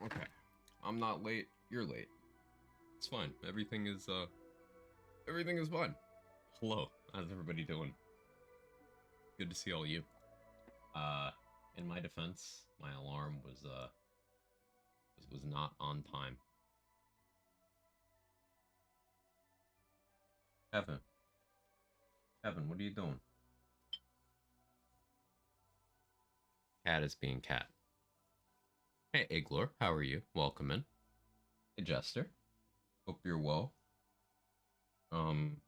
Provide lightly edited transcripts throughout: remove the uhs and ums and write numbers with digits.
Okay. I'm not late. You're late. It's fine. Everything is fine. Hello. How's everybody doing? Good to see all you. Uh in my defense, my alarm was not on time. Evan. Evan, what are you doing? Cat is being cat. Hey Iglor, how are you? Welcome in. Hey Jester. Hope you're well. Um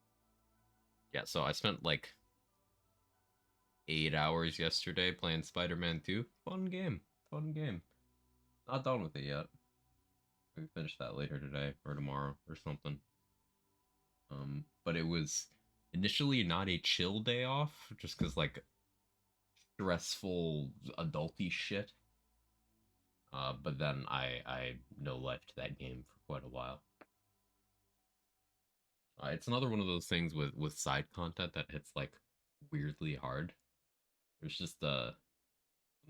yeah, so I spent like 8 hours yesterday playing Spider-Man 2. Fun game. Fun game. Not done with it yet. Maybe finish that later today or tomorrow or something. But it was initially not a chill day off, just because like stressful adulty shit. But then I no left that game for quite a while. It's another one of those things with side content that hits like weirdly hard. There's just a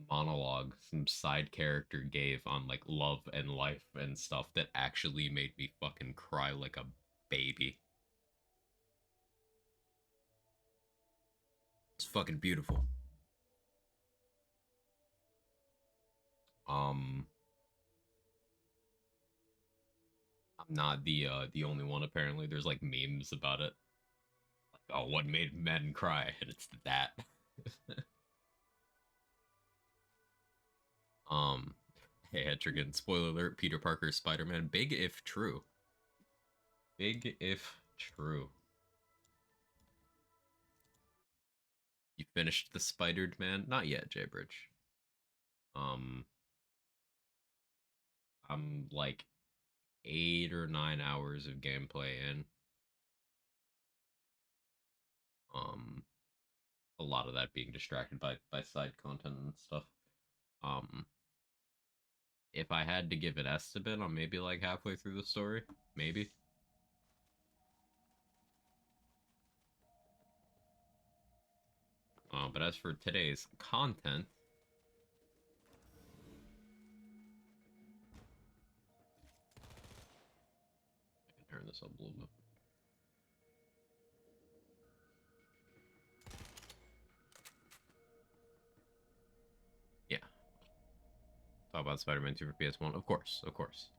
monologue some side character gave on like love and life and stuff that actually made me fucking cry like a baby. It's fucking beautiful. Um, I'm not the only one apparently. There's like memes about it. Like, oh, what made men cry? And it's that. um, hey, Etrigan, spoiler alert: Peter Parker, Spider-Man. Big if true. Big if true. You finished the Spidered Man? Not yet, Jaybridge. Um, I'm like 8 or 9 hours of gameplay in. Um, a lot of that being distracted by side content and stuff. Um, if I had to give an estimate, I'm maybe like halfway through the story, maybe. But as for today's content, I can turn this up a little bit. Yeah, talk about Spider-Man 2 for PS1, of course, of course.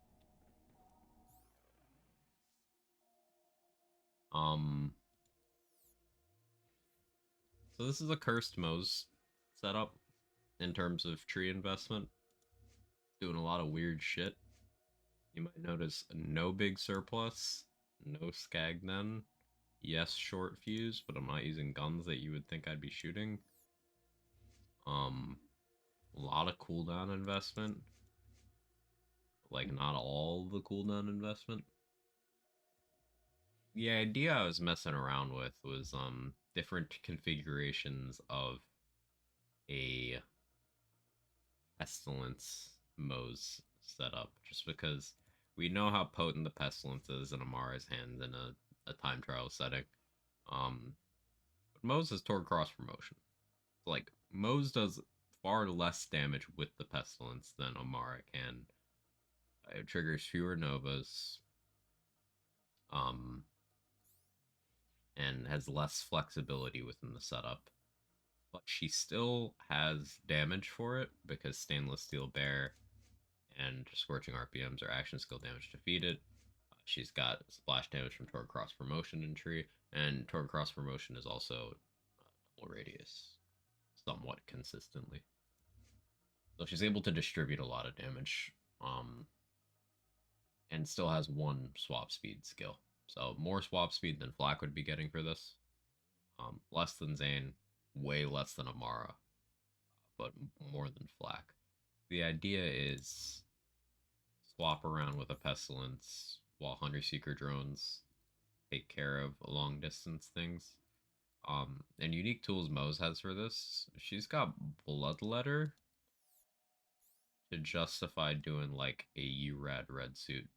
Um, so this is a cursed Moze setup in terms of tree investment, doing a lot of weird shit. You might notice no big surplus, no Scagnen, yes short fuse, but I'm not using guns that you would think I'd be shooting. A lot of cooldown investment, like not all the cooldown investment. The idea I was messing around with was different configurations of a pestilence Moze setup, just because we know how potent the pestilence is in Amara's hands in a time trial setting. Um, but Moze is toward cross promotion. So like Moze does far less damage with the pestilence than Amara can. It triggers fewer novas, um, and has less flexibility within the setup. But she still has damage for it because Stainless Steel Bear and Scorching RPMs are action skill damage defeated. She's got splash damage from Torque Cross Promotion and Tree, and Torque Cross Promotion is also double radius somewhat consistently. So she's able to distribute a lot of damage, and still has one swap speed skill. So more swap speed than Flack would be getting for this. Less than Zane, way less than Amara, but more than Flack. The idea is swap around with a Pestilence while Hunter Seeker drones take care of long distance things. And unique tools Moze has for this, she's got Bloodletter to justify doing like a URAD red suit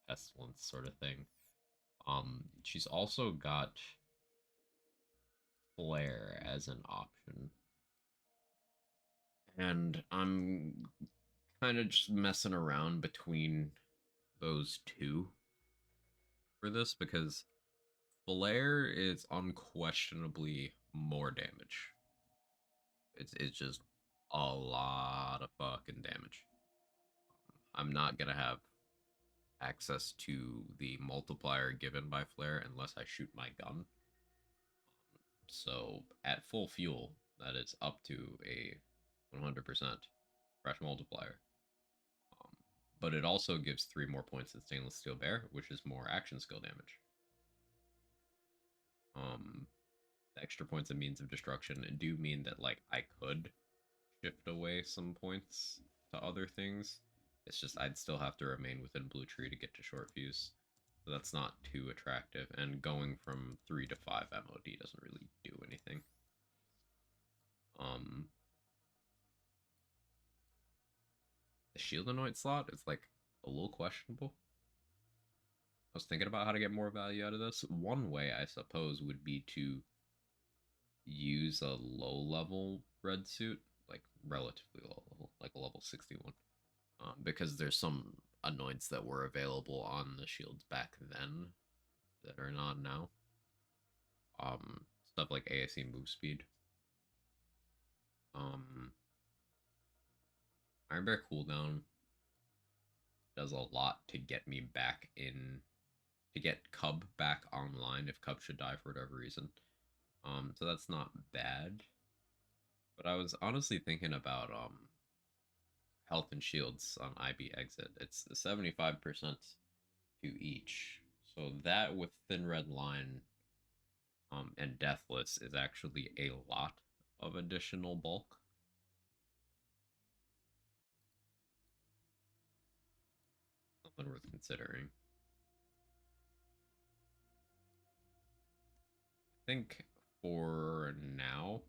pestilence sort of thing. She's also got Flare as an option. And I'm kind of just messing around between those two for this because Flare is unquestionably more damage. It's just a lot of fucking damage. I'm not gonna have access to the multiplier given by Flare unless I shoot my gun. So at full fuel, that is up to a 100% fresh multiplier. Um, but it also gives 3 more points than Stainless Steel Bear, which is more action skill damage. The extra points and means of destruction do mean that like I could shift away some points to other things. It's just I'd still have to remain within Blue Tree to get to short fuse. So that's not too attractive. And going from 3 to 5 MOD doesn't really do anything. The Shield Anoint slot is like a little questionable. I was thinking about how to get more value out of this. One way, I suppose, would be to use a low level red suit, like relatively low level, like a level 61. Because there's some anoints that were available on the shields back then that are not now. Stuff like ASE move speed. Iron Bear cooldown does a lot to get me back in, to get Cub back online if Cub should die for whatever reason. So that's not bad. But I was honestly thinking about health and shields on IB exit. It's 75% to each. So that with Thin Red Line and Deathless is actually a lot of additional bulk. Something worth considering. I think for now,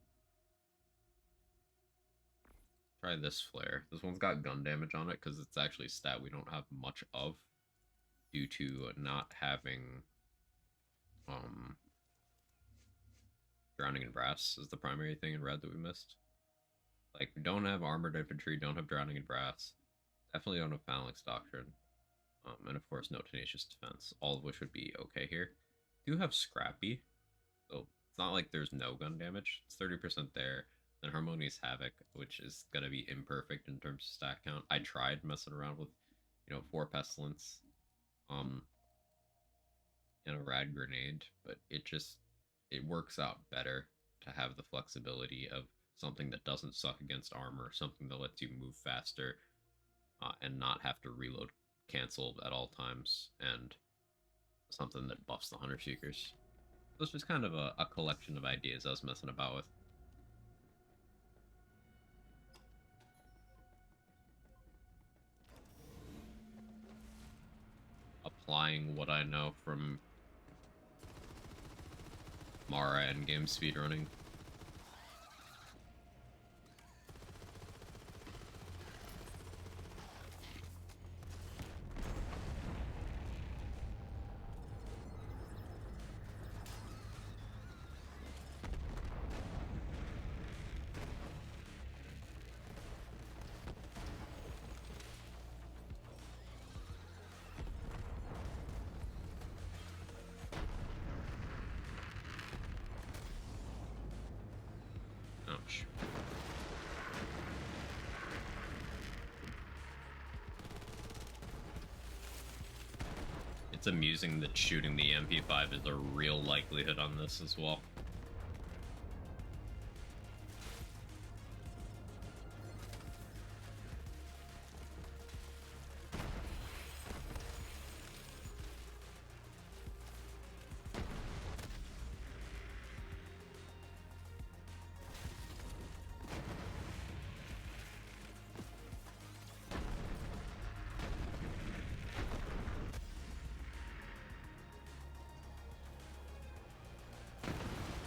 try this flare. This one's got gun damage on it because it's actually a stat we don't have much of due to not having drowning in brass is the primary thing in red that we missed. Like, we don't have armored infantry, don't have drowning in brass, definitely don't have phalanx doctrine, and of course no tenacious defense, all of which would be okay here. Do have scrappy, so it's not like there's no gun damage. It's 30% there. Then Harmonious Havoc, which is gonna be imperfect in terms of stack count. I tried messing around with, 4 Pestilence, and a Rad Grenade, but it works out better to have the flexibility of something that doesn't suck against armor, something that lets you move faster, and not have to reload canceled at all times, and something that buffs the Hunter Seekers. So it's just kind of a collection of ideas I was messing about with. Applying what I know from Mara Endgame speedrunning. Ouch. It's amusing that shooting the MP5 is a real likelihood on this as well.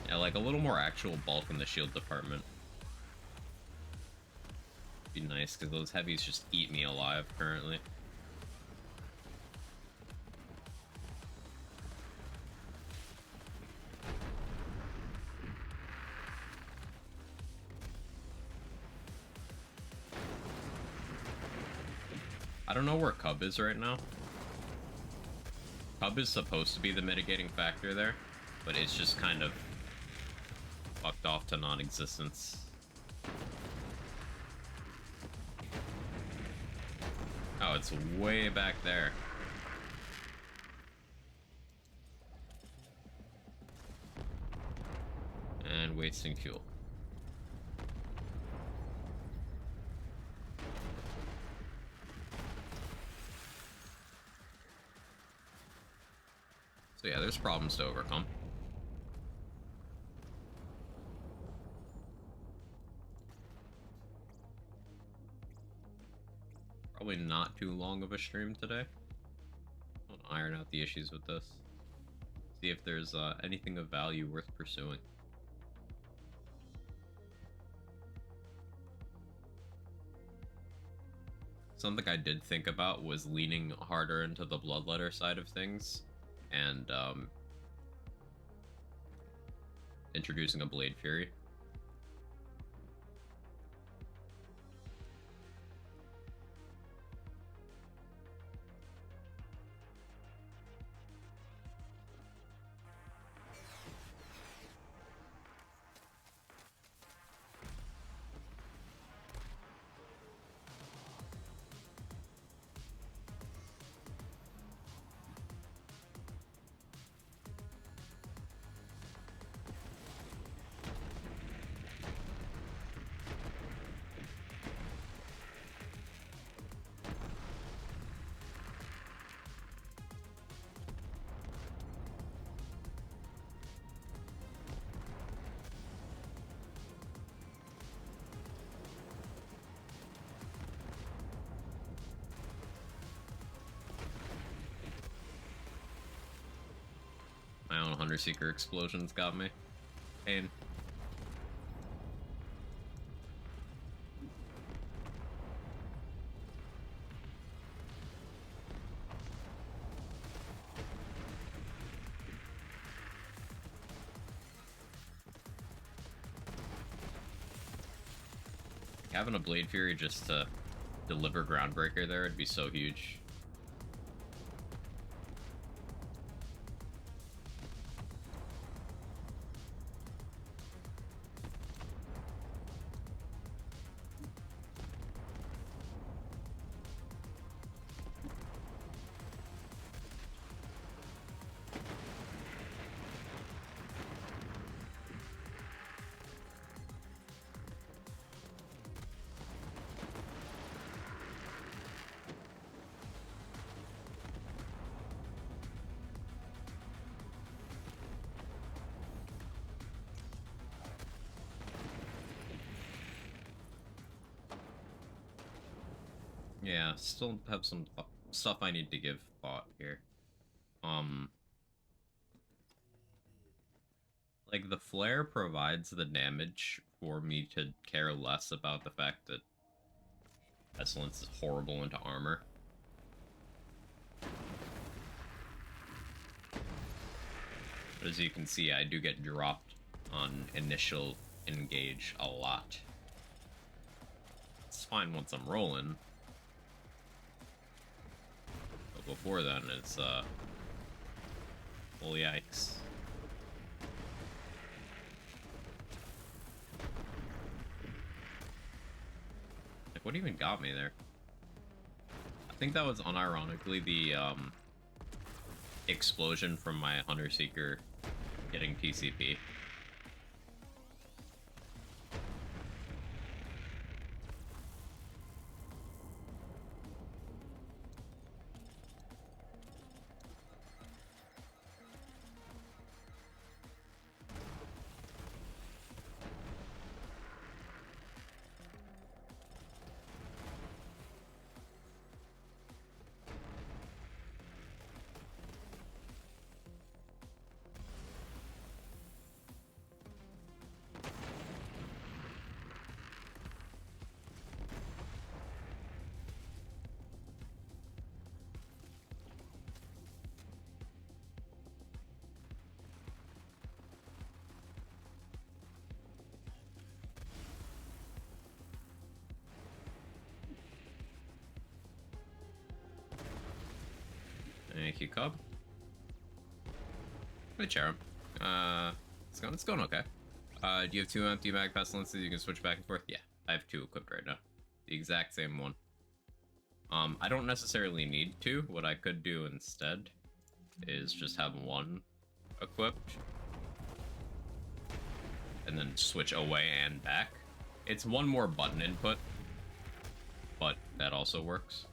Yeah, like a little more actual bulk in the shield department. Be nice, because those heavies just eat me alive currently. I don't know where Cub is right now. Cub is supposed to be the mitigating factor there, but it's just kind of fucked off to non-existence. Oh, it's way back there. And wasting fuel. So yeah, there's problems to overcome. Probably not too long of a stream today. I'll iron out the issues with this. See if there's anything of value worth pursuing. Something I did think about was leaning harder into the bloodletter side of things and introducing a Blade Fury. My own Hunter Seeker explosions got me. Pain. Having a Blade Fury just to deliver Groundbreaker there would be so huge. Yeah, still have some stuff I need to give thought here. Like, the flare provides the damage for me to care less about the fact that Pestilence is horrible into armor. But as you can see, I do get dropped on initial engage a lot. It's fine once I'm rolling. But before then, it's, well, yikes. Like, what even got me there? I think that was unironically the, explosion from my Hunter Seeker getting PCP. Thank you, Cub. Hey, Cherum. It's going okay. Do you have 2 empty mag pestilences you can switch back and forth? Yeah, I have 2 equipped right now. The exact same one. I don't necessarily need 2. What I could do instead is just have 1 equipped and then switch away and back. It's 1 more button input, but that also works.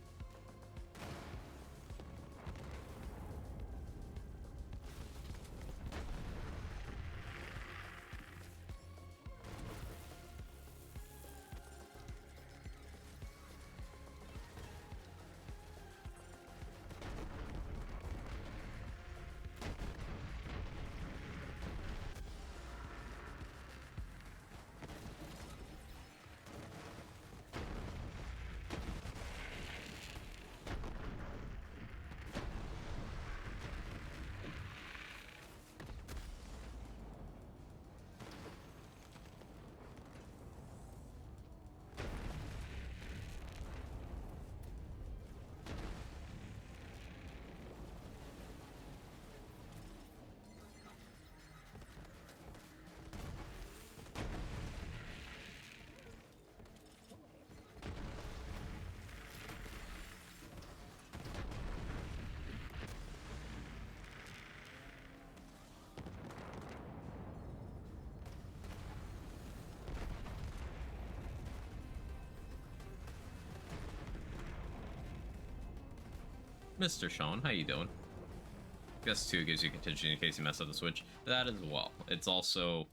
Mr. Sean, how you doing? Guess 2 gives you contingency in case you mess up the switch. That as well. It's also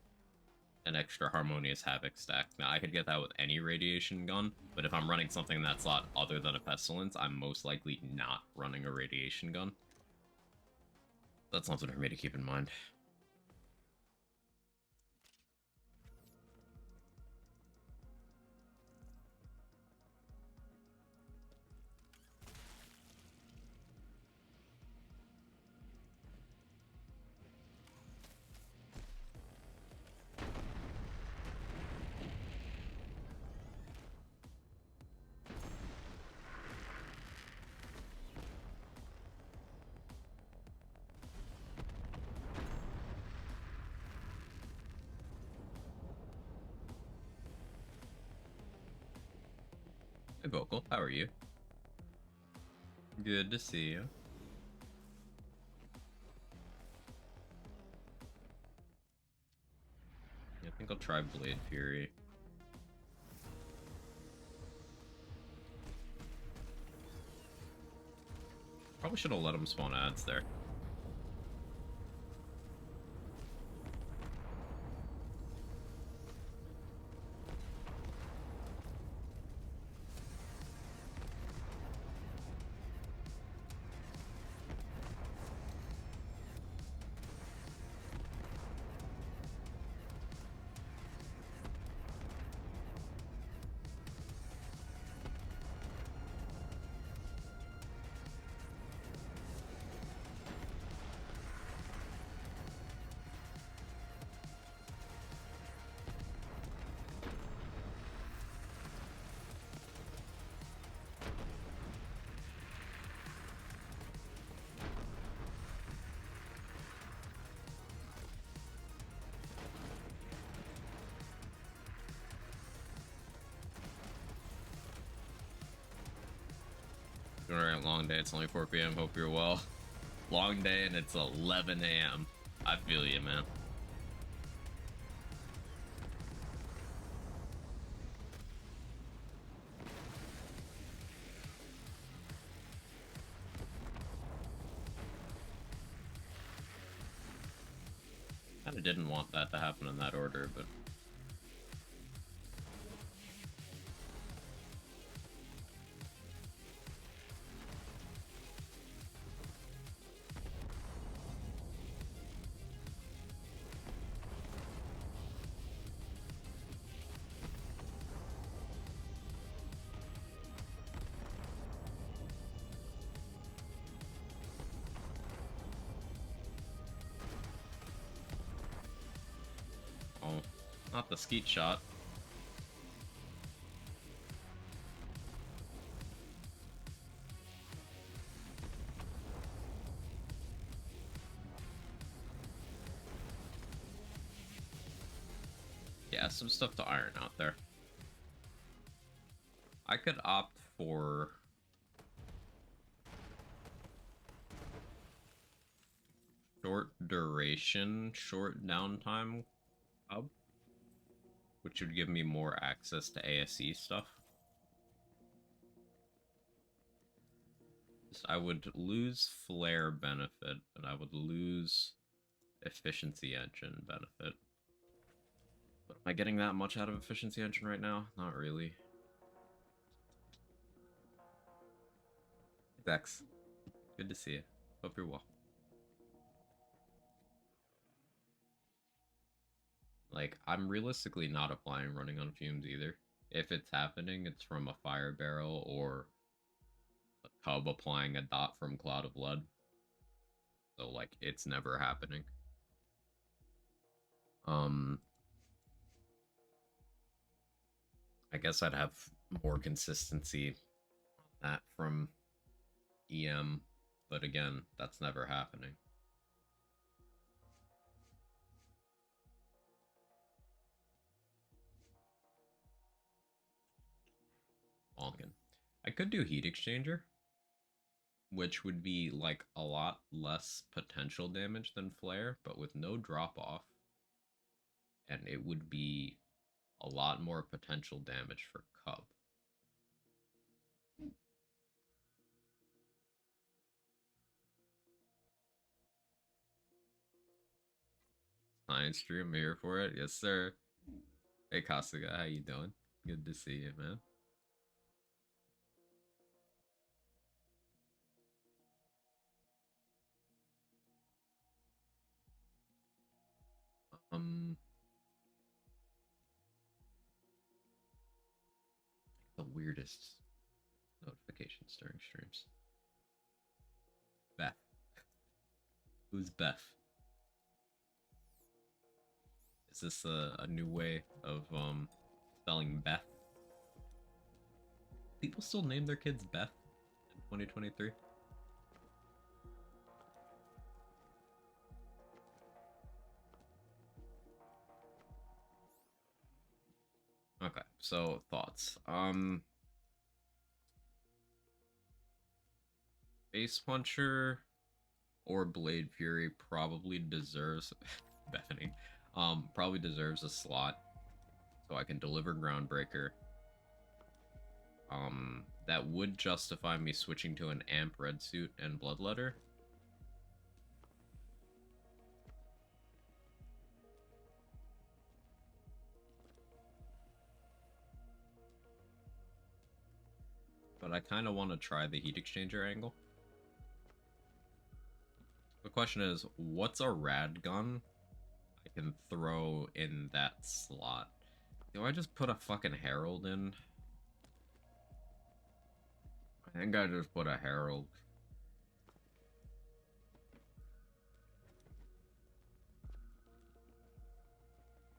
an extra harmonious havoc stack. Now, I could get that with any radiation gun, but if I'm running something in that slot other than a pestilence, I'm most likely not running a radiation gun. That's something for me to keep in mind. Hey, Vocal, how are you? Good to see you. I think I'll try Blade Fury. Probably should have let him spawn ads there. Alright, long day, it's only 4 p.m. Hope you're well. Long day and it's 11 a.m. I feel you, man. Kinda didn't want that to happen in that order, but... Oh, not the skeet shot. Yeah, some stuff to iron out there. I could opt for short duration, short downtime hub, which would give me more access to ASE stuff. I would lose flare benefit, and I would lose efficiency engine benefit. But am I getting that much out of efficiency engine right now? Not really. Dex, good to see you. Hope you're well. Like, I'm realistically not applying running on fumes either. If it's happening, it's from a fire barrel or a cub applying a dot from Cloud of Lead. So, like, it's never happening. I guess I'd have more consistency on that from EM, but again, that's never happening. Malkin. I could do Heat Exchanger, which would be like a lot less potential damage than Flare, but with no drop off. And it would be a lot more potential damage for Cub. Science stream, here for it. Yes, sir. Hey, Kasuga, how you doing? Good to see you, man. The weirdest notifications during streams. Beth. Who's Beth? Is this a new way of spelling Beth? People still name their kids Beth in 2023? Okay, so thoughts. Face Puncher or Blade Fury probably deserves Bethany. Probably deserves a slot so I can deliver Groundbreaker. That would justify me switching to an Amp Red Suit and Bloodletter. But I kind of want to try the Heat Exchanger angle. The question is, what's a rad gun I can throw in that slot? Do I just put a fucking Herald in? I think I just put a Herald.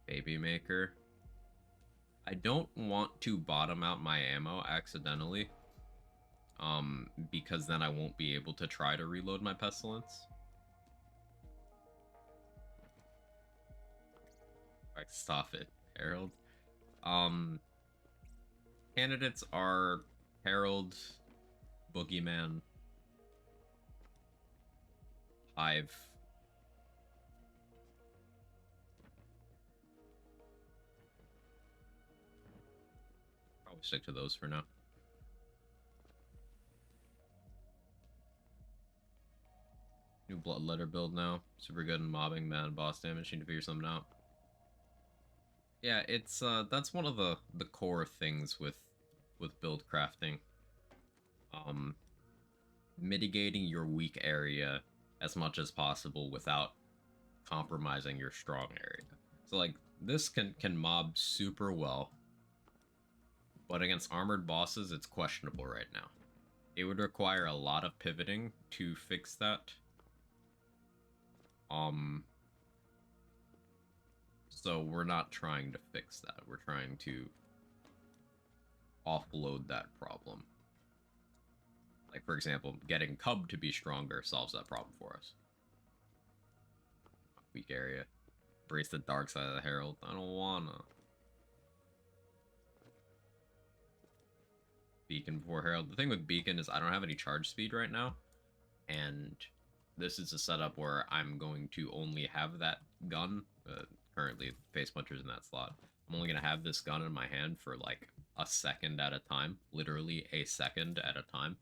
Baby Maker. I don't want to bottom out my ammo accidentally. Because then I won't be able to try to reload my Pestilence. Right, stop it, Herald. Candidates are Herald, Boogeyman, Hive. Probably stick to those for now. New Bloodletter build now. Super good in mobbing, man, boss damage. Need to figure something out. Yeah, it's that's one of the core things with build crafting. Mitigating your weak area as much as possible without compromising your strong area. So like this can mob super well, but against armored bosses it's questionable right now. It would require a lot of pivoting to fix that. So we're not trying to fix that. We're trying to offload that problem. Like, for example, getting Cub to be stronger solves that problem for us. Weak area. Brace the dark side of the Herald. I don't wanna. Beacon before Herald. The thing with Beacon is I don't have any charge speed right now, and this is a setup where I'm going to only have that gun. Currently, Face Puncher's in that slot. I'm only going to have this gun in my hand for like a second at a time. Literally a second at a time.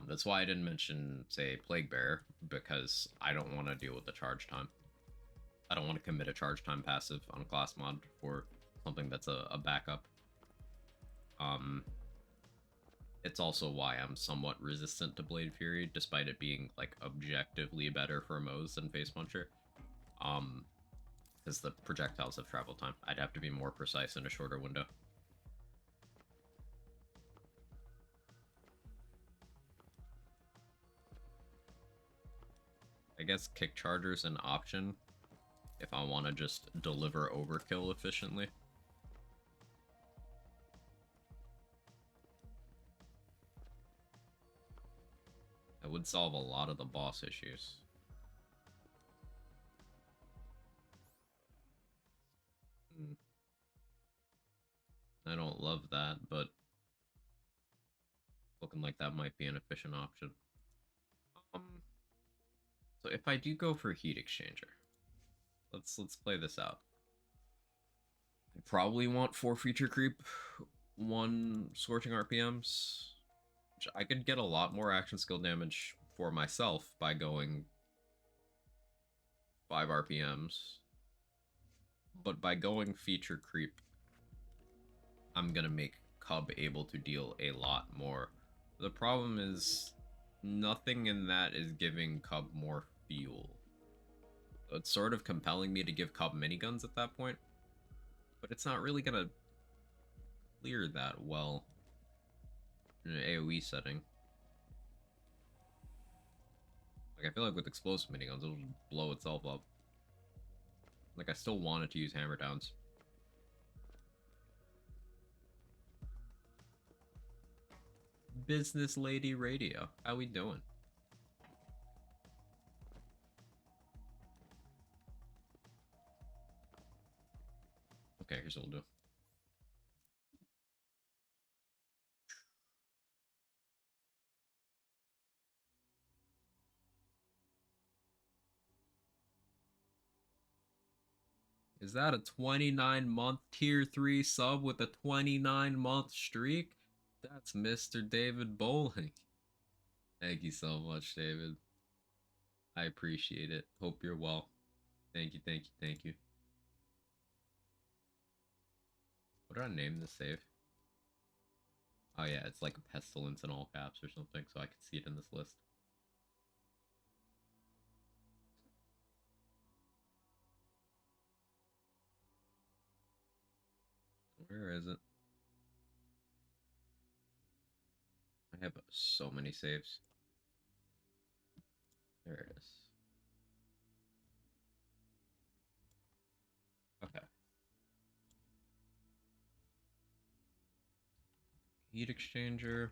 That's why I didn't mention, say, Plague Bearer, because I don't want to deal with the charge time. I don't want to commit a charge time passive on a class mod for something that's a backup. It's also why I'm somewhat resistant to Blade Fury, despite it being, like, objectively better for Moze than Face Puncher. Because the projectiles have travel time. I'd have to be more precise in a shorter window. I guess Kick Charger's an option if I want to just deliver overkill efficiently. That would solve a lot of the boss issues. I don't love that, but looking like that might be an efficient option. So if I do go for Heat Exchanger, let's play this out. I probably want 4 feature creep, 1 scorching RPMs. Which I could get a lot more action skill damage for myself by going 5 RPMs. But by going feature creep, I'm gonna make Cub able to deal a lot more. The problem is nothing in that is giving Cub more fuel. So it's sort of compelling me to give Cub miniguns at that point, but it's not really gonna clear that well in an AoE setting. Like, I feel like with explosive miniguns, it'll just blow itself up. Like, I still wanted to use hammer downs. Business Lady Radio, how we doing? Okay, here's what we'll do. Is that a 29-month tier 3 sub with a 29-month streak? That's Mr. David Bowling. Thank you so much, David. I appreciate it. Hope you're well. Thank you, thank you, thank you. What did I name this save? Oh yeah, it's like a pestilence in all caps or something, so I can see it in this list. Where is it? I have so many saves. There it is. Okay. Heat exchanger.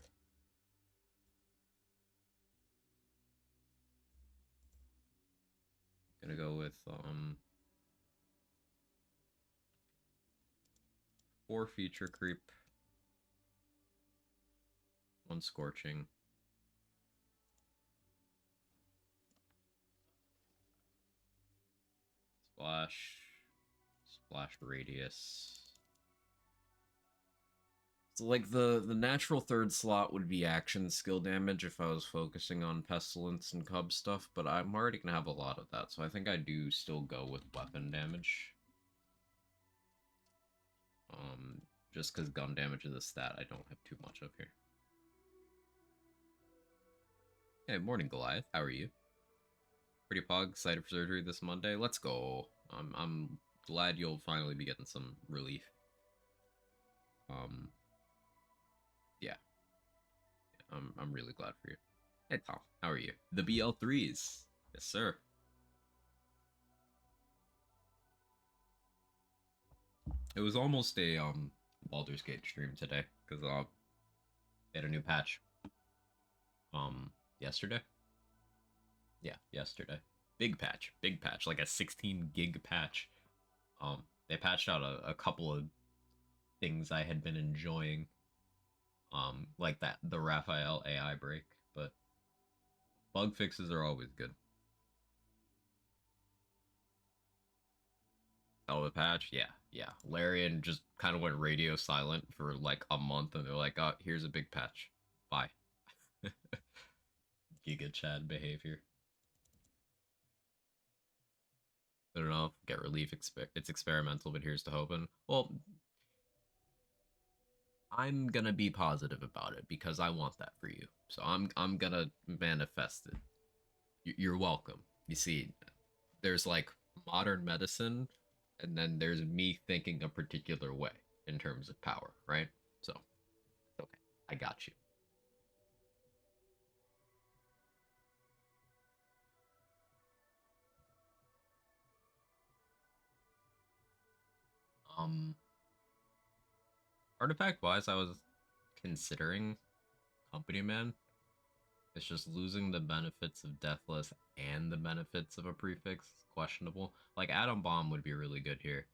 Gonna go with 4 feature creep, 1 scorching. Splash radius. So like the natural third slot would be action skill damage if I was focusing on pestilence and cub stuff, but I'm already gonna have a lot of that, so I think I do still go with weapon damage. Just because gun damage is a stat I don't have too much of here. Hey, morning Goliath, how are you? Pretty pog, excited for surgery this Monday. Let's go. I'm glad you'll finally be getting some relief. Yeah. I'm really glad for you. Hey Tom, how are you? The BL3s. Yes, sir. It was almost a Baldur's Gate stream today because they had a new patch. Yesterday. Yeah, yesterday. Big patch, like a 16 gig patch. They patched out a couple of things I had been enjoying. Like that the Raphael AI break, but bug fixes are always good. Oh, the patch, yeah, yeah. Larian just kind of went radio silent for like a month, and they're like, "Oh, here's a big patch. Bye." Giga Chad behavior. I don't know. Get relief. It's experimental, but here's to hoping. Well, I'm gonna be positive about it because I want that for you. So I'm gonna manifest it. You're welcome. You see, there's like modern medicine, and then there's me thinking a particular way in terms of power, right? So it's okay. I got you. Um, Artifact wise, I was considering Company Man. It's just losing the benefits of Deathless and the benefits of a prefix is questionable. Like Atom Bomb would be really good here,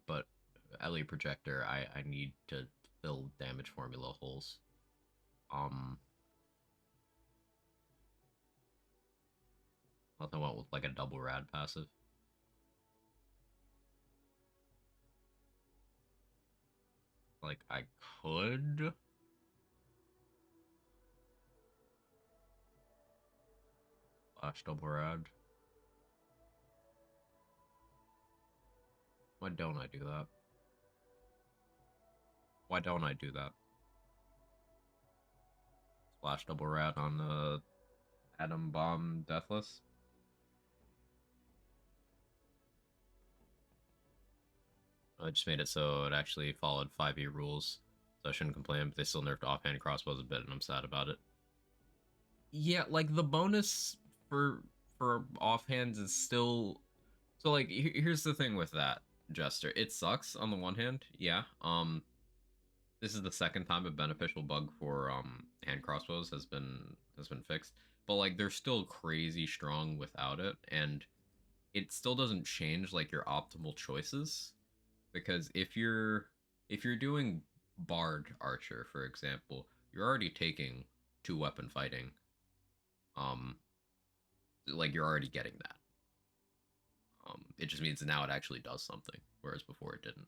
but Elite Projector, I need to fill damage formula holes. Um, Unless I went with like a double rad passive. Like I could flash double rad. Why don't I do that? Why don't I do that? Splash double rad on the Atom Bomb Deathless. I just made it so it actually followed 5e rules, so I shouldn't complain. But they still nerfed offhand crossbows a bit, and I'm sad about it. Yeah, like the bonus for offhands is still so. Like here's the thing with that, Jester. It sucks on the one hand, yeah. This is the second time a beneficial bug for hand crossbows has been fixed, but like they're still crazy strong without it, and it still doesn't change like your optimal choices because if you're doing bard archer for example, you're already taking two weapon fighting. um like you're already getting that. It just means now it actually does something, whereas before it didn't.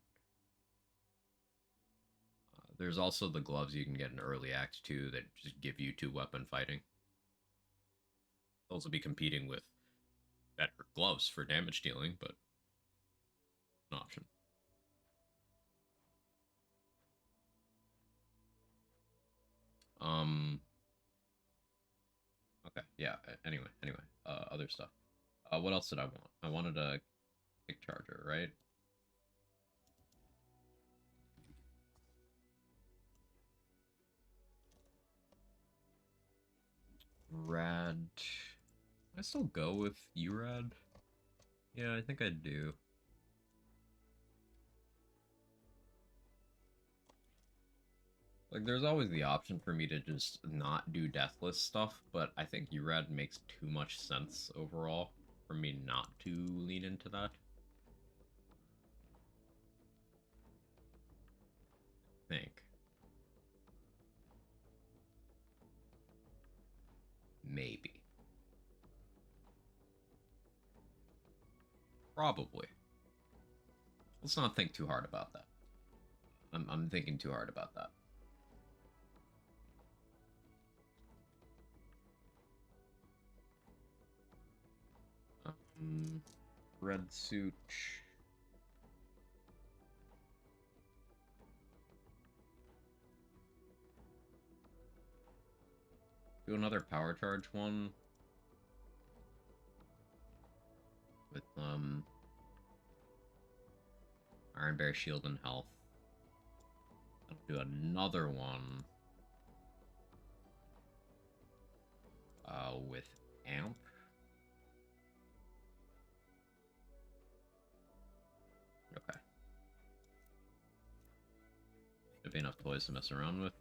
There's also the gloves you can get in early act 2 that just give you two weapon fighting. Those will be competing with better gloves for damage dealing, but an option. um okay, yeah. Anyway, other stuff. What else did I want? I wanted a kick charger, right? Rad. I still go with urad. Yeah, I think I do. Like, there's always the option for me to just not do deathless stuff, but I think urad makes too much sense overall for me not to lean into that. I think. Maybe. Probably. Let's not think too hard about that. I'm thinking too hard about that. Um, Red suit. Do another power charge one with Iron Bear shield and health. I'll do another one with amp. Okay. Should be enough toys to mess around with.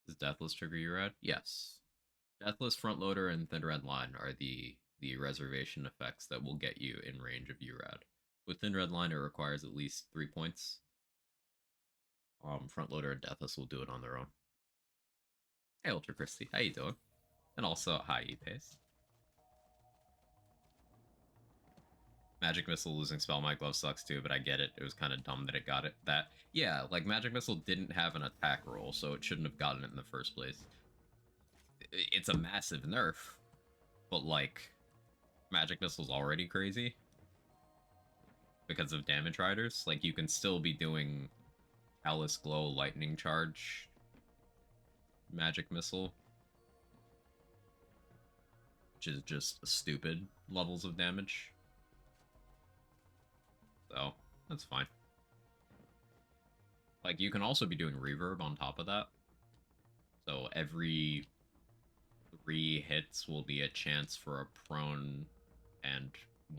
Does Deathless trigger your red? Yes. Deathless front loader and thin red line are the the reservation effects that will get you in range of URAD. Within red line, it requires at least 3 points. Front loader and Deathus will do it on their own. Hey, Ultra Christy, how you doing? And also, hi, E-Pace. Magic Missile losing Spell My Glove sucks too, but I get it. It was kind of dumb that it got it. Yeah, like Magic Missile didn't have an attack roll, so it shouldn't have gotten it in the first place. It's a massive nerf, but like, Magic Missile's already crazy because of damage riders. Like, you can still be doing Alice Glow, Lightning Charge, Magic Missile, which is just stupid levels of damage. So, that's fine. Like, you can also be doing Reverb on top of that. So every 3 hits will be a chance for a prone and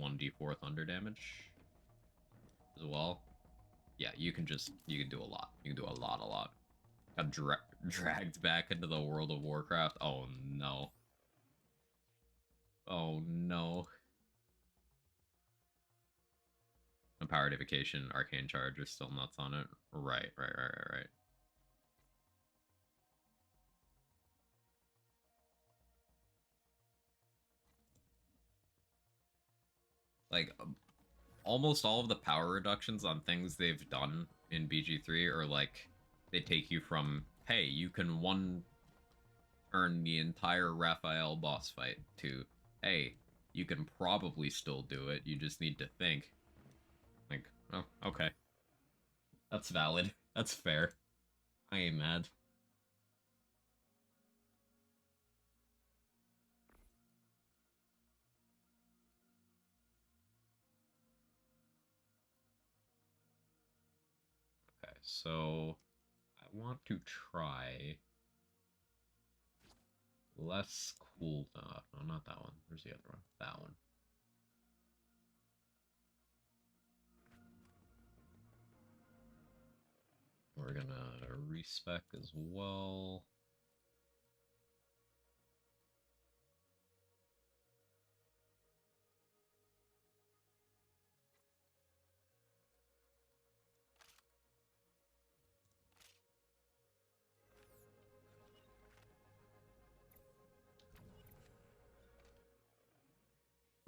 1d4 thunder damage as well. Yeah, you can do a lot. You can do a lot. Got dragged back into the World of Warcraft. Oh no. Oh no. Empoweredification, Arcane Charge are still nuts on it. Right. Like, almost all of the power reductions on things they've done in BG3 are like, they take you from, hey, you can one turn the entire Raphael boss fight, to, hey, you can probably still do it, you just need to think. Like, oh, okay. That's valid. That's fair. I ain't mad. Okay, so I want to try less cool. No, not that one. There's the other one. That one. We're gonna respec as well.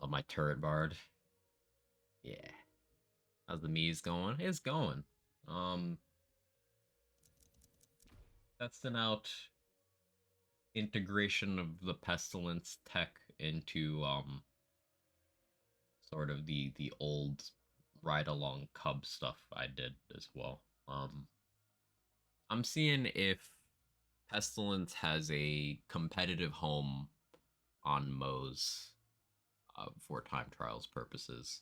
Love my turret bard. Yeah. How's the Moze going? It's going. Testing out integration of the pestilence tech into sort of the old ride along cub stuff I did as well. I'm seeing if pestilence has a competitive home on Moze for time trials purposes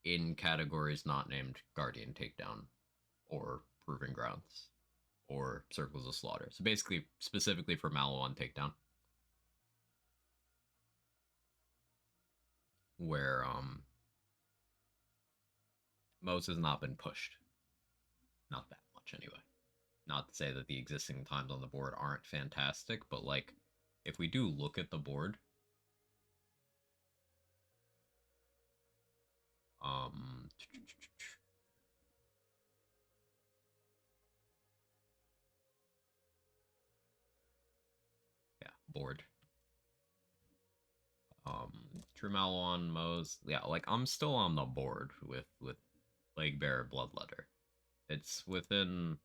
in categories not named Guardian Takedown or Proving Grounds or Circles of Slaughter. So basically, specifically for Maliwan Takedown, where Moze has not been pushed. Not that much, anyway. Not to say that the existing times on the board aren't fantastic, but like, if we do look at the board, yeah, board. True Maliwan, Moze, yeah, like I'm still on the board with Plague Bearer Bloodletter. It's within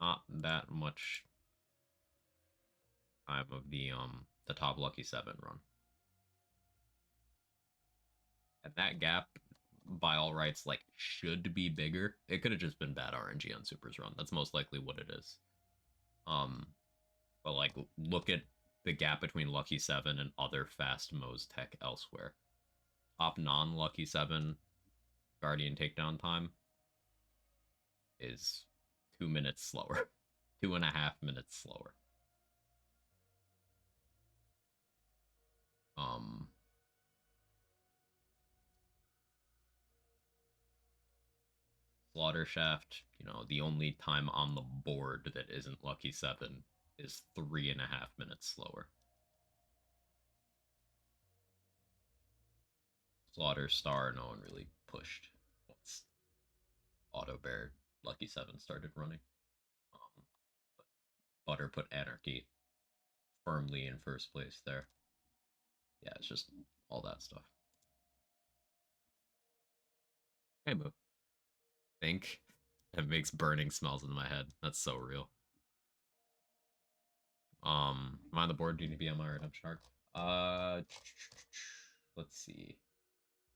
not that much time of the top Lucky 7 run. And that gap, by all rights, like, should be bigger. It could have just been bad RNG on Super's run. That's most likely what it is. But like, look at the gap between Lucky 7 and other fast Moze tech elsewhere. Top non-Lucky 7 Guardian takedown time is 2 minutes slower. 2.5 minutes slower. Slaughter Shaft, you know, the only time on the board that isn't Lucky 7 is 3.5 minutes slower. Slaughter Star, no one really pushed once Auto Bear Lucky 7 started running. Um, Butter put Anarchy firmly in first place there. Yeah, it's just all that stuff. Hey, Moo. Think it makes burning smells in my head. That's so real. Am I on the board? Do you need to be on my redemption arc? Let's see.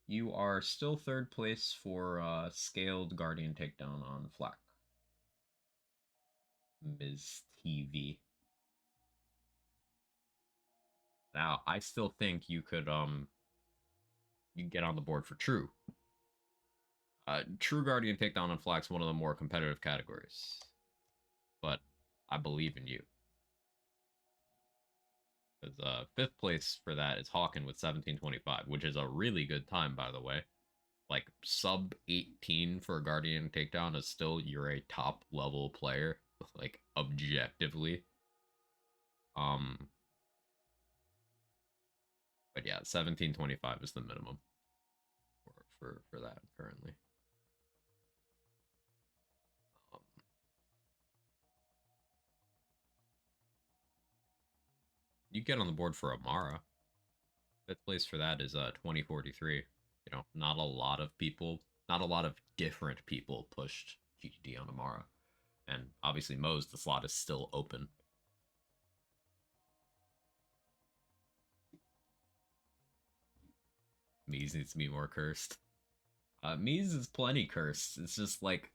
You are still third place for scaled Guardian takedown on Flak. Ms. TV. Now, I still think you could you can get on the board for True. True Guardian takedown on Flak's one of the more competitive categories. But I believe in you. Because fifth place for that is Hawken with 1725, which is a really good time, by the way. Like sub 18 for a Guardian takedown is still you're a top level player, like objectively. Um, but yeah, 1725 is the minimum for that currently. Um, you get on the board for Amara. Fifth place for that is 2043. You know, not a lot of people, not a lot of different people pushed GTD on Amara. And obviously Moze, the slot is still open. Mies needs to be more cursed. Mies is plenty cursed. It's just like,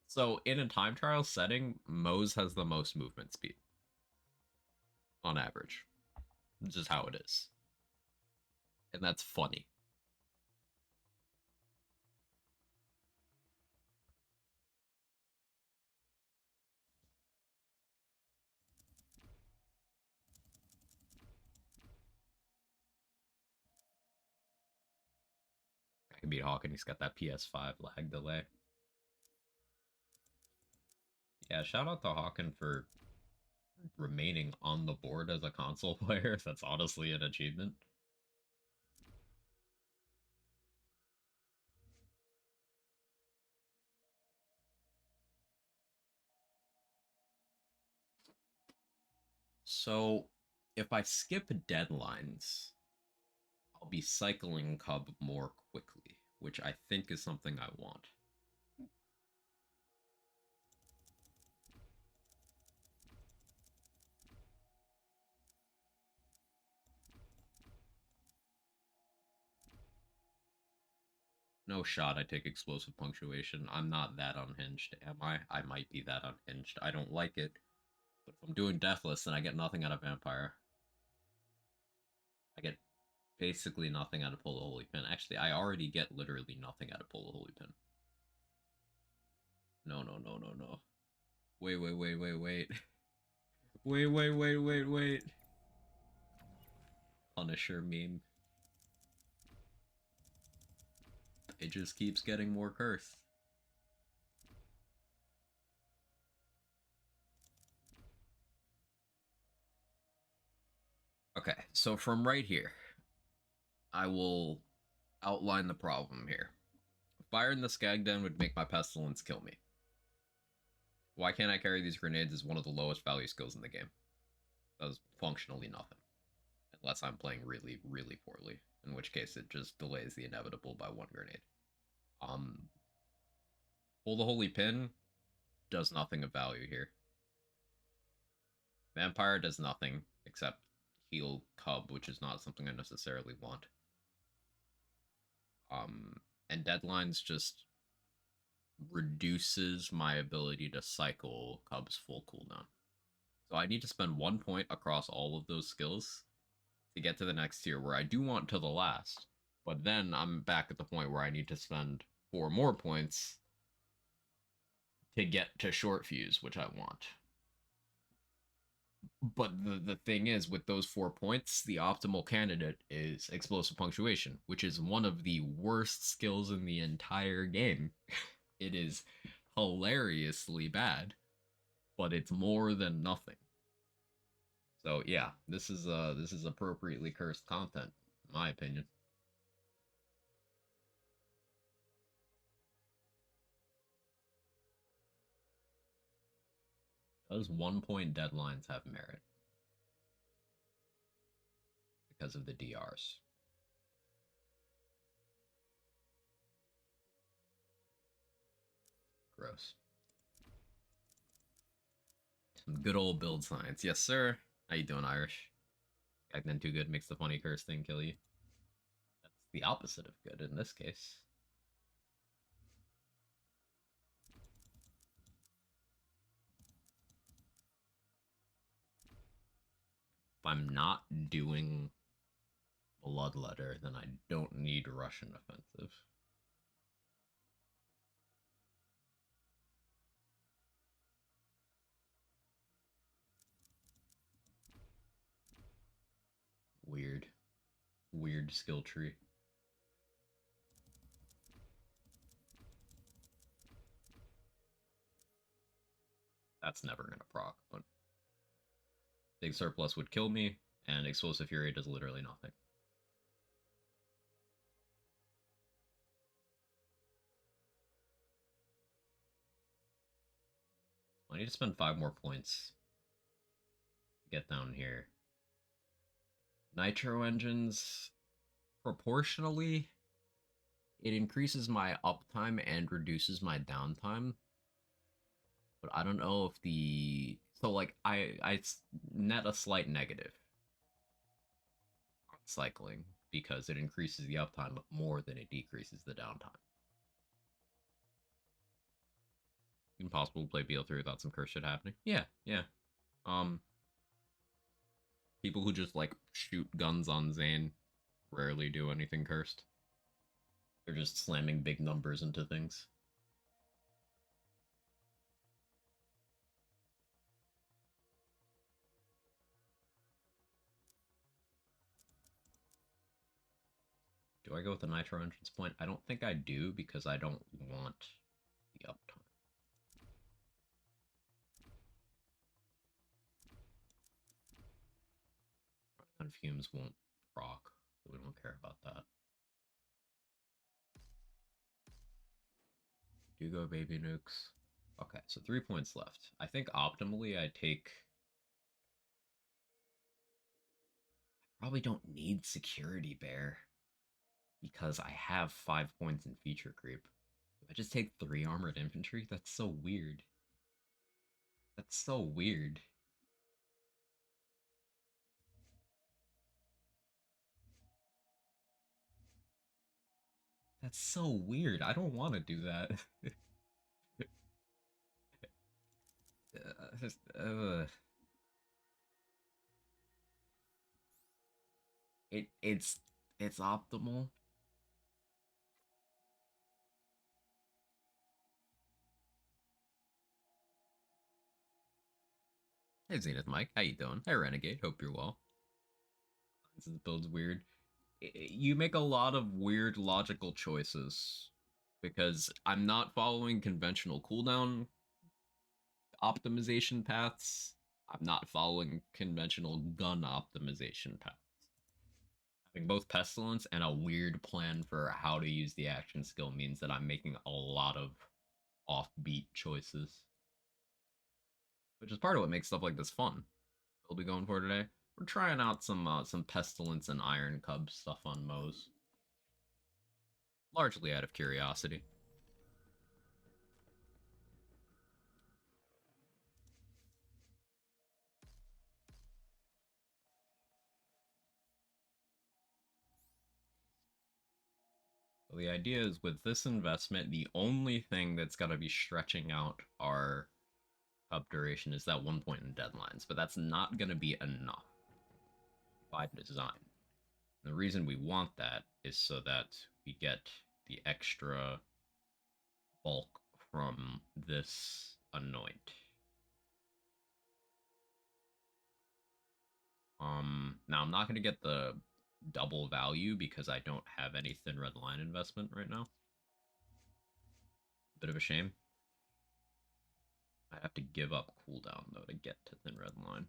so in a time trial setting, Moze has the most movement speed on average. It's just how it is. And that's funny. I can beat Hawk and he's got that PS5 lag delay. Yeah, shout out to Hawken for remaining on the board as a console player. That's honestly an achievement. So, if I skip deadlines, I'll be cycling Cub more quickly, which I think is something I want. No shot I take explosive punctuation. I'm not that unhinged, am I? I might be that unhinged. I don't like it. But if I'm doing Deathless, then I get nothing out of Vampire. I get basically nothing out of Pull the Holy Pin. Actually, I already get literally nothing out of Pull the Holy Pin. No, no, no, no, no. Wait, wait, wait, wait, wait. Wait, wait, wait, wait, wait. Punisher meme. It just keeps getting more cursed. Okay, so from right here, I will outline the problem here. Fire in the Skagden would make my Pestilence kill me. Why can't I carry these grenades as one of the lowest value skills in the game? Does functionally nothing. Unless I'm playing really, really poorly. In which case it just delays the inevitable by one grenade. Pull the Holy Pin does nothing of value here. Vampire does nothing except heal Cub, which is not something I necessarily want. And Deadlines just reduces my ability to cycle Cub's full cooldown. So I need to spend 1 point across all of those skills to get to the next tier where I do want to the last. But then I'm back at the point where I need to spend 4 more points to get to short fuse, which I want. But the thing is, with those 4 points, the optimal candidate is explosive punctuation, which is one of the worst skills in the entire game. It is hilariously bad, but it's more than nothing. So yeah, this is appropriately cursed content, in my opinion. Does 1 point deadlines have merit because of the DRs? Gross. Some good old build science. Yes, sir. How you doing, Irish? Acting too good makes the funny curse thing kill you. That's the opposite of good in this case. If I'm not doing Bloodletter, then I don't need Russian offensive. Weird. Weird skill tree. That's never gonna proc, but Big Surplus would kill me, and Explosive Fury does literally nothing. I need to spend 5 more points to get down here. Nitro engines, proportionally, it increases my uptime and reduces my downtime. But I don't know if the so like I net a slight negative on cycling because it increases the uptime more than it decreases the downtime. Impossible to play BL3 without some curse shit happening. Yeah, yeah. Um, people who just like shoot guns on Zane rarely do anything cursed. They're just slamming big numbers into things. Do I go with the Nitro entrance point? I don't think I do because I don't want the uptime. Running on fumes won't proc, so we don't care about that. Do go baby nukes. Okay, so 3 points left. I think optimally I take. Probably don't need security bear because I have 5 points in feature creep. If I just take 3 armored infantry, that's so weird. That's so weird. That's so weird. I don't want to do that. Just, it's optimal. Hey Zenith Mike, how you doing? Hey Renegade, hope you're well. This build's weird. You make a lot of weird logical choices because I'm not following conventional cooldown optimization paths. I'm not following conventional gun optimization paths. Having both pestilence and a weird plan for how to use the action skill means that I'm making a lot of offbeat choices, which is part of what makes stuff like this fun. We'll be going for today. We're trying out some pestilence and iron cub stuff on Moze, largely out of curiosity. So the idea is with this investment, the only thing that's got to be stretching out our up duration is that 1 point in deadlines, but that's not going to be enough by design. The reason we want that is so that we get the extra bulk from this anoint. Now I'm not going to get the double value because I don't have any thin red line investment right now. Bit of a shame. I have to give up cooldown though to get to thin red line.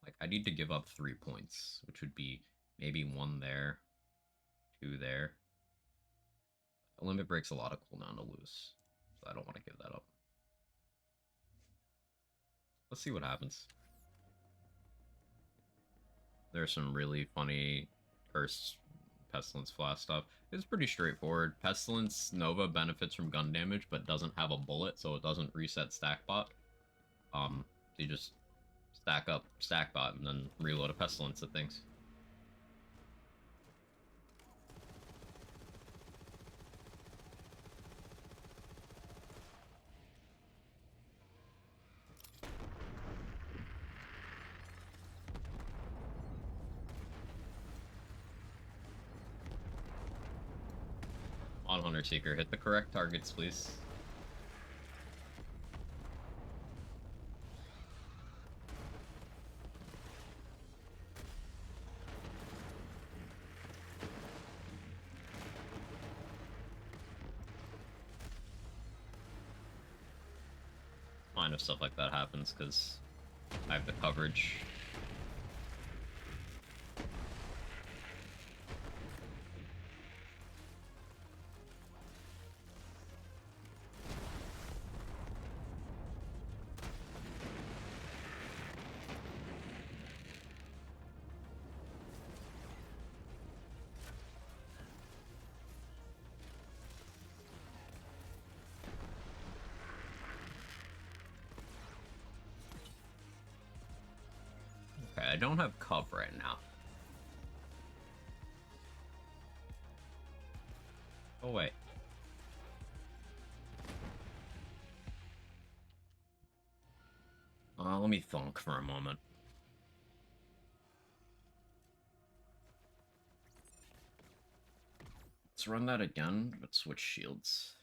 Like, I need to give up 3 points, which would be maybe 1 there, 2 there. A limit breaks a lot of cooldown to lose, so I don't want to give that up. Let's see what happens. There's some really funny Cursed Pestilence Flash stuff. It's pretty straightforward. Pestilence Nova benefits from gun damage, but doesn't have a bullet, so it doesn't reset stack bot. So you just stack up stack bot and then reload a Pestilence at things. On Hunter Seeker, hit the correct targets, please. Fine if stuff like that happens, because I have the coverage. Okay, I don't have Cub right now. Oh, wait. Let me thunk for a moment. Let's run that again, but switch shields.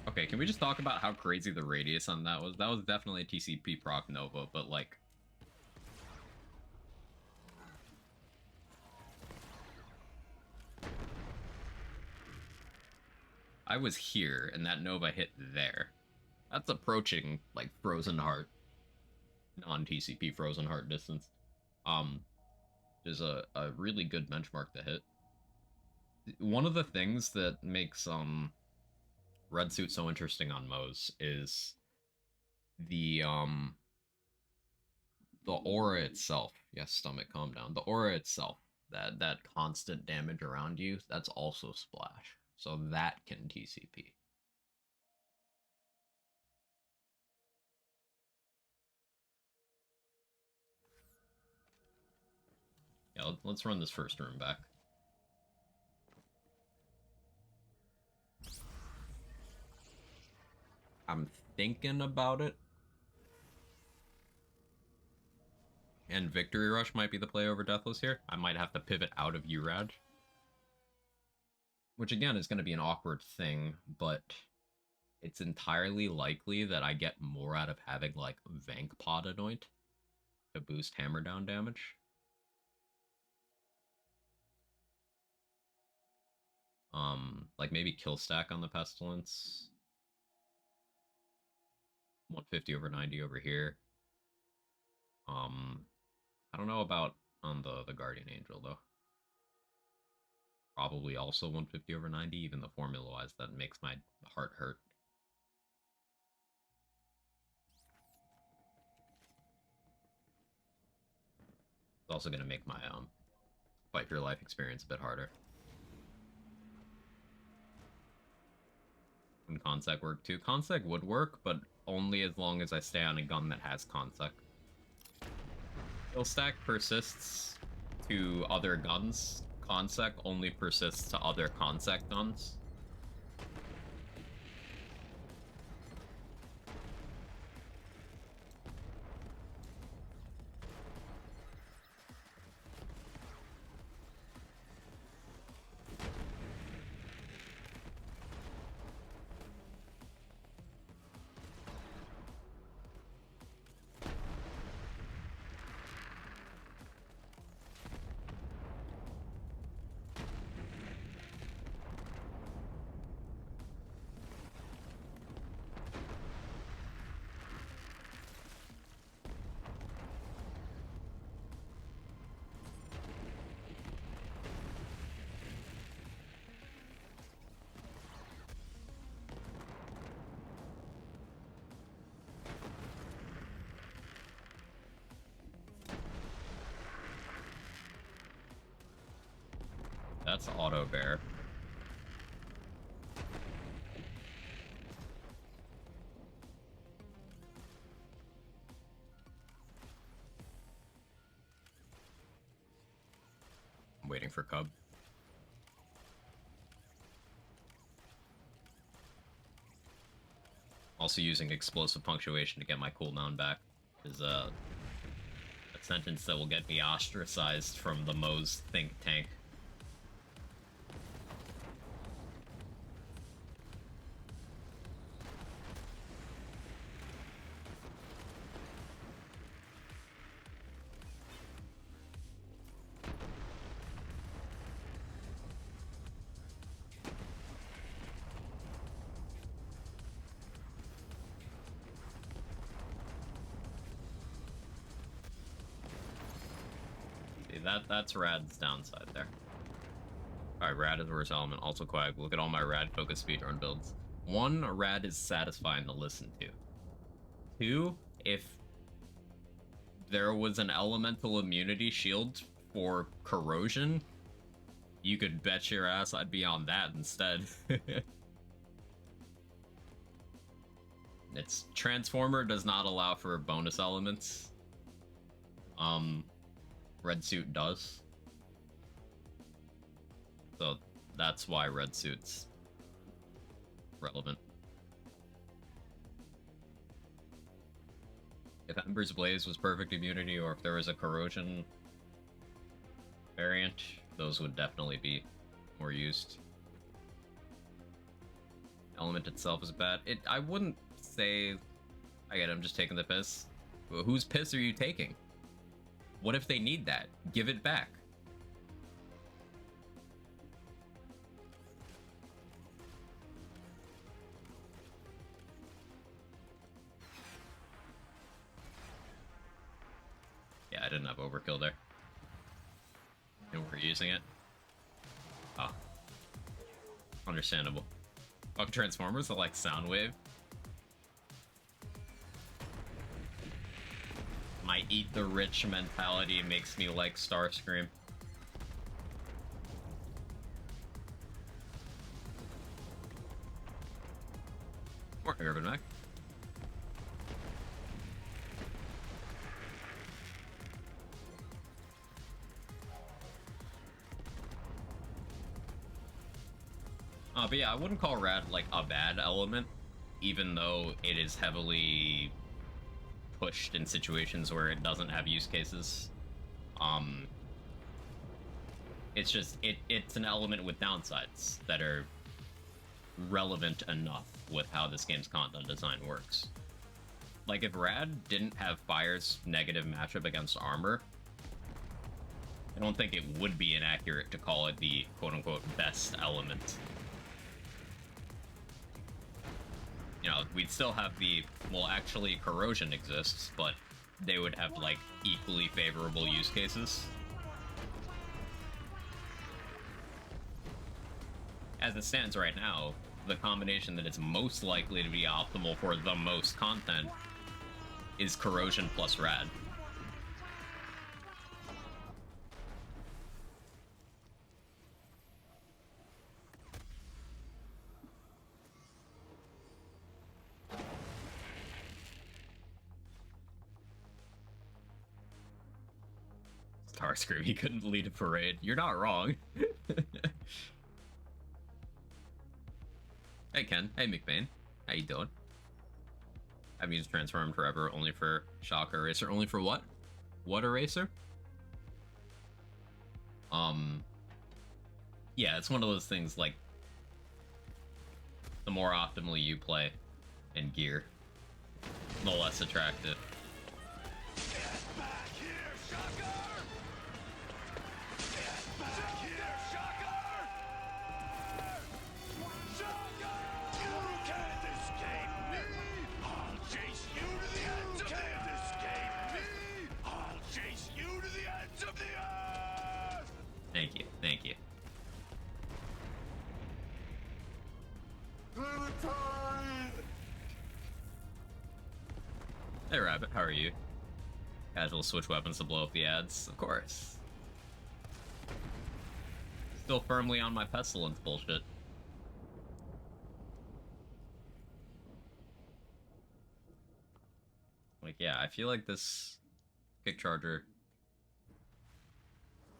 Okay, can we just talk about how crazy the radius on that was? That was definitely a TCP proc Nova, but like... I was here, and that Nova hit there. That's approaching, like, Frozen Heart. Non-TCP Frozen Heart distance. There's a really good benchmark to hit. One of the things that makes, Red Suit so interesting on Moze is the aura itself. Yes, stomach, calm down. The aura itself, that constant damage around you, that's also splash. So that can TCP. Yeah, let's run this first room back. I'm thinking about it. And Victory Rush might be the play over Deathless here. I might have to pivot out of URAD. Which again is going to be an awkward thing, but it's entirely likely that I get more out of having like Vank Pod Anoint to boost hammer down damage. Like maybe kill stack on the Pestilence. 150 over 90 over here. I don't know about on the Guardian Angel though. Probably also 150 over 90, even though formula-wise that makes my heart hurt. It's also going to make my fight for your life experience a bit harder. And Consec work too. Consec would work, but only as long as I stay on a gun that has Consec. Kill stack persists to other guns. Consec only persists to other Consec guns. that's auto bear. I'm waiting for Cub. Also using explosive punctuation to get my cooldown back is a sentence that will get me ostracized from the Moze think tank. That's Rad's downside there. Alright, Rad is the worst element. Also Quag. Look at all my Rad focus speedrun builds. 1, Rad is satisfying to listen to. 2, if there was an elemental immunity shield for corrosion, you could bet your ass I'd be on that instead. Its Transformer does not allow for bonus elements. Red Suit does. So that's why Red Suit's relevant. If Ember's Blaze was perfect immunity, or if there was a corrosion variant, those would definitely be more used. Element itself is bad. I wouldn't say... Again, I'm just taking the piss. Whose piss are you taking? What if they need that? Give it back. Yeah, I didn't have overkill there. And we're using it. Oh. Understandable. Fuck Transformers, I like Soundwave. My eat the rich mentality makes me like Starscream. Morning, Urban Mac. But yeah, I wouldn't call Rad like a bad element, even though it is heavily pushed in situations where it doesn't have use cases. It's just it's an element with downsides that are relevant enough with how this game's content design works. Like, if Rad didn't have Fire's negative matchup against armor, I don't think it would be inaccurate to call it the quote-unquote best element. You know, we'd still have the, well, actually corrosion exists, but they would have, like, equally favorable use cases. As it stands right now, the combination that is most likely to be optimal for the most content is corrosion plus Rad. Starscream, he couldn't lead a parade. You're not wrong. Hey Ken, hey McBain, how you doing? I've used Transform forever, only for Shock Eraser. Only for what? What Eraser? Yeah, it's one of those things, like, the more optimally you play and gear, the less attractive. Get back here, Shocker! Get back here, Shocker! Shocker! You can't escape me! I'll chase you to the ends of the earth! You can't escape me! I'll chase you to the ends of the earth! Thank you, thank you. Hey Rabbit, how are you? Casual switch weapons to blow up the ads, of course. still firmly on my pestilence bullshit. Like, yeah, I feel like this kick charger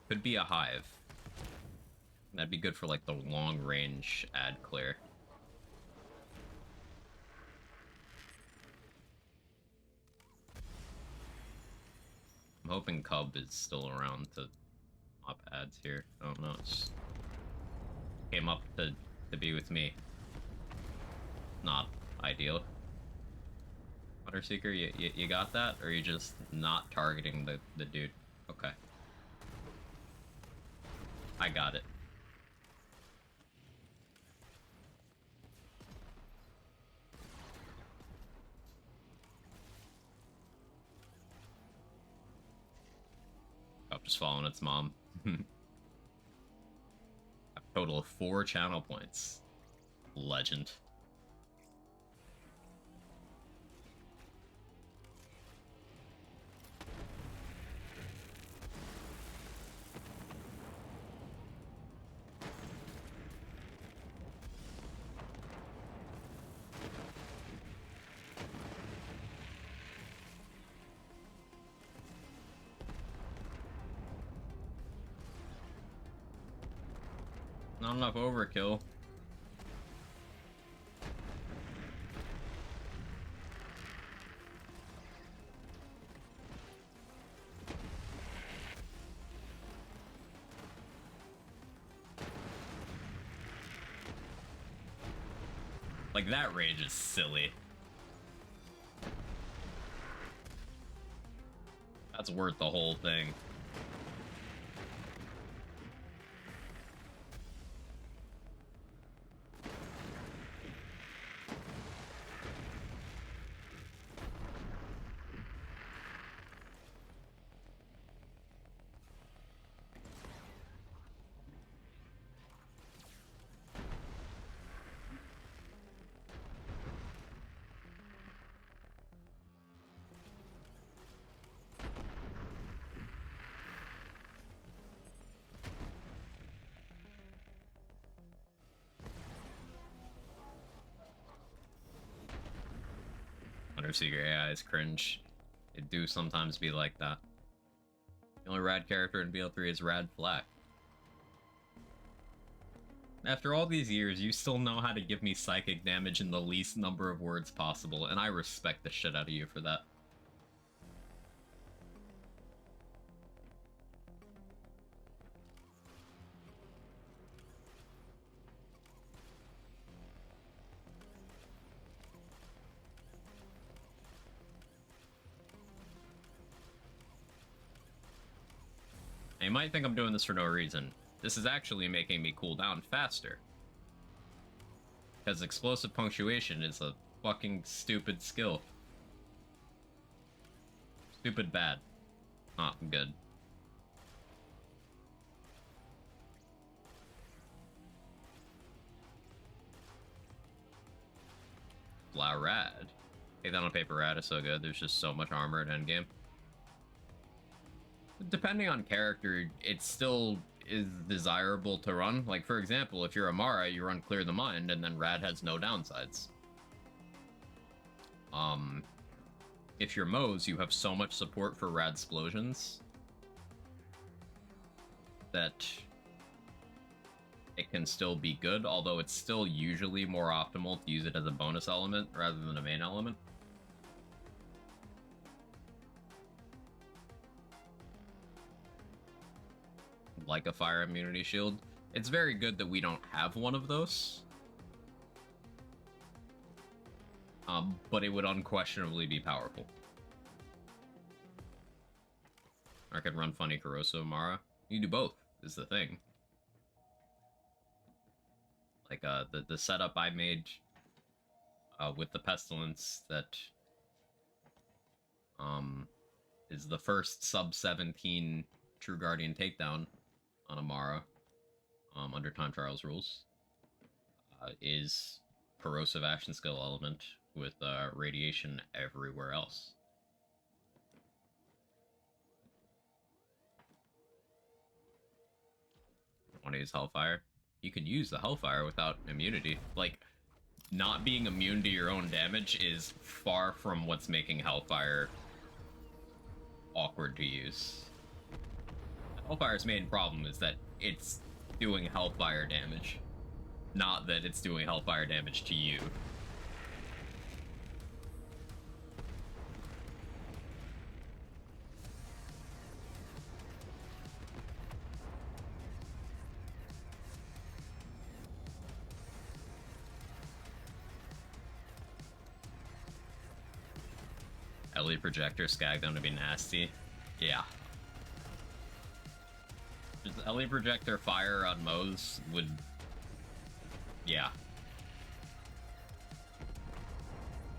could be a hive. That'd be good for like the long range ad clear. I'm hoping Cub is still around to up ads here. I don't know. It's came up to be with me. Not ideal. Hunter Seeker, you got that? Or are you just not targeting the dude? Okay. I got it. I'm just following its mom. A total of 4 channel points. Legend. Not enough overkill. Like, that rage is silly. That's worth the whole thing. Hunter Seeker AI is cringe. It do sometimes be like that. The only rad character in BL3 is Rad Flack. After all these years, you still know how to give me psychic damage in the least number of words possible, and I respect the shit out of you for that. Now, you might think I'm doing this for no reason. This is actually making me cool down faster. Because explosive punctuation is a fucking stupid skill. Stupid bad. Not good. La Rad. Take that on paper, Rad is so good. There's just so much armor at endgame. Depending on character, it still is desirable to run. Like, for example, if you're Amara, you run Clear the Mind, and then Rad has no downsides. If you're Moze, you have so much support for Rad Explosions that it can still be good, although it's still usually more optimal to use it as a bonus element rather than a main element. Like a fire immunity shield. It's very good that we don't have one of those. But it would unquestionably be powerful. I could run Funny Corrosive Mara. You do both, is the thing. Like, the setup I made with the Pestilence that is the first sub-17 True Guardian takedown on Amara under Time Trials rules is corrosive action skill element with radiation everywhere else. don't want to use Hellfire. You can use the Hellfire without immunity. Like, not being immune to your own damage is far from what's making Hellfire awkward to use. Hellfire's main problem is that it's doing Hellfire damage, not that it's doing Hellfire damage to you. LE projector skag them to be nasty. Yeah. Just LE projector fire on Moze would. Yeah.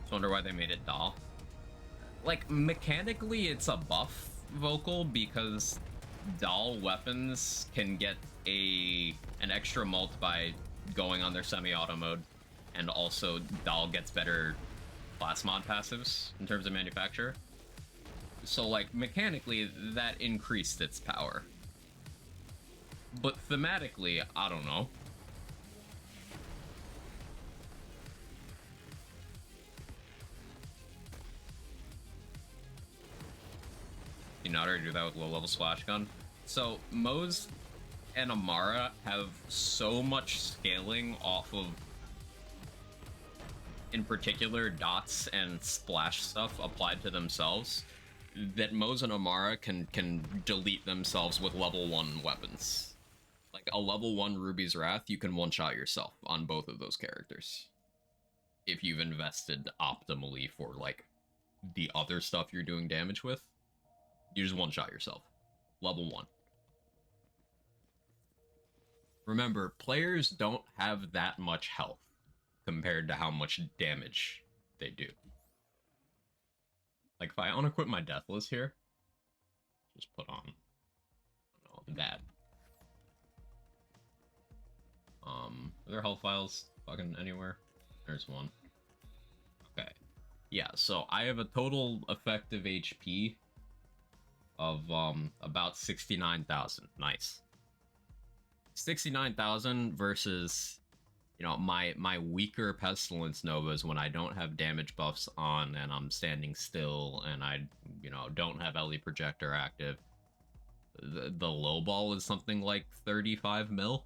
Just wonder why they made it doll. Like, mechanically, it's a buff vocal because doll weapons can get an extra mult by going on their semi-auto mode, and also doll gets better class mod passives in terms of manufacture. So, like, mechanically, that increased its power. But thematically, I don't know. You not already do that with low-level splash gun? So, Moze and Amara have so much scaling off of, in particular, dots and splash stuff applied to themselves, that Moze and Amara can delete themselves with level 1 weapons. Like, a level 1 Ruby's Wrath, you can one-shot yourself on both of those characters. If you've invested optimally for, like, the other stuff you're doing damage with, you just one-shot yourself. Level 1. Remember, players don't have that much health compared to how much damage they do. Like, if I unequip my Deathless here, just put on, I don't know, that. Are there health files fucking anywhere? There's one. Okay. Yeah, so I have a total effective HP of about 69,000. Nice. 69,000 versus, you know, my weaker Pestilence Novas when I don't have damage buffs on and I'm standing still and I, you know, don't have LE Projector active. The low ball is something like 35 mil.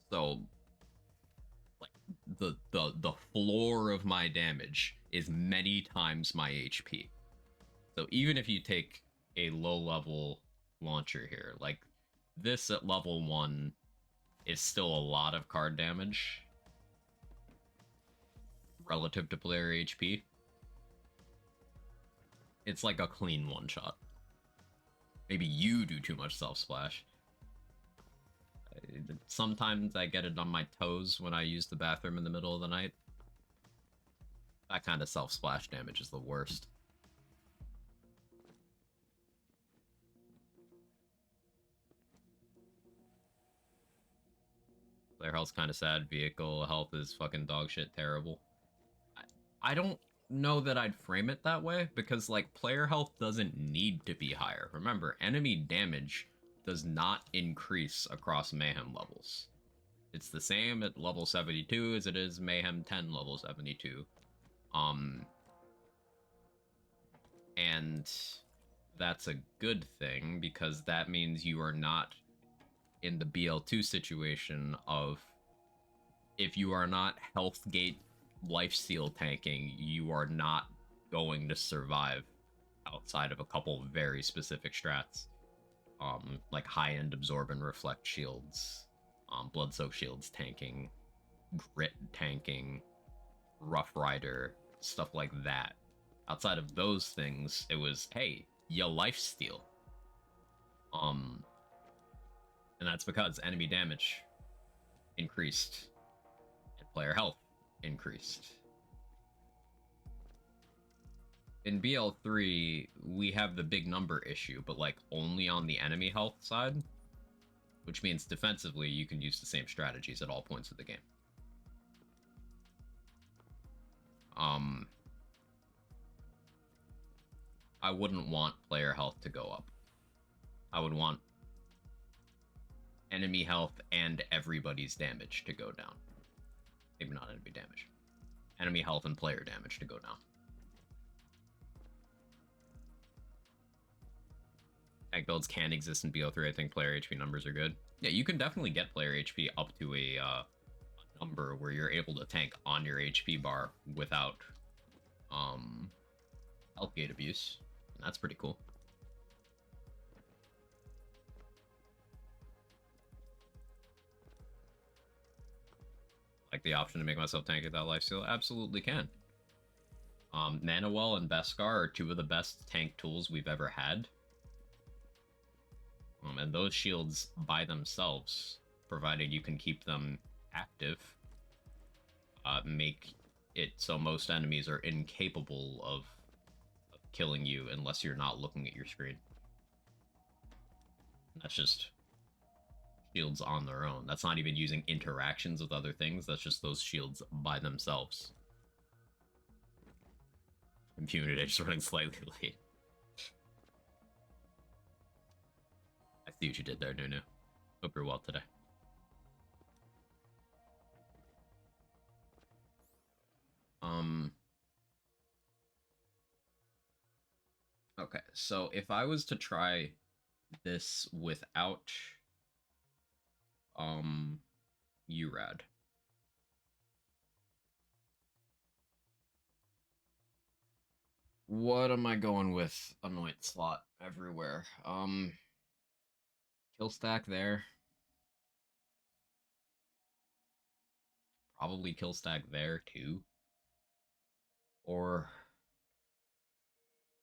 So, like, the floor of my damage is many times my HP. So even if you take a low level launcher here, like this at level 1 is still a lot of card damage relative to player HP. It's like a clean one shot. Maybe you do too much self splash. Sometimes I get it on my toes when I use the bathroom in the middle of the night. That kind of self splash damage is the worst. Player health's kind of sad. Vehicle health is fucking dog shit terrible. I don't know that I'd frame it that way, because, like, player health doesn't need to be higher. Remember, enemy damage does not increase across Mayhem levels. It's the same at level 72 as it is Mayhem 10 level 72. And that's a good thing, because that means you are not in the BL2 situation of, if you are not health gate lifesteal tanking, you are not going to survive outside of a couple very specific strats. Like high-end absorb and reflect shields, blood soak shields tanking, grit tanking, rough rider, stuff like that. Outside of those things, it was, hey, you lifesteal. And that's because enemy damage increased and player health increased. In BL3, we have the big number issue, but, like, only on the enemy health side, which means defensively you can use the same strategies at all points of the game. I wouldn't want player health to go up. I would want enemy health and everybody's damage to go down. Maybe not enemy damage. Enemy health and player damage to go down. Tank builds can exist in BO3. I think player HP numbers are good. Yeah, you can definitely get player HP up to a number where you're able to tank on your HP bar without health gate abuse. And that's pretty cool. Like the option to make myself tank without lifesteal? Absolutely can. Manawell and Beskar are two of the best tank tools we've ever had. And those shields by themselves, provided you can keep them active, make it so most enemies are incapable of killing you unless you're not looking at your screen. That's just shields on their own. That's not even using interactions with other things. That's just those shields by themselves. Impunity just running slightly late. I see what you did there, Nunu. Hope you're well today. Okay, so if I was to try this without URAD. What am I going with? Anoint slot everywhere. Kill stack there. Probably kill stack there too. Or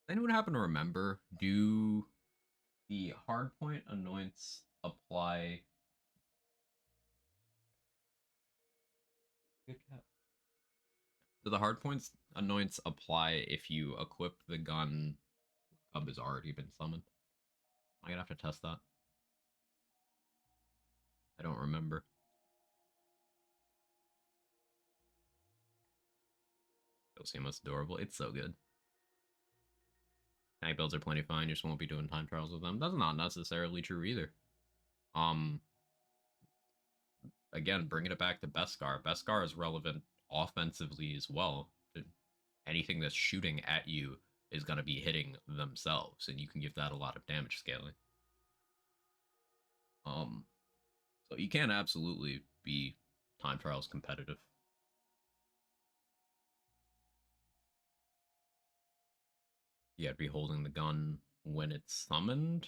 anyone happen to remember? Do the hardpoint anoints apply? Good cat. Do the hardpoints anoints apply if you equip the gun Cub has already been summoned? I'm gonna have to test that. I don't remember. It'll seem most adorable. It's so good. Tank builds are plenty fine. You just won't be doing time trials with them. That's not necessarily true either. Again, bringing it back to Beskar. Beskar is relevant offensively as well. Anything that's shooting at you is going to be hitting themselves, and you can give that a lot of damage scaling. So you can absolutely be time trials competitive. You have to be holding the gun when it's summoned.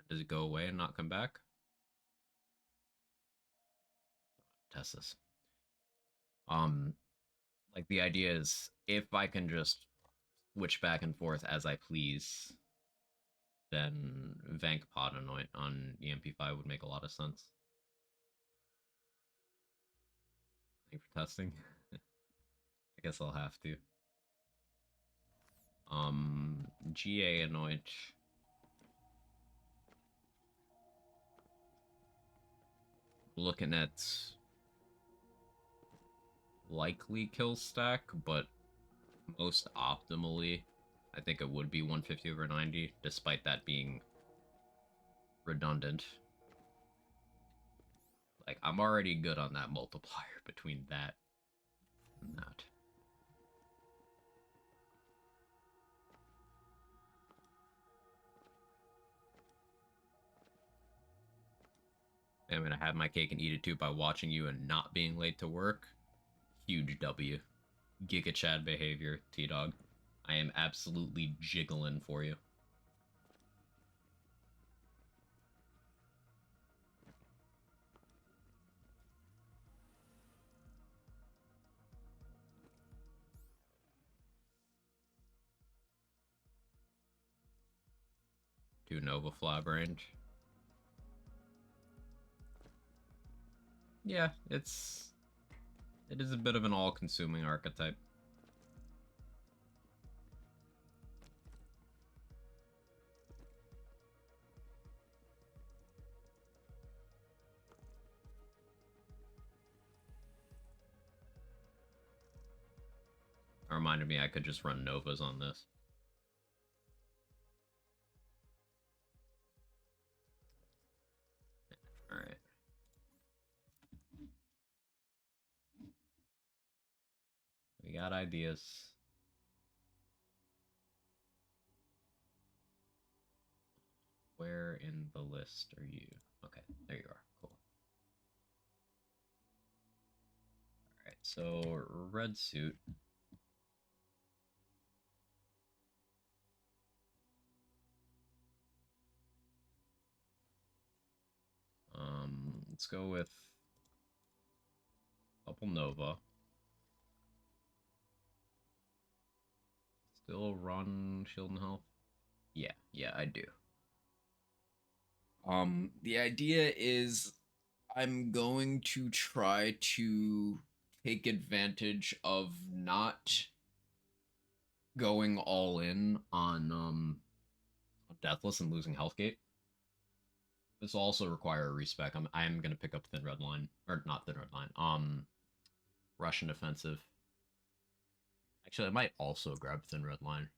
Does it go away and not come back? Test this. Like the idea is if I can just switch back and forth as I please, then Vank Pod Anoint on EMP5 would make a lot of sense. Thanks for testing. I guess I'll have to. GA Anoint. Looking at likely kill stack, but most optimally, I think it would be 150 over 90, despite that being redundant. Like, I'm already good on that multiplier between that and that. I'm gonna have my cake and eat it too by watching you and not being late to work. Huge W. Giga Chad behavior, T-Dog. I am absolutely jiggling for you. To Nova Flab range. Yeah, it is a bit of an all-consuming archetype. It reminded me I could just run Novas on this. got ideas. Where in the list are you? Okay, there you are. Cool. Alright, so red suit. Let's go with Double Nova. Still run Shield and Health? Yeah, I do. The idea is I'm going to try to take advantage of not going all in on Deathless and losing Healthgate. This will also require a respec. I'm gonna pick up Thin Red Line. Or not Thin Red Line. Russian Defensive. Actually, I might also grab Thin Red Line.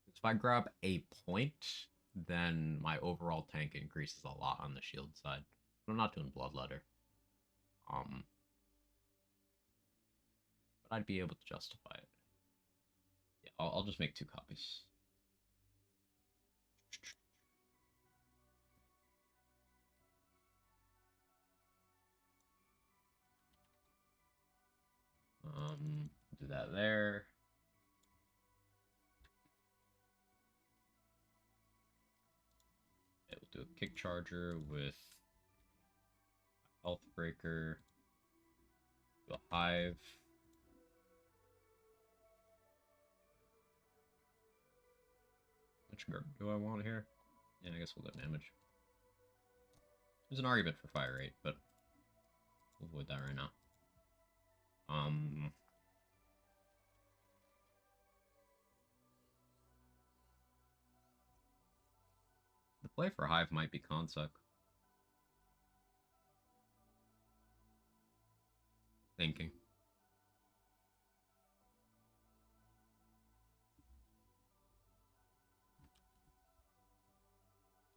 If I grab a point, then my overall tank increases a lot on the shield side. But I'm not doing Bloodletter. Um, but I'd be able to justify it. Yeah, I'll just make 2 copies. Do that there. It will do a kick charger with Health Breaker. Do a Hive. Which guard do I want here? Yeah, I guess we'll go damage. There's an argument for fire rate, but we'll avoid that right now. The play for Hive might be Consec. Thinking.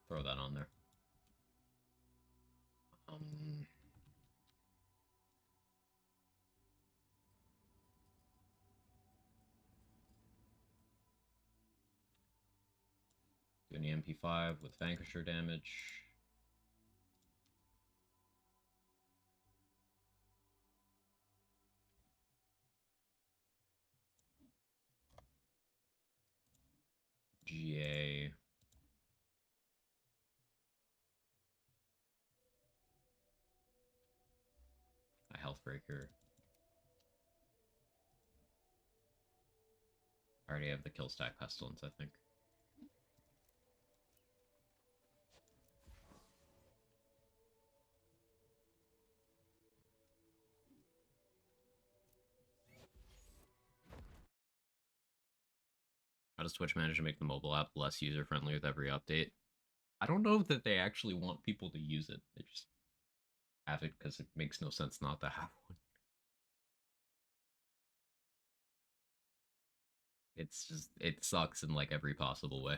Throw that on there. Do an EMP5 with Vanquisher damage. GA. A Health Breaker. I already have the kill stack Pestilence, I think. How does Twitch manage to make the mobile app less user-friendly with every update? I don't know that they actually want people to use it. They just have it because it makes no sense not to have one. It's just, it sucks in like every possible way.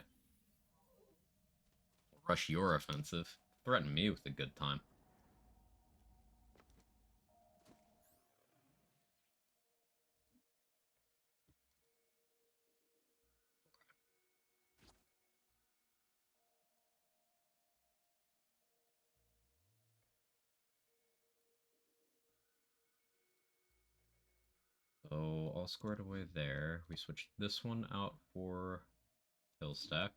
Rush your offensive. Threaten me with a good time. So all squared away there. We switched this one out for kill stack.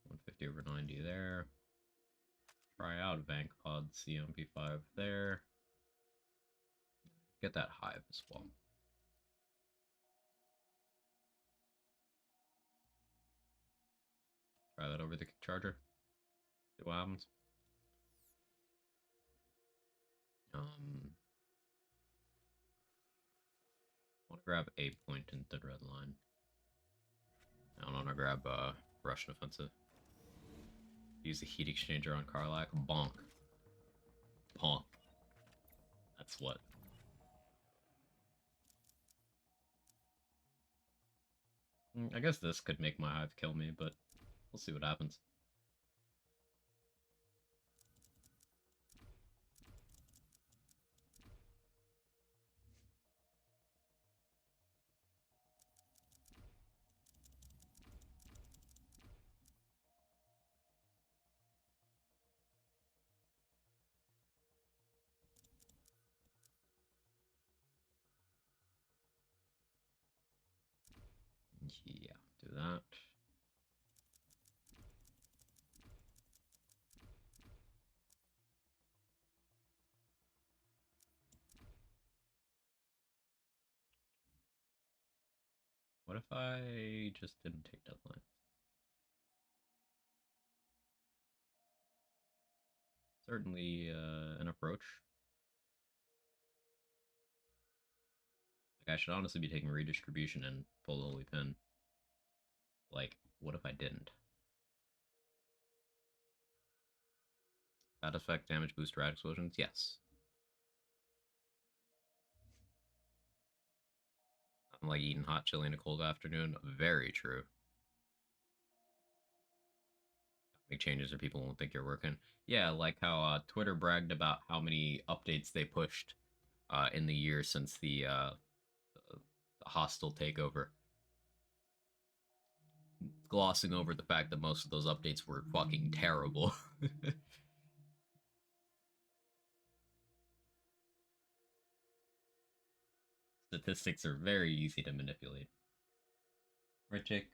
150 over 90 there. Try out Vankpod CMP5 there. Get that Hive as well. Try that over the kick charger. See what happens. I want to grab a point in the red line. I want to grab Russian offensive. Use the heat exchanger on Karlak. Bonk. Bonk. That's what. I guess this could make my Hive kill me, but we'll see what happens. Yeah, do that. What if I just didn't take deadlines? Certainly an approach. Like I should honestly be taking redistribution and pull the holy pin. Like, what if I didn't? That effect damage boost rad explosions? Yes. I'm like eating hot chili in a cold afternoon. Very true. Make changes or people won't think you're working. Yeah, like how Twitter bragged about how many updates they pushed in the year since the hostile takeover, glossing over the fact that most of those updates were fucking terrible. Statistics are very easy to manipulate. Right, Jake?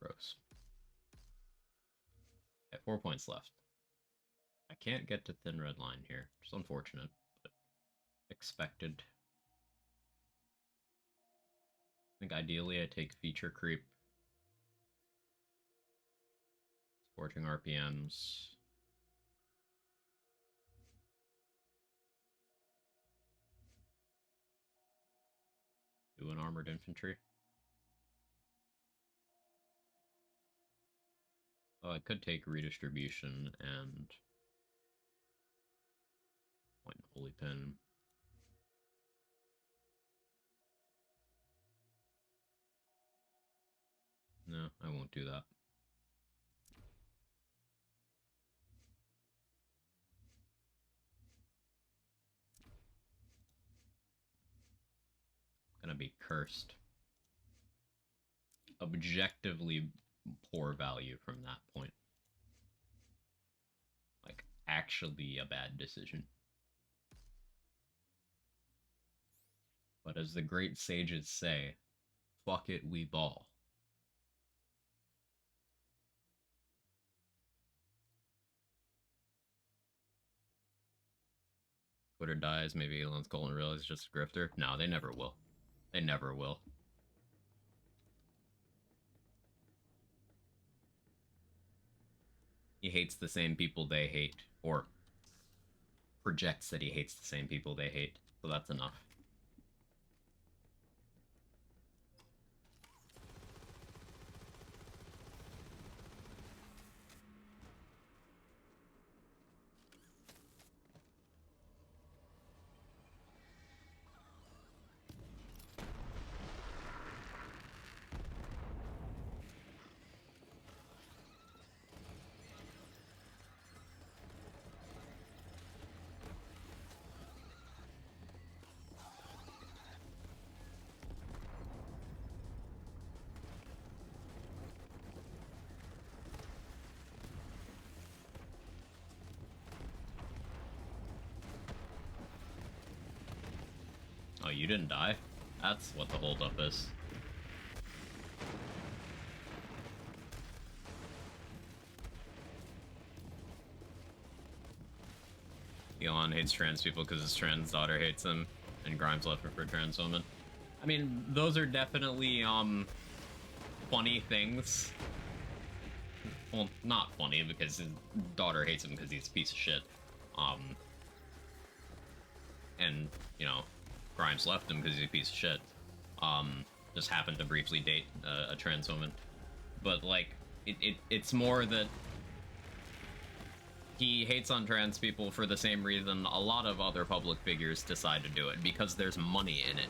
Gross. Okay, 4 points left. I can't get to thin red line here. Just unfortunate, but expected. I think ideally I take feature creep, scorching RPMs. Do an armored infantry. Oh, I could take redistribution and point holy pin. No, I won't do that. Gonna be cursed. Objectively poor value from that point. Like, actually a bad decision. But as the great sages say, fuck it, we ball. Twitter dies, maybe Elon's Colin real is just a grifter. No, they never will. They never will. He hates the same people they hate, or projects that he hates the same people they hate. So that's enough. Oh, you didn't die? That's what the holdup is. Elon hates trans people because his trans daughter hates him, and Grimes left her for a trans woman. I mean, those are definitely, funny things. Well, not funny, because his daughter hates him because he's a piece of shit. And, you know, Grimes left him because he's a piece of shit. Just happened to briefly date a trans woman. But, like, it's more that he hates on trans people for the same reason a lot of other public figures decide to do it, because there's money in it.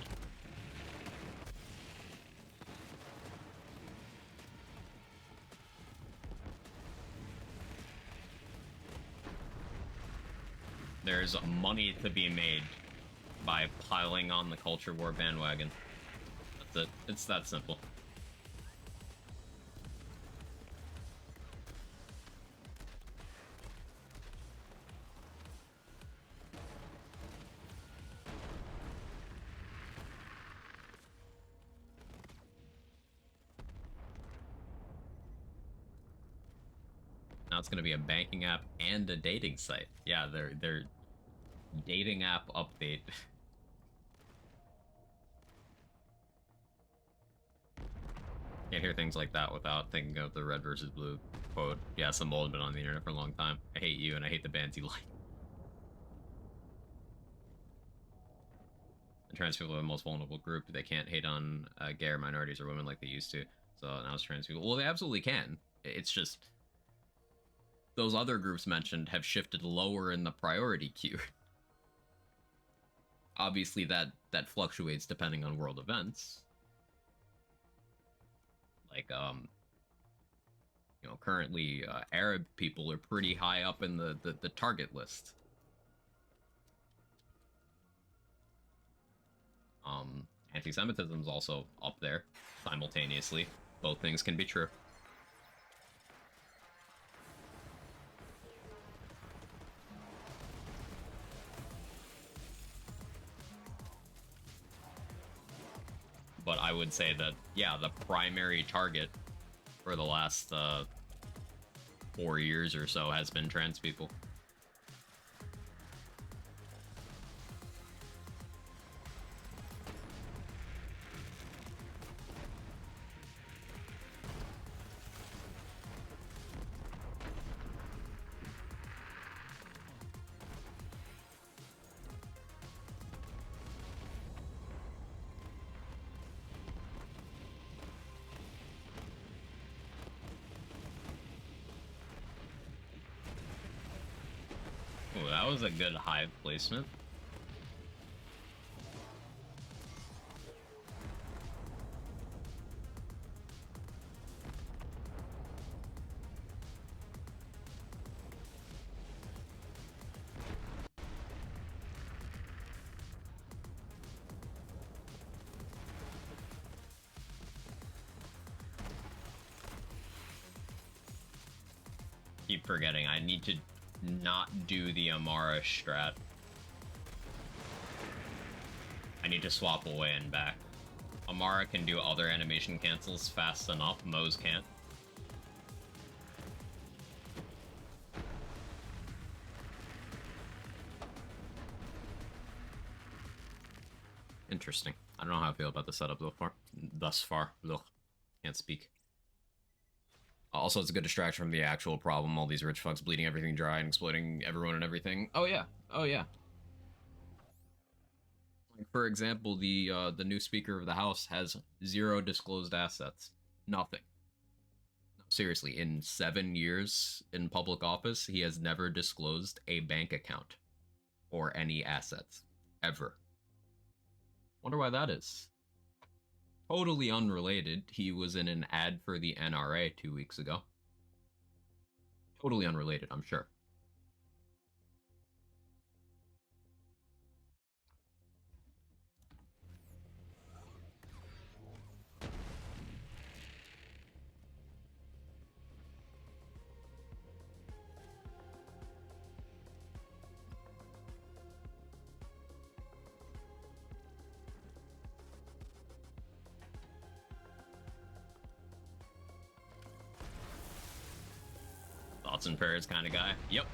There's money to be made by piling on the culture war bandwagon. That's it. It's that simple. Now it's going to be a banking app and a dating site. Yeah, they're dating app update. Can't hear things like that without thinking of the red versus blue quote. Yeah, some old been on the internet for a long time. I hate you and I hate the bands you like. The trans people are the most vulnerable group. They can't hate on gay or minorities or women like they used to. So now it's trans people. Well, they absolutely can. It's just those other groups mentioned have shifted lower in the priority queue. Obviously, that fluctuates depending on world events. Like, currently Arab people are pretty high up in the target list. Anti-Semitism is also up there simultaneously. Both things can be true. But I would say that, yeah, the primary target for the last 4 years or so has been trans people. Ooh, that was a good hive placement. Keep forgetting, I need to not do the Amara strat. I need to swap away and back. Amara can do other animation cancels fast enough, Moze can't. Interesting. I don't know how I feel about the setup thus far. Ugh, can't speak. Also, it's a good distraction from the actual problem. All these rich fucks bleeding everything dry and exploiting everyone and everything. Oh yeah. Oh yeah. Like, for example, the new Speaker of the House has 0 disclosed assets. Nothing. No, seriously, in 7 years in public office, he has never disclosed a bank account or any assets. Ever. Wonder why that is. Totally unrelated, he was in an ad for the NRA 2 weeks ago. Totally unrelated, I'm sure. Thoughts and prayers kind of guy. Yep.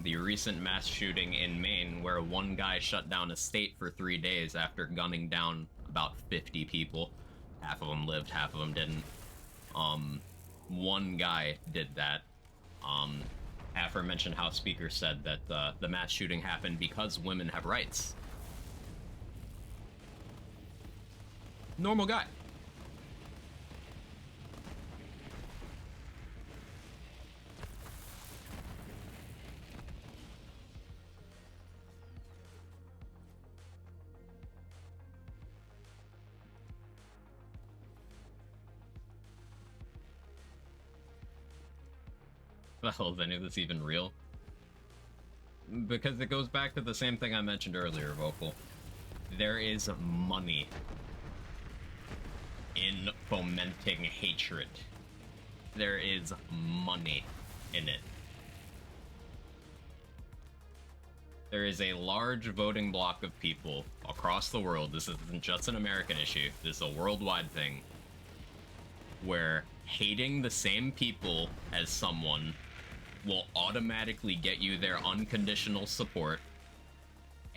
The recent mass shooting in Maine where one guy shut down a state for 3 days after gunning down about 50 people. Half of them lived, half of them didn't. One guy did that. Aforementioned House Speaker said that the mass shooting happened because women have rights. Normal guy. The hell is any of this even real? Because it goes back to the same thing I mentioned earlier, Vocal. There is money in fomenting hatred. There is money in it. There is a large voting block of people across the world. This isn't just an American issue. This is a worldwide thing where hating the same people as someone will automatically get you their unconditional support,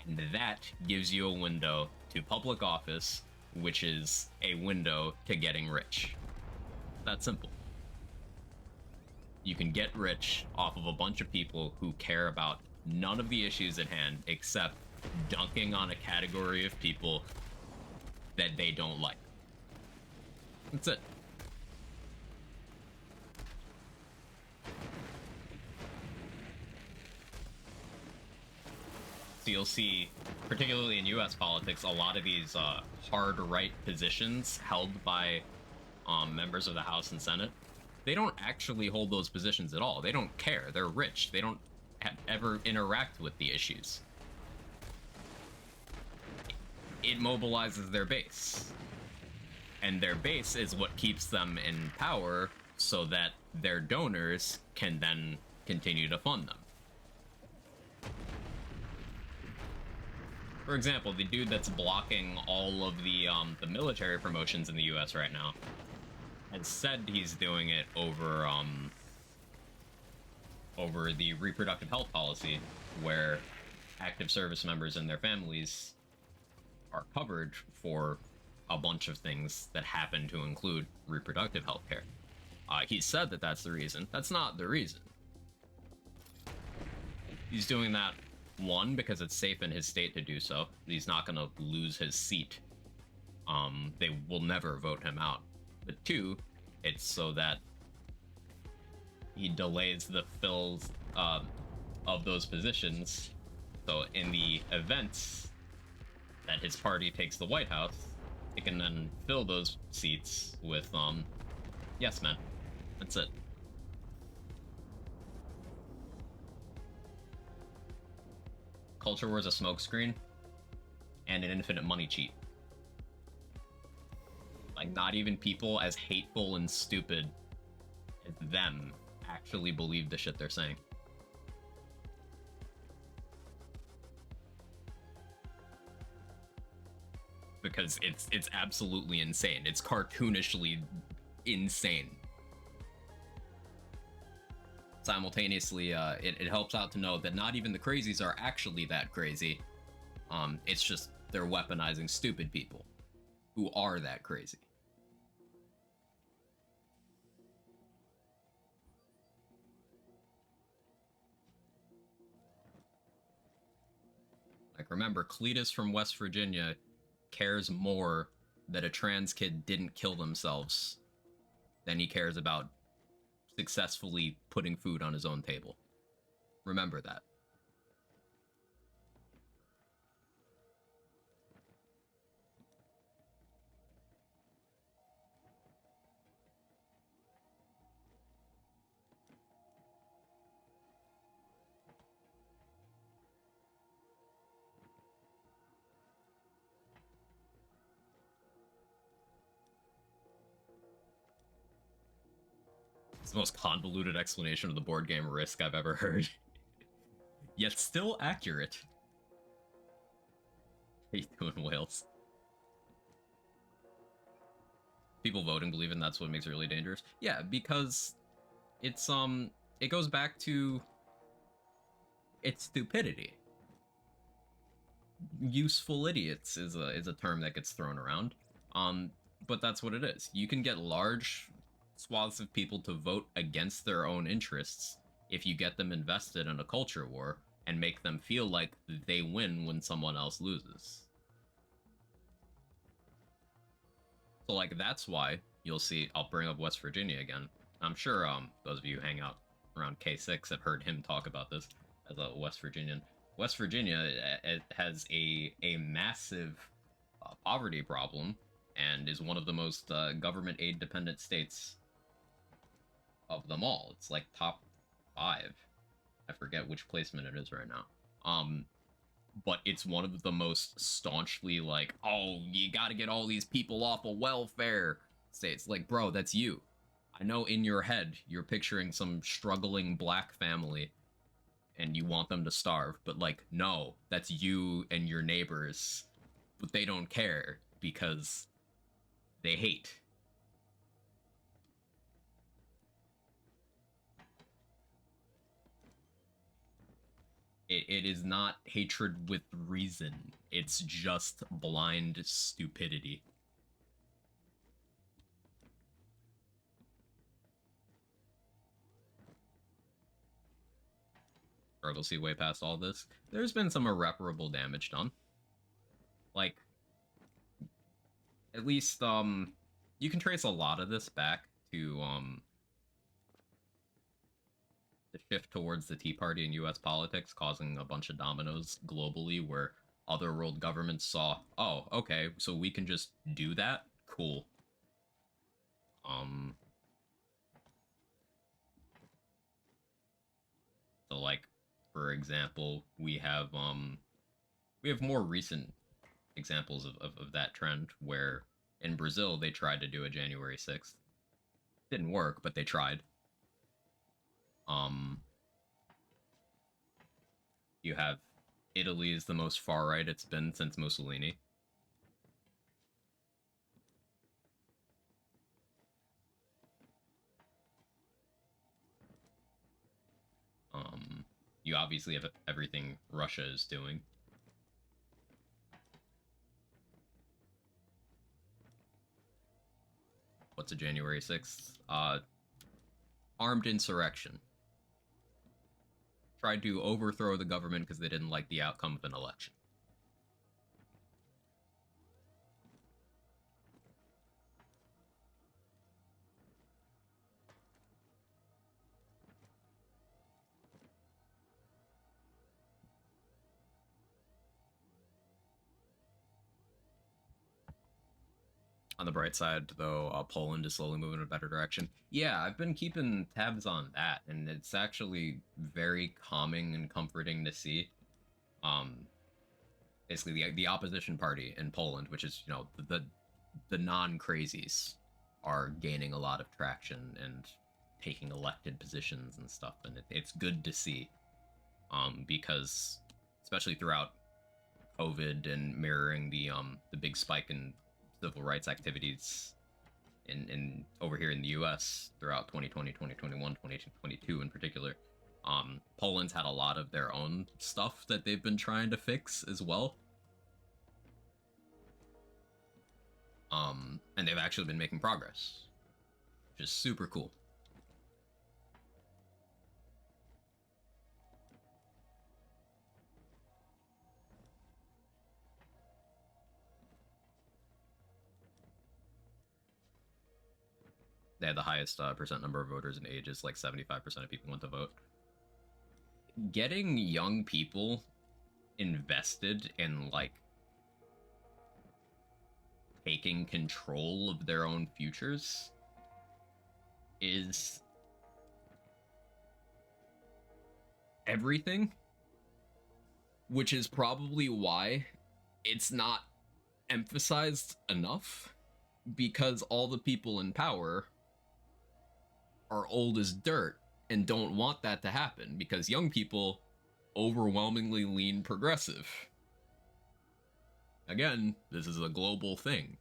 and that gives you a window to public office, which is a window to getting rich. That simple. You can get rich off of a bunch of people who care about none of the issues at hand except dunking on a category of people that they don't like. That's it. So you'll see, particularly in US politics, a lot of these hard right positions held by members of the House and Senate. They don't actually hold those positions at all. They don't care. They're rich. They don't ever interact with the issues. It mobilizes their base. And their base is what keeps them in power so that their donors can then continue to fund them. For example, the dude that's blocking all of the military promotions in the U.S. right now has said he's doing it over the reproductive health policy, where active service members and their families are covered for a bunch of things that happen to include reproductive health care. He said that that's the reason. That's not the reason. He's doing that, one, because it's safe in his state to do so. He's not going to lose his seat. They will never vote him out. But two, it's so that he delays the fills of those positions. So in the events that his party takes the White House, it can then fill those seats with yes men. That's it. Culture war is a smokescreen and an infinite money cheat. Like, not even people as hateful and stupid as them actually believe the shit they're saying. Because it's absolutely insane. It's cartoonishly insane. Simultaneously, it helps out to know that not even the crazies are actually that crazy. It's just they're weaponizing stupid people who are that crazy. Like, remember, Cletus from West Virginia cares more that a trans kid didn't kill themselves than he cares about successfully putting food on his own table. Remember that. It's the most convoluted explanation of the board game Risk I've ever heard. Yet still accurate. How you doing, Wales? People voting believing that's what makes it really dangerous. Yeah, because it's it goes back to its stupidity. Useful idiots is a term that gets thrown around. But that's what it is. You can get large swaths of people to vote against their own interests if you get them invested in a culture war and make them feel like they win when someone else loses. So, like, that's why you'll see, I'll bring up West Virginia again. I'm sure those of you who hang out around K6 have heard him talk about this as a West Virginian. West Virginia has a massive poverty problem and is one of the most government aid dependent states of them all. It's like top 5. I forget which placement it is right now. But it's one of the most staunchly like, oh, you got to get all these people off of welfare states. Like, bro, that's you. I know in your head you're picturing some struggling black family and you want them to starve, but like, no, that's you and your neighbors, but they don't care because they hate. It is not hatred with reason, it's just blind stupidity. Struggle see way past all this. There's been some irreparable damage done. Like, at least you can trace a lot of this back to the shift towards the Tea Party in US politics causing a bunch of dominoes globally where other world governments saw, oh, okay, so we can just do that? Cool. Um so like for example, we have more recent examples of that trend where in Brazil they tried to do a January 6th. Didn't work, but they tried. Um you have Italy is the most far right it's been since Mussolini. Um, you obviously have everything Russia is doing. What's a January 6th? Armed insurrection. Tried to overthrow the government because they didn't like the outcome of an election. On the bright side, though, Poland is slowly moving in a better direction. Yeah, I've been keeping tabs on that, and it's actually very calming and comforting to see. Um, Basically, the opposition party in Poland, which is the non crazies, are gaining a lot of traction and taking elected positions and stuff, and it's good to see. Because especially throughout COVID and mirroring the big spike in civil rights activities in over here in the US throughout 2020, 2021, 2022 in particular. Poland's had a lot of their own stuff that they've been trying to fix as well. And they've actually been making progress, which is super cool. They had the highest percent number of voters in ages, like 75% of people went to vote. Getting young people invested in like taking control of their own futures is everything, which is probably why it's not emphasized enough, because all the people in power are old as dirt and don't want that to happen because young people overwhelmingly lean progressive. Again, this is a global thing.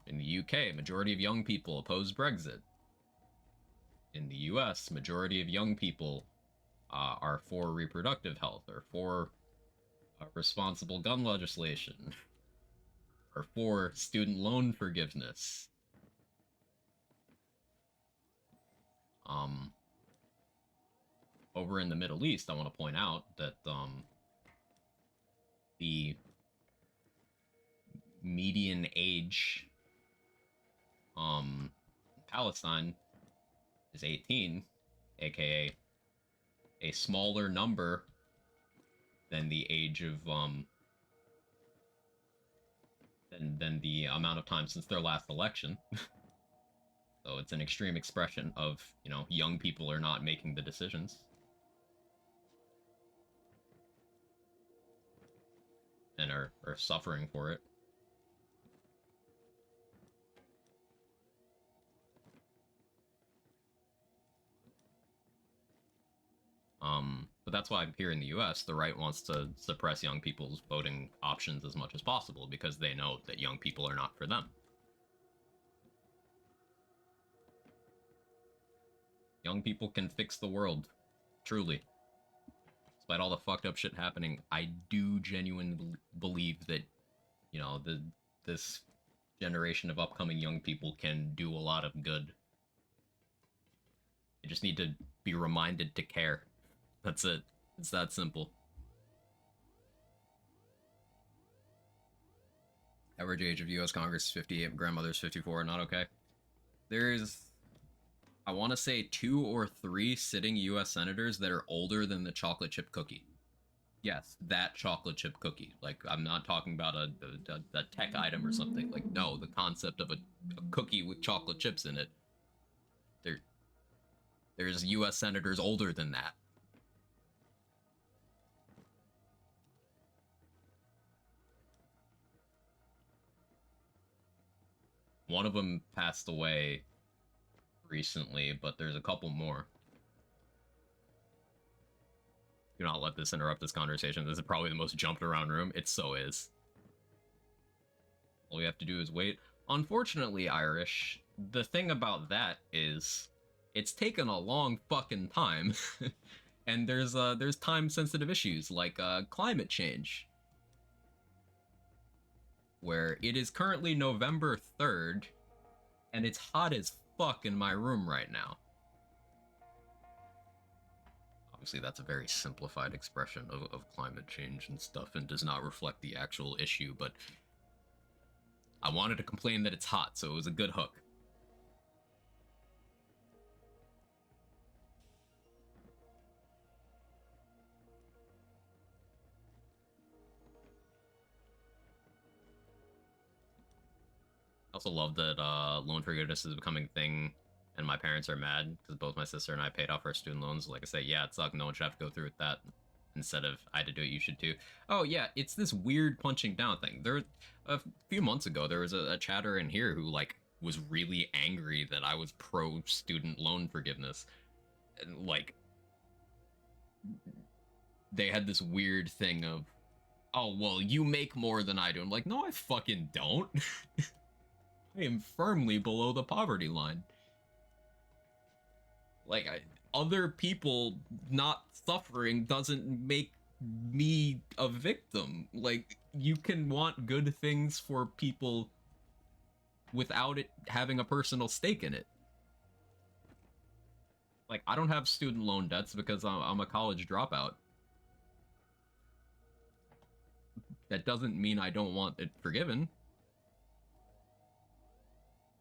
In the UK, majority of young people oppose Brexit. In the US, majority of young people are for reproductive health, or for responsible gun legislation, or for student loan forgiveness. Um, Over in the Middle East, I want to point out that the median age Palestine is 18, aka a smaller number than the age of than the amount of time since their last election. So it's an extreme expression of, young people are not making the decisions and are suffering for it. But that's why here in the US, the right wants to suppress young people's voting options as much as possible because they know that young people are not for them. Young people can fix the world, truly. Despite all the fucked up shit happening, I do genuinely believe that, this generation of upcoming young people can do a lot of good. They just need to be reminded to care. That's it. It's that simple. Average age of U.S. Congress is 58, grandmother's 54. Not okay. There's, I want to say, 2 or 3 sitting U.S. senators that are older than the chocolate chip cookie. Yes, that chocolate chip cookie. Like, I'm not talking about a tech item or something. Like, no, the concept of a cookie with chocolate chips in it. There, there's U.S. senators older than that. One of them passed away recently, but there's a couple more. Do not let this interrupt this conversation. This is probably the most jumped around room. It so is. All we have to do is wait. Unfortunately, Irish, the thing about that is it's taken a long fucking time. And there's time sensitive issues like climate change. Where it is currently November 3rd and it's hot as fuck in my room right now. Obviously, that's a very simplified expression of climate change and stuff and does not reflect the actual issue, but I wanted to complain that it's hot, so it was a good hook. I also love that loan forgiveness is becoming a thing, and my parents are mad because both my sister and I paid off our student loans. Like I say, yeah, it sucked. No one should have to go through with that. Instead of I had to do it, you should too. Oh yeah, it's this weird punching down thing. There, a few months ago, there was a chatter in here who like was really angry that I was pro student loan forgiveness, and like they had this weird thing of, oh well, you make more than I do. I'm like, no, I fucking don't. I am firmly below the poverty line. Like, other people not suffering doesn't make me a victim. Like, you can want good things for people without it having a personal stake in it. Like, I don't have student loan debts because I'm a college dropout. That doesn't mean I don't want it forgiven.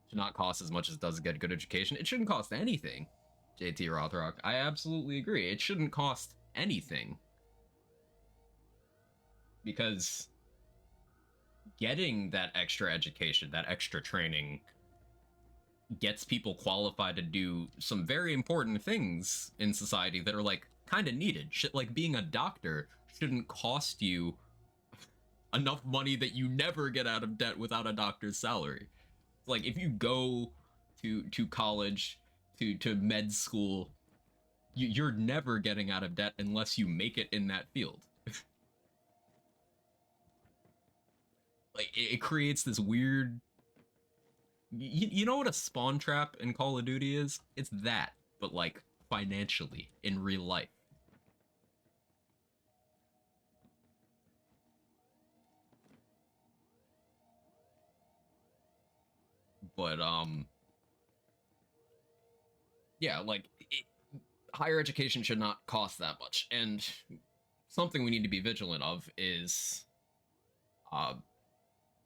Should not cost as much as it does to get a good education. It shouldn't cost anything. JT Rothrock, I absolutely agree. It shouldn't cost anything. Because getting that extra education, that extra training, gets people qualified to do some very important things in society that are like kind of needed. Shit like being a doctor shouldn't cost you enough money that you never get out of debt without a doctor's salary. Like if you go to college, to med school, you're never getting out of debt unless you make it in that field. Like it creates this weird. You know what a spawn trap in Call of Duty is? It's that, but like financially in real life. But yeah, like higher education should not cost that much, and something we need to be vigilant of is uh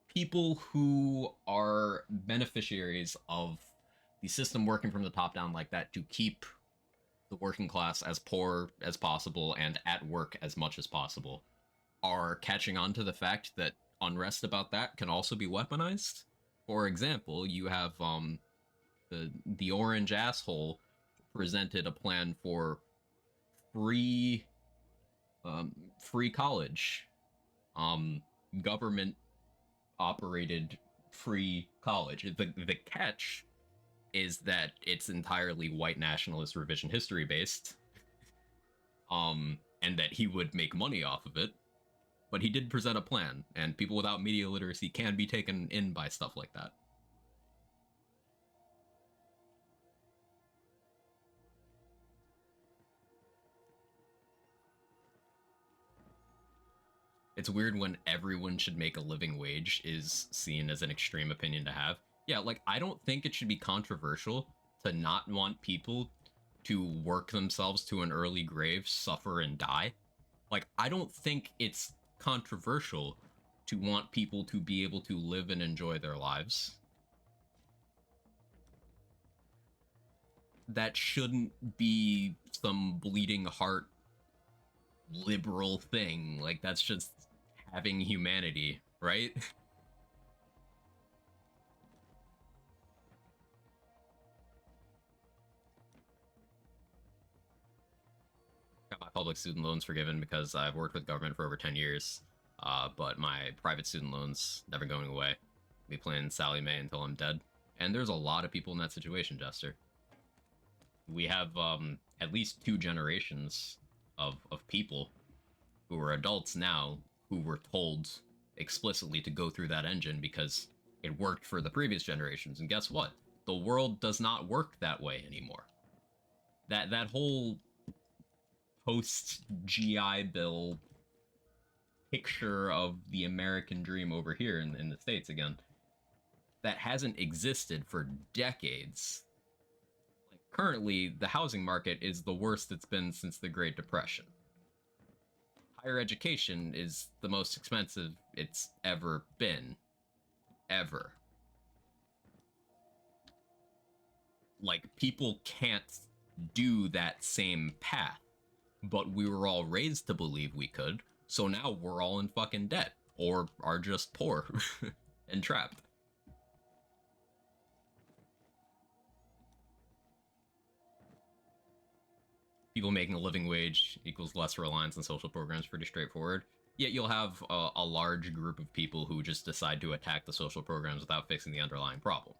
people who are beneficiaries of the system working from the top down like that to keep the working class as poor as possible and at work as much as possible are catching on to the fact that unrest about that can also be weaponized. For example, you have The orange asshole presented a plan for free free college, um, government operated free college. The catch is that it's entirely white nationalist revision history based, and that he would make money off of it. But he did present a plan, and people without media literacy can be taken in by stuff like that. It's weird when everyone should make a living wage is seen as an extreme opinion to have. Yeah, like, I don't think it should be controversial to not want people to work themselves to an early grave, suffer, and die. Like, I don't think it's controversial to want people to be able to live and enjoy their lives. That shouldn't be some bleeding heart liberal thing. Like, that's just having humanity, right? Got my public student loans forgiven because I've worked with government for over 10 years, but my private student loans never going away. Be playing Sally Mae until I'm dead. And there's a lot of people in that situation, Jester. We have at least two generations of people who are adults now who were told explicitly to go through that engine because it worked for the previous generations. And guess what? The world does not work that way anymore. That whole post GI Bill picture of the American dream over here in the States again, that hasn't existed for decades. Like, currently, the housing market is the worst it's been since the Great Depression. Higher education is the most expensive it's ever been. Ever. Like, people can't do that same path, but we were all raised to believe we could, so now we're all in fucking debt, or are just poor and trapped. People making a living wage equals less reliance on social programs, pretty straightforward. Yet you'll have a large group of people who just decide to attack the social programs without fixing the underlying problem.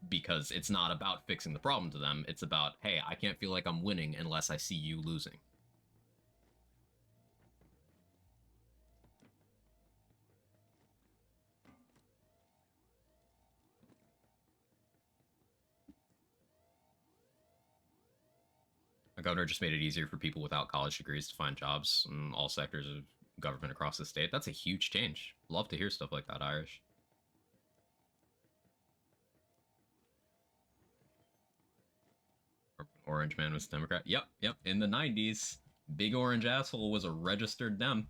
Because it's not about fixing the problem to them, it's about, hey, I can't feel like I'm winning unless I see you losing. The governor just made it easier for people without college degrees to find jobs in all sectors of government across the state. That's a huge change. Love to hear stuff like that, Irish. Orange man was Democrat. Yep. In the 90s, big orange asshole was a registered Dem.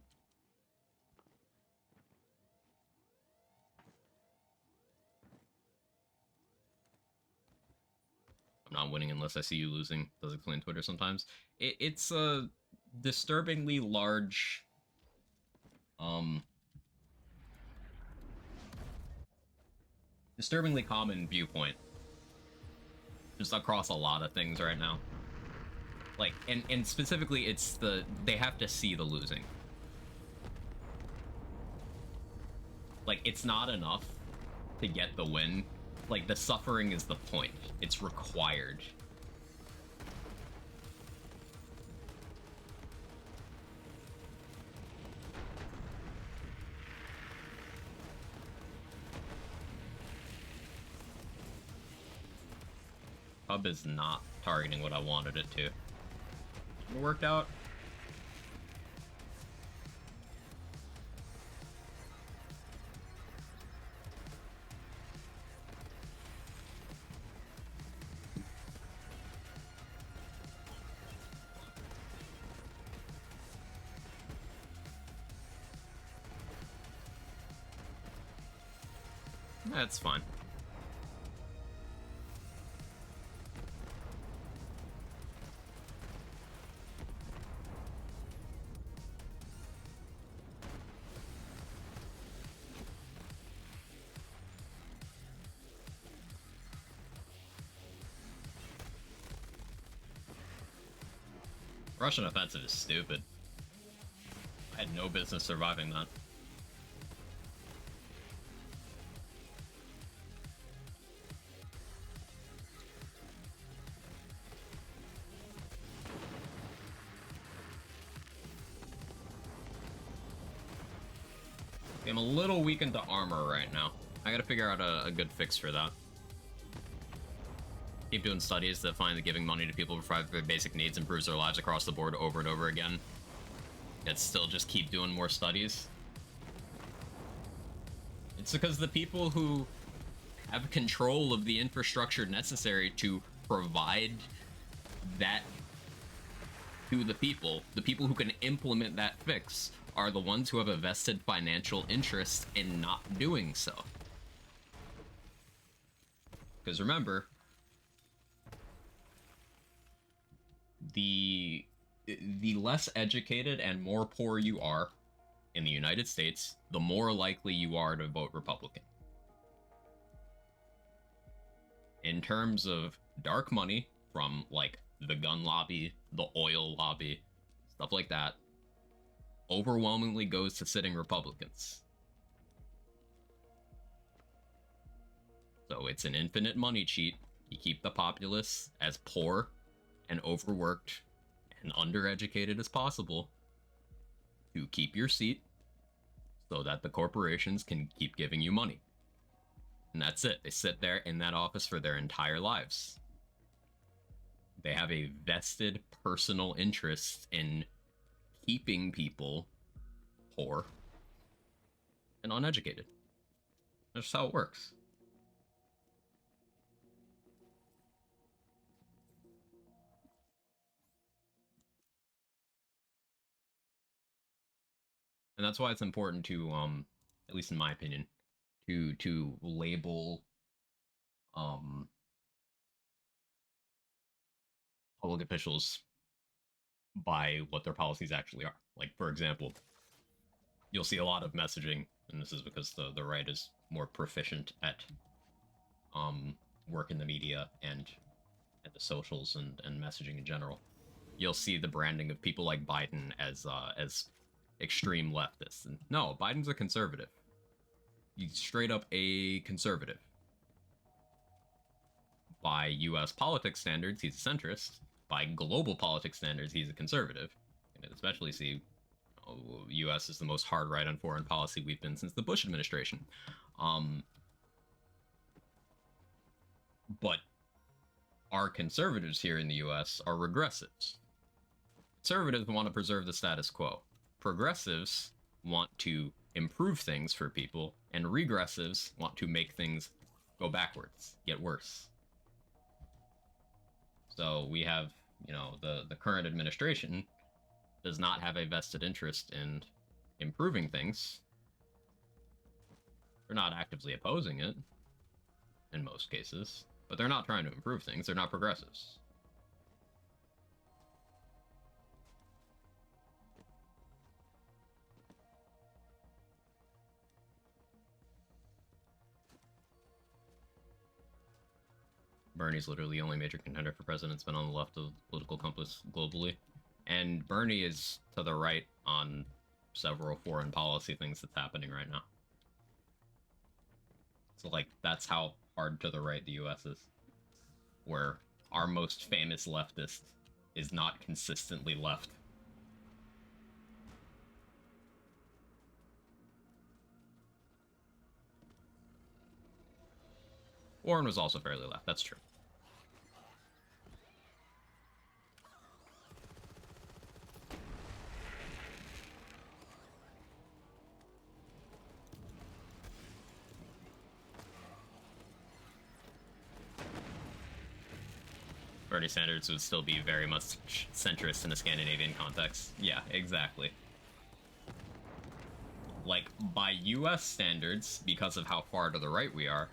I'm not winning unless I see you losing. Does explain Twitter sometimes. It's a disturbingly large, disturbingly common viewpoint, just across a lot of things right now. Like, and specifically, it's they have to see the losing. Like, it's not enough to get the win. Like, the suffering is the point. It's required. Hub is not targeting what I wanted it to. It worked out. That's fine. Russian offensive is stupid. I had no business surviving that. I'm a little weak into armor right now. I gotta figure out a good fix for that. Keep doing studies that find that giving money to people to provide their basic needs improves their lives across the board over and over again. Yet still just keep doing more studies. It's because the people who have control of the infrastructure necessary to provide that to the people who can implement that fix, are the ones who have a vested financial interest in not doing so. Because remember, the less educated and more poor you are in the United States, the more likely you are to vote Republican. In terms of dark money from like the gun lobby, the oil lobby, stuff like that, overwhelmingly goes to sitting Republicans. So it's an infinite money cheat. You keep the populace as poor and overworked and undereducated as possible to keep your seat so that the corporations can keep giving you money. And that's it. They sit there in that office for their entire lives. They have a vested personal interest in keeping people poor and uneducated. That's just how it works. And that's why it's important to, at least in my opinion, to label public officials by what their policies actually are. Like, for example, you'll see a lot of messaging, and this is because the right is more proficient at work in the media and at the socials and messaging in general. You'll see the branding of people like Biden as extreme leftists. And no, Biden's a conservative. He's straight up a conservative. By US politics standards, he's a centrist. By global politics standards, he's a conservative. And especially see, US is the most hard right on foreign policy we've been since the Bush administration. But our conservatives here in the US are regressives. Conservatives want to preserve the status quo. Progressives want to improve things for people, and regressives want to make things go backwards, get worse. So we have, the current administration does not have a vested interest in improving things. They're not actively opposing it in most cases, but they're not trying to improve things. They're not progressives. Bernie's literally the only major contender for president that's been on the left of the political compass globally. And Bernie is to the right on several foreign policy things that's happening right now. So, like, that's how hard to the right the US is. Where our most famous leftist is not consistently left. Warren was also fairly left, that's true. Bernie Sanders would still be very much centrist in a Scandinavian context. Yeah, exactly. Like, by US standards, because of how far to the right we are,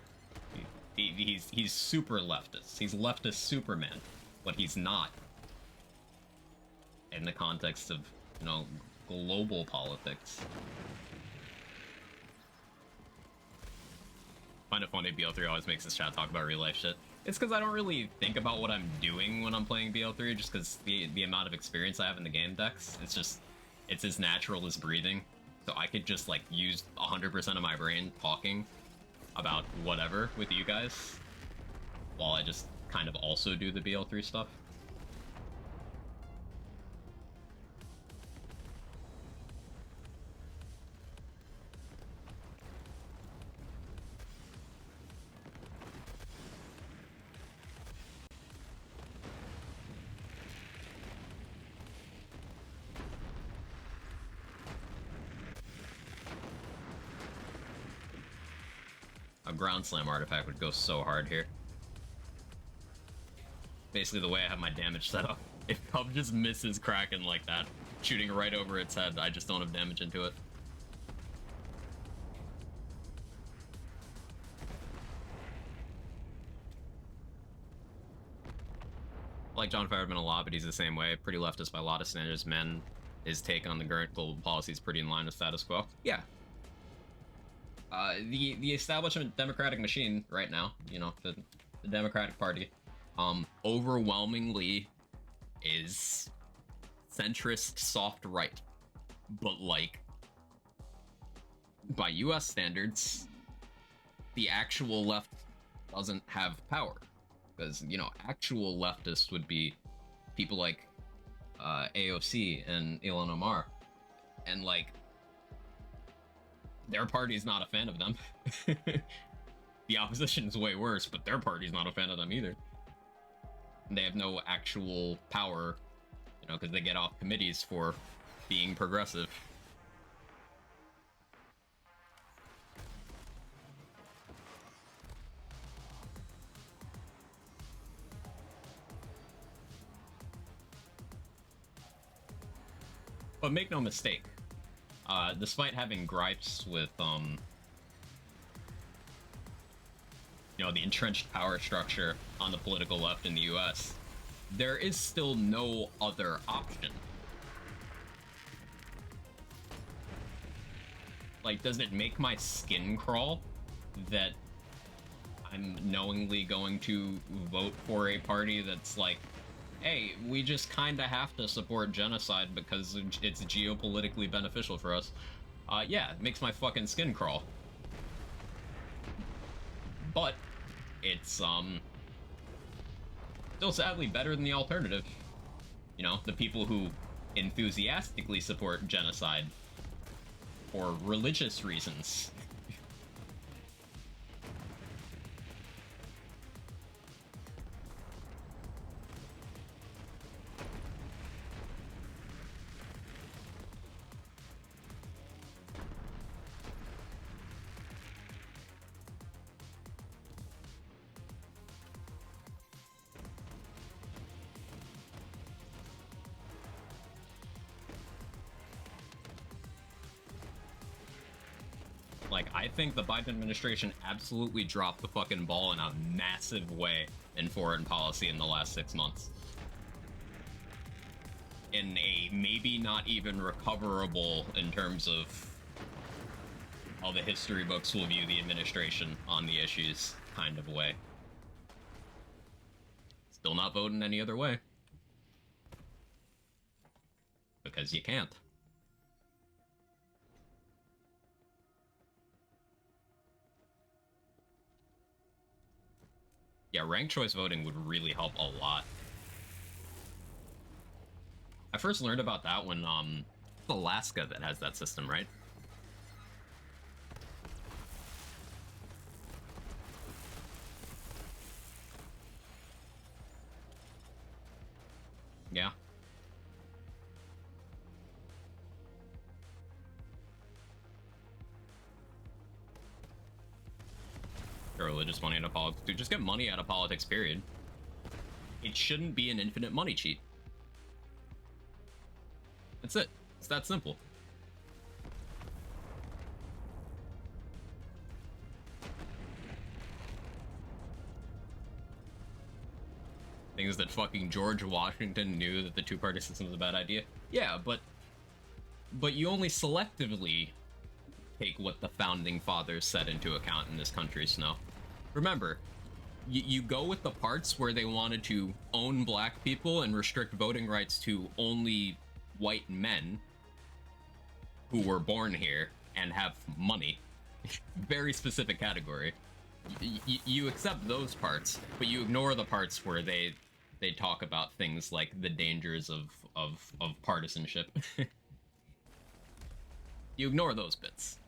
he's super leftist. He's leftist Superman. But he's not in the context of, global politics. Find it funny BL3 always makes his chat talk about real life shit. It's because I don't really think about what I'm doing when I'm playing BL3, just because the amount of experience I have in the game decks, it's as natural as breathing. So I could just like use 100% of my brain talking about whatever with you guys, while I just kind of also do the BL3 stuff. A ground slam artifact would go so hard here. Basically the way I have my damage set up. If Cub just misses Kraken like that, shooting right over its head, I just don't have damage into it. I like John Fireman a lot, but he's the same way. Pretty leftist by a lot of standards. Men, his take on the current global policy is pretty in line with status quo. Yeah, the establishment democratic machine right now, you know, the Democratic Party, overwhelmingly is centrist soft right, but like by US standards, the actual left doesn't have power, because, you know, actual leftists would be people like AOC and Ilhan Omar, and like their party's not a fan of them. The opposition is way worse, but their party's not a fan of them either. And they have no actual power, you know, because they get off committees for being progressive. But make no mistake, despite having gripes with, you know, the entrenched power structure on the political left in the US, there is still no other option. Like, does it make my skin crawl that I'm knowingly going to vote for a party that's like, hey, we just kind of have to support genocide because it's geopolitically beneficial for us? Yeah, it makes my fucking skin crawl. But it's still sadly better than the alternative. You know, the people who enthusiastically support genocide for religious reasons. Like, I think the Biden administration absolutely dropped the fucking ball in a massive way in foreign policy in the last 6 months. In a maybe not even recoverable in terms of how the history books will view the administration on the issues kind of way. Still not voting any other way. Because you can't. Yeah, ranked choice voting would really help a lot. I first learned about that when, Alaska that has that system, right? Yeah. Religious money out of politics. Dude, just get money out of politics, period. It shouldn't be an infinite money cheat. That's it. It's that simple. Things that fucking George Washington knew that the two-party system was a bad idea. Yeah, but you only selectively take what the founding fathers set into account in this country, Snow. Remember, you go with the parts where they wanted to own black people and restrict voting rights to only white men who were born here and have money. Very specific category. You accept those parts, but you ignore the parts where they talk about things like the dangers of partisanship. You ignore those bits.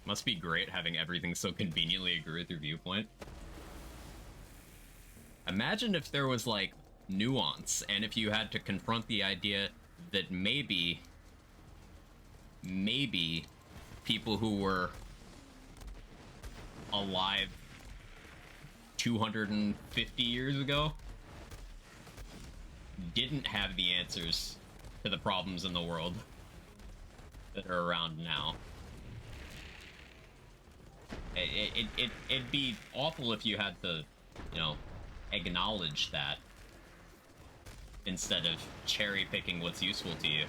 Must be great having everything so conveniently agree with your viewpoint. Imagine if there was like nuance and if you had to confront the idea that maybe people who were alive 250 years ago didn't have the answers to the problems in the world that are around now. It'd be awful if you had to, you know, acknowledge that instead of cherry picking what's useful to you.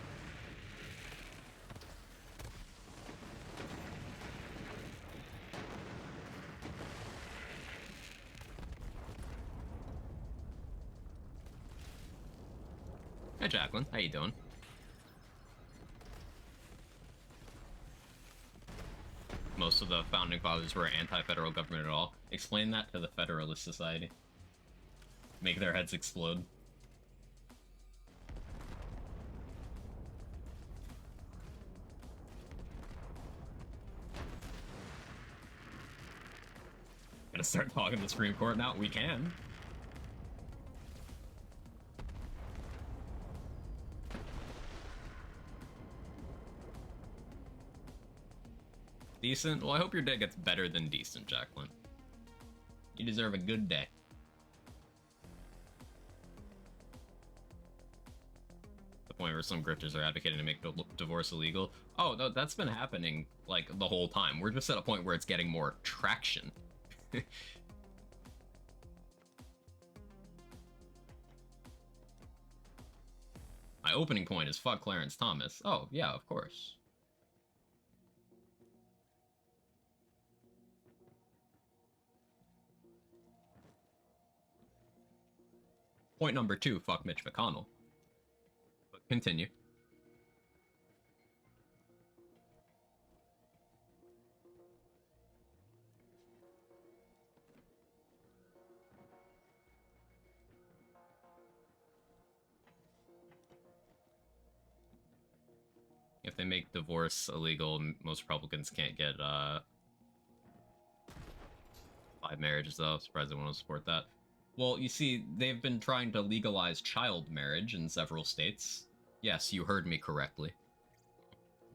Hi, Jacqueline. How you doing? Most of the founding fathers were anti-federal government at all. Explain that to the Federalist Society. Make their heads explode. Gonna start talking to the Supreme Court now? We can. Decent? Well, I hope your day gets better than decent, Jacqueline. You deserve a good day. The point where some grifters are advocating to make divorce illegal. Oh, that's been happening, like, the whole time. We're just at a point where it's getting more traction. My opening point is fuck Clarence Thomas. Oh, yeah, of course. Point number 2, fuck Mitch McConnell. But continue. If they make divorce illegal, most Republicans can't get 5 marriages, though. Surprised they want to support that. Well, you see, they've been trying to legalize child marriage in several states. Yes, you heard me correctly.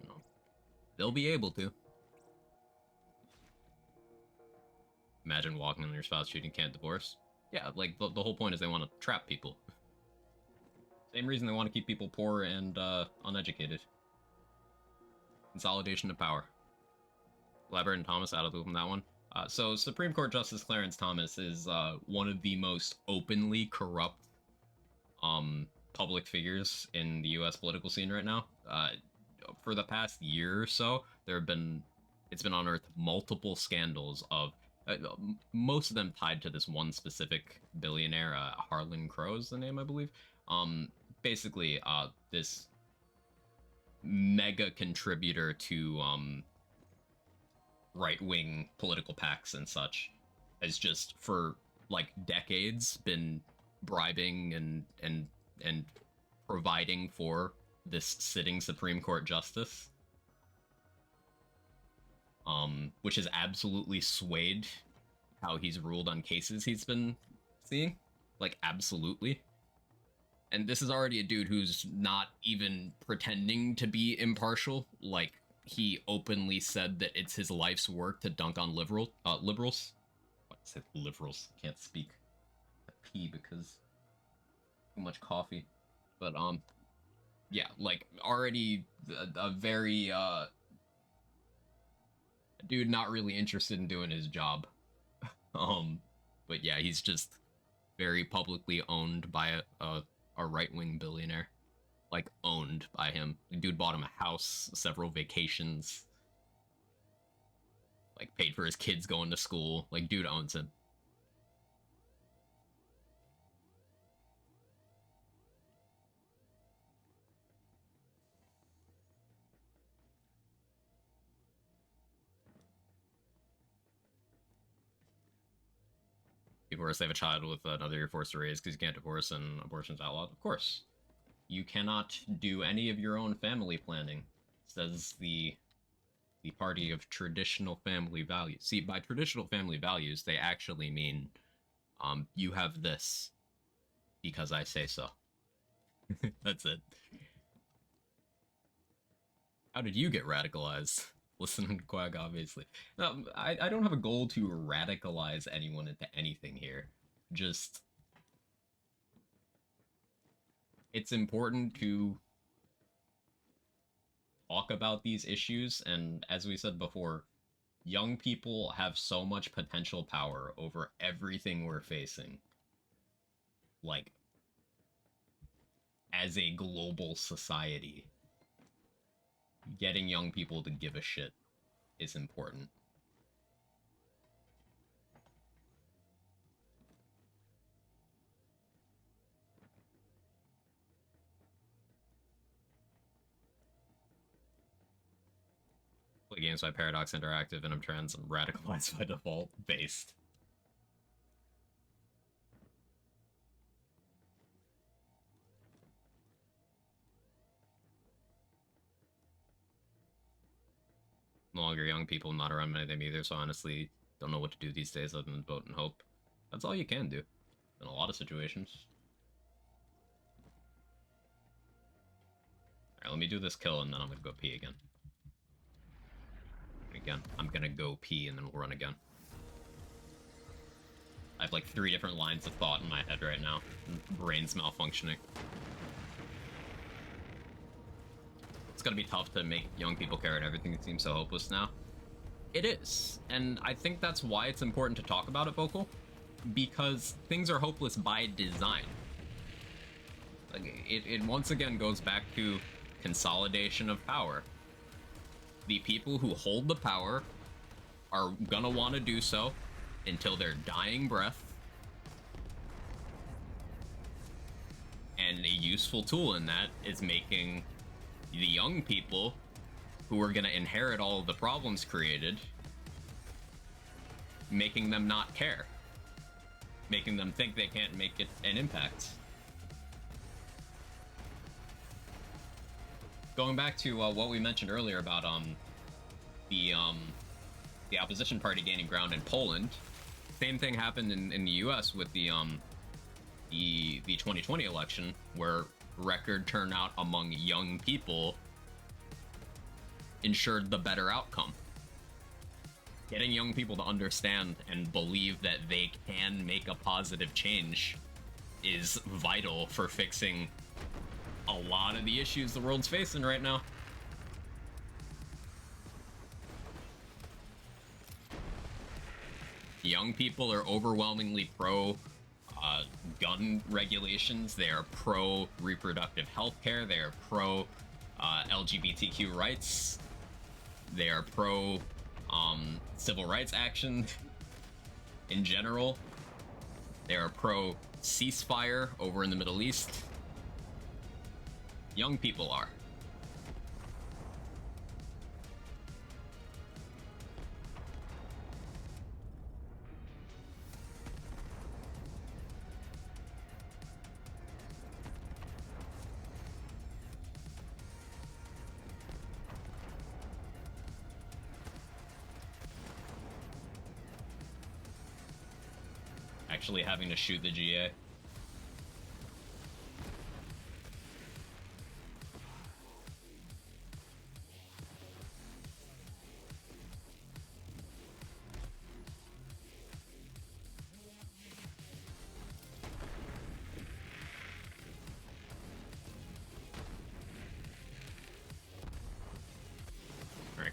No. They'll be able to. Imagine walking on your spouse shooting can't divorce. Yeah, like, the whole point is they want to trap people. Same reason they want to keep people poor and uneducated. Consolidation of power. Leber and Thomas out of the loop on that one. So Supreme Court Justice Clarence Thomas is one of the most openly corrupt public figures in the U.S. political scene right now. For the past year or so, it's been unearthed multiple scandals of most of them tied to this one specific billionaire, Harlan Crow's the name, I believe. Basically, this mega contributor to right-wing political PACs and such has just for like decades been bribing and providing for this sitting Supreme Court justice, which has absolutely swayed how he's ruled on cases he's been seeing, like absolutely. And this is already a dude who's not even pretending to be impartial. Like, he openly said that it's his life's work to dunk on liberals. What, I said liberals? Can't speak a P because too much coffee. But yeah, like already a very dude not really interested in doing his job. Um, but yeah, he's just very publicly owned by a right wing billionaire. Like owned by him. The dude bought him a house, several vacations, like paid for his kids going to school. Like dude owns him. People who have a child with another you're forced to raise because you can't divorce and abortion's outlawed. Of course, you cannot do any of your own family planning, says the party of traditional family values. See, by traditional family values, they actually mean you have this because I say so. That's it. How did you get radicalized? Listening to Quag, obviously. No, I don't have a goal to radicalize anyone into anything here. Just, it's important to talk about these issues, and as we said before, young people have so much potential power over everything we're facing. Like, as a global society, getting young people to give a shit is important. Play games by Paradox Interactive, and I'm trans and radicalized by default. Based. No longer young people, not around many of them either, so honestly, don't know what to do these days other than vote and hope. That's all you can do in a lot of situations. Alright, let me do this kill and then I'm gonna go pee again. I'm gonna go pee and then we'll run again. I have like 3 different lines of thought in my head right now. Brain's malfunctioning. It's gonna be tough to make young people care and everything seems so hopeless now. It is, and I think that's why it's important to talk about it, Vocal, because things are hopeless by design. Like, it once again goes back to consolidation of power. The people who hold the power are gonna want to do so until their dying breath. And a useful tool in that is making the young people who are gonna inherit all of the problems created, making them not care. Making them think they can't make it an impact. Going back to what we mentioned earlier about the opposition party gaining ground in Poland, same thing happened in the U.S. with the 2020 election, where record turnout among young people ensured the better outcome. Getting young people to understand and believe that they can make a positive change is vital for fixing a lot of the issues the world's facing right now. Young people are overwhelmingly pro gun regulations. They are pro reproductive health care. They are pro LGBTQ rights. They are pro civil rights action in general. They are pro ceasefire over in the Middle East. Young people are. Actually having to shoot the GA.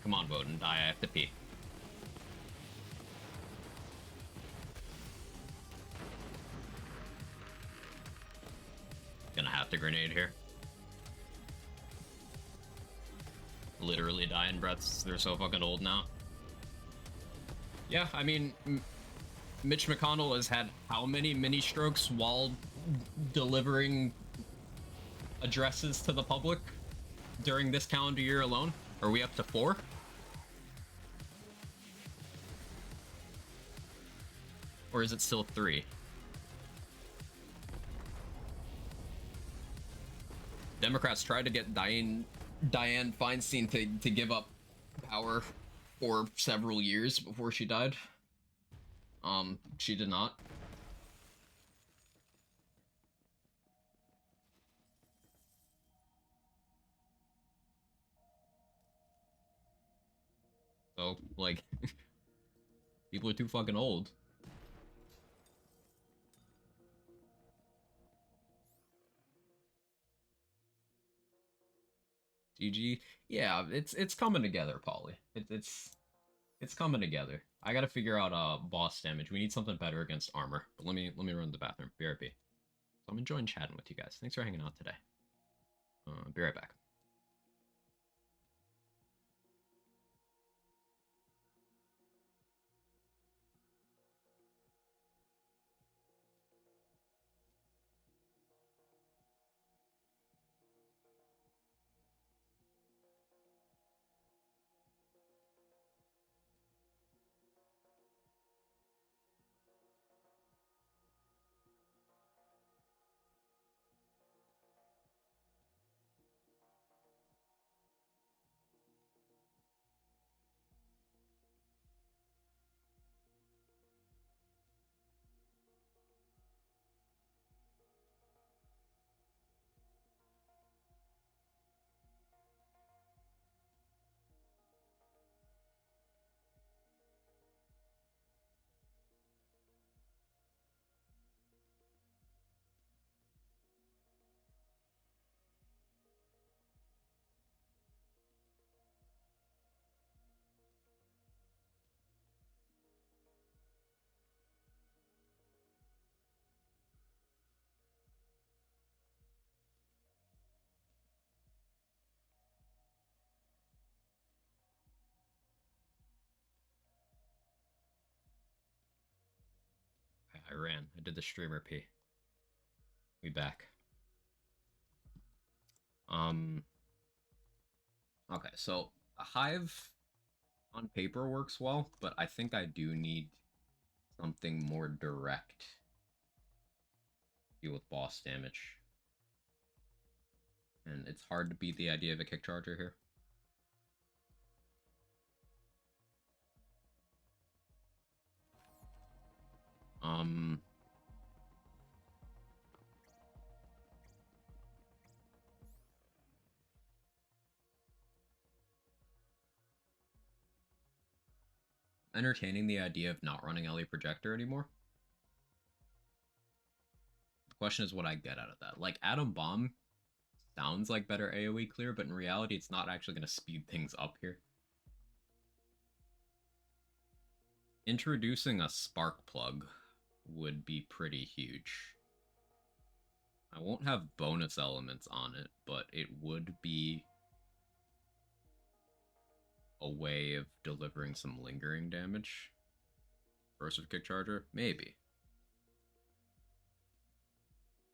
Come on, Woden, die. I have to pee. Gonna have to grenade here. Literally dying breaths. They're so fucking old now. Yeah, I mean, Mitch McConnell has had how many mini strokes while delivering addresses to the public during this calendar year alone? Are we up to 4? Or is it still 3? Democrats tried to get Dianne Feinstein to give up power for several years before she died. She did not. So, like, people are too fucking old. GG. Yeah, it's coming together, Polly. It's coming together. I gotta figure out boss damage. We need something better against armor. But let me run to the bathroom. BRB. So I'm enjoying chatting with you guys. Thanks for hanging out today. Be right back. Okay, I ran. I did the streamer P. We back. Okay, so a hive on paper works well, but I think I do need something more direct to deal with boss damage. And it's hard to beat the idea of a kick charger here. Um, entertaining the idea of not running LE Projector anymore. The question is what I get out of that. Like, Atom Bomb sounds like better AoE clear, but in reality, it's not actually going to speed things up here. Introducing a spark plug would be pretty huge. I won't have bonus elements on it, but it would be a way of delivering some lingering damage. Burst of Kick Charger? Maybe.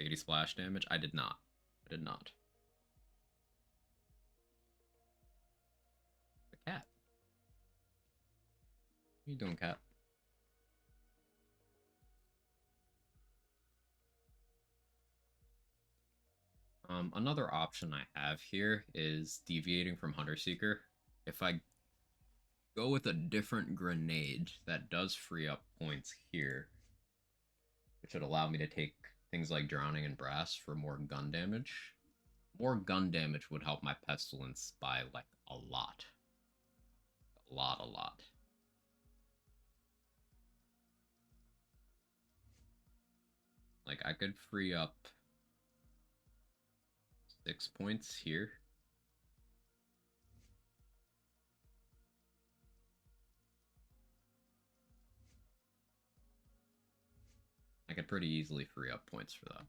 80 splash damage? I did not. I did not. The cat. What are you doing, cat? Another option I have here is deviating from Hunter Seeker. If I go with a different grenade that does free up points here, which would allow me to take things like Drowning and Brass for more gun damage. More gun damage would help my Pestilence by, like, a lot. A lot. Like, I could free up 6 points here. I could pretty easily free up points for that.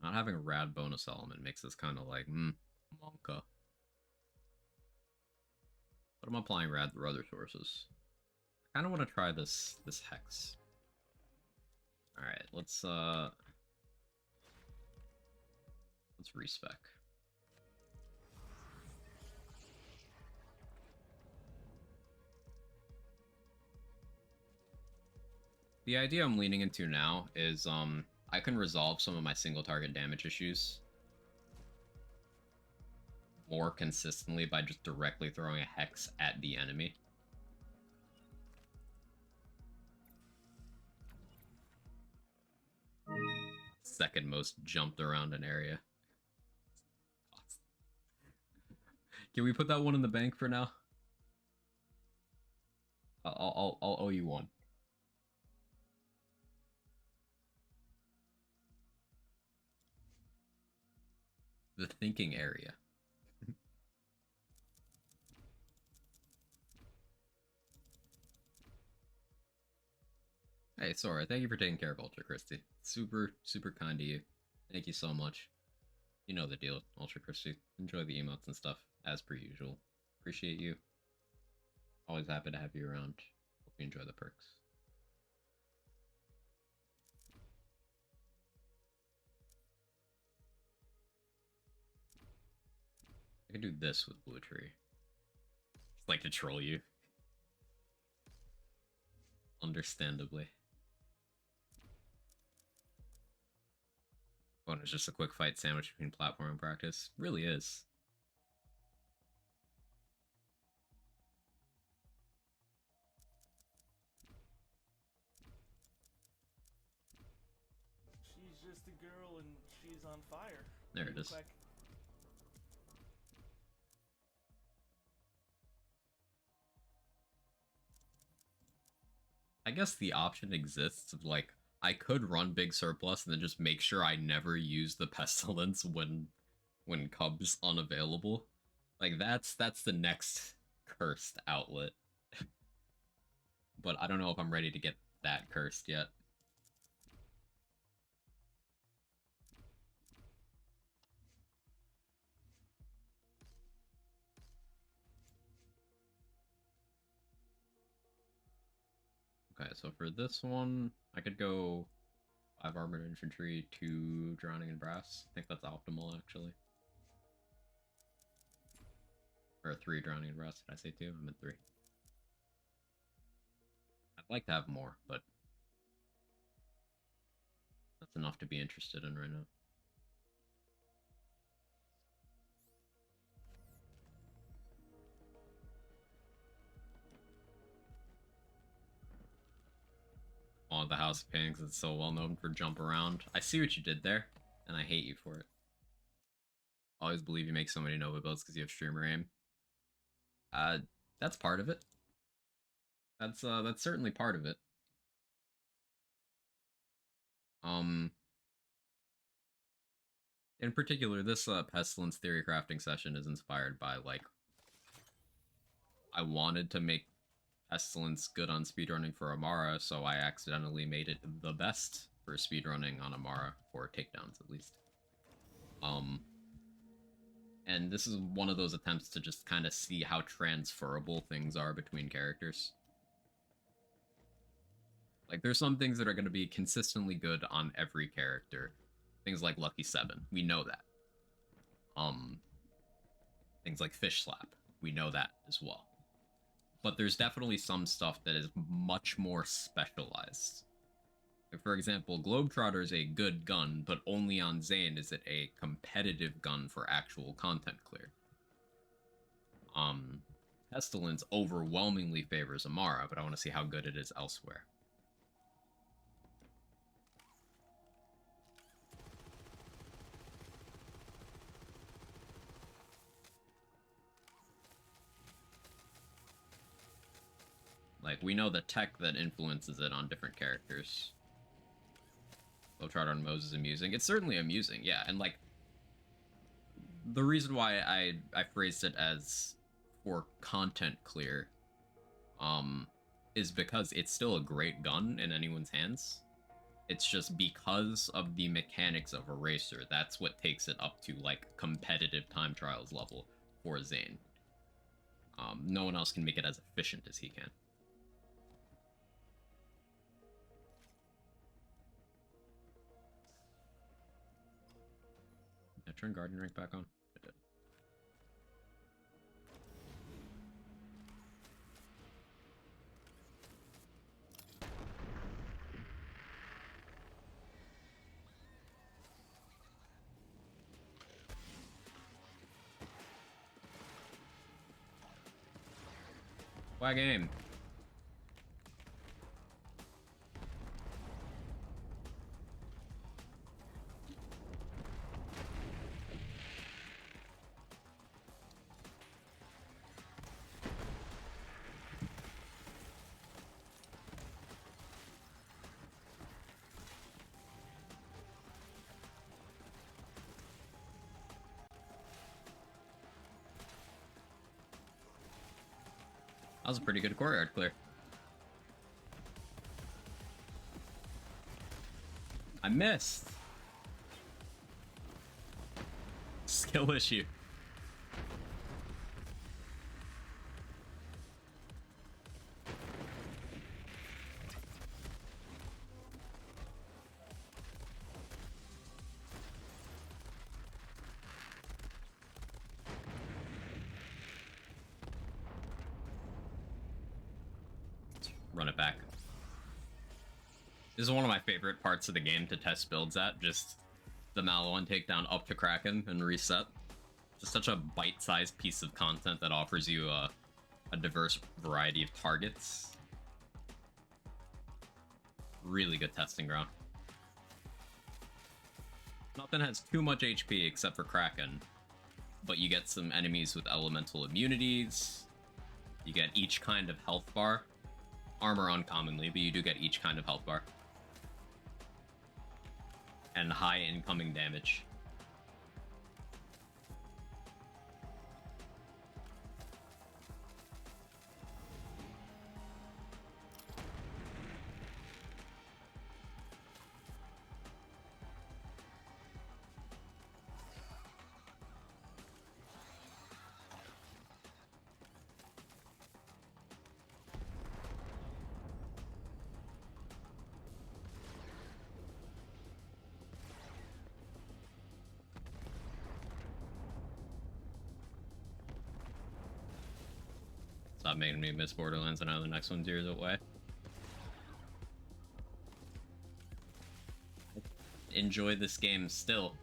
Not having a rad bonus element makes this kind of like, Monka. But I'm applying rad through other sources. I kind of want to try this hex. Alright, let's respec. The idea I'm leaning into now is I can resolve some of my single target damage issues more consistently by just directly throwing a hex at the enemy. Second most jumped around an area. Can we put that one in the bank for now? I'll owe you one. The thinking area. Hey, Sora, thank you for taking care of Ultra Christie. Super, super kind to you. Thank you so much. You know the deal, Ultra Christie. Enjoy the emotes and stuff, as per usual. Appreciate you. Always happy to have you around. Hope you enjoy the perks. I could do this with Blue Tree. Just like to troll you. Understandably. Well, it's just a quick fight sandwich between platform and practice. Really is. She's just a girl and she's on fire. There it is. Like... I guess the option exists of like I could run big surplus and then just make sure I never use the pestilence when Cub's unavailable. Like that's the next cursed outlet. But I don't know if I'm ready to get that cursed yet. Okay, so for this one, I could go 5 armored infantry, 2 drowning in brass. I think that's optimal, actually. Or 3 drowning in brass. Did I say 2? I meant 3. I'd like to have more, but that's enough to be interested in right now. Oh, the House of Kings is so well known for jump around. I see what you did there, and I hate you for it. Always believe you make so many Nova builds because you have streamer aim. That's part of it. That's certainly part of it. In particular, this Pestilence Theory crafting session is inspired by, like, I wanted to make Pestilence good on speedrunning for Amara, so I accidentally made it the best for speedrunning on Amara, for takedowns at least. And this is one of those attempts to just kind of see how transferable things are between characters. Like, there's some things that are going to be consistently good on every character. Things like Lucky 7, we know that. Things like Fish Slap, we know that as well. But there's definitely some stuff that is much more specialized. Like, for example, Globetrotter is a good gun, but only on Zane is it a competitive gun for actual content clear. Pestilence overwhelmingly favors Amara, but I want to see how good it is elsewhere. Like, we know the tech that influences it on different characters. They'll try to run Moze is amusing. It's certainly amusing, yeah. And like the reason why I phrased it as for content clear, is because it's still a great gun in anyone's hands. It's just because of the mechanics of Eraser, that's what takes it up to like competitive time trials level for Zane. No one else can make it as efficient as he can. Did I turn Garden Rank back on? I did. Why game? That was a pretty good courtyard clear. I missed. Skill issue. Run it back. This is one of my favorite parts of the game to test builds at, just the Maliwan takedown up to Kraken and reset. Just such a bite-sized piece of content that offers you a diverse variety of targets. Really good testing ground. Nothing has too much HP except for Kraken, but you get some enemies with elemental immunities. You get each kind of health bar. Armor uncommonly, but you do get each kind of health bar. And high incoming damage. Stop making me miss Borderlands. I know the next one's years away. Enjoy this game still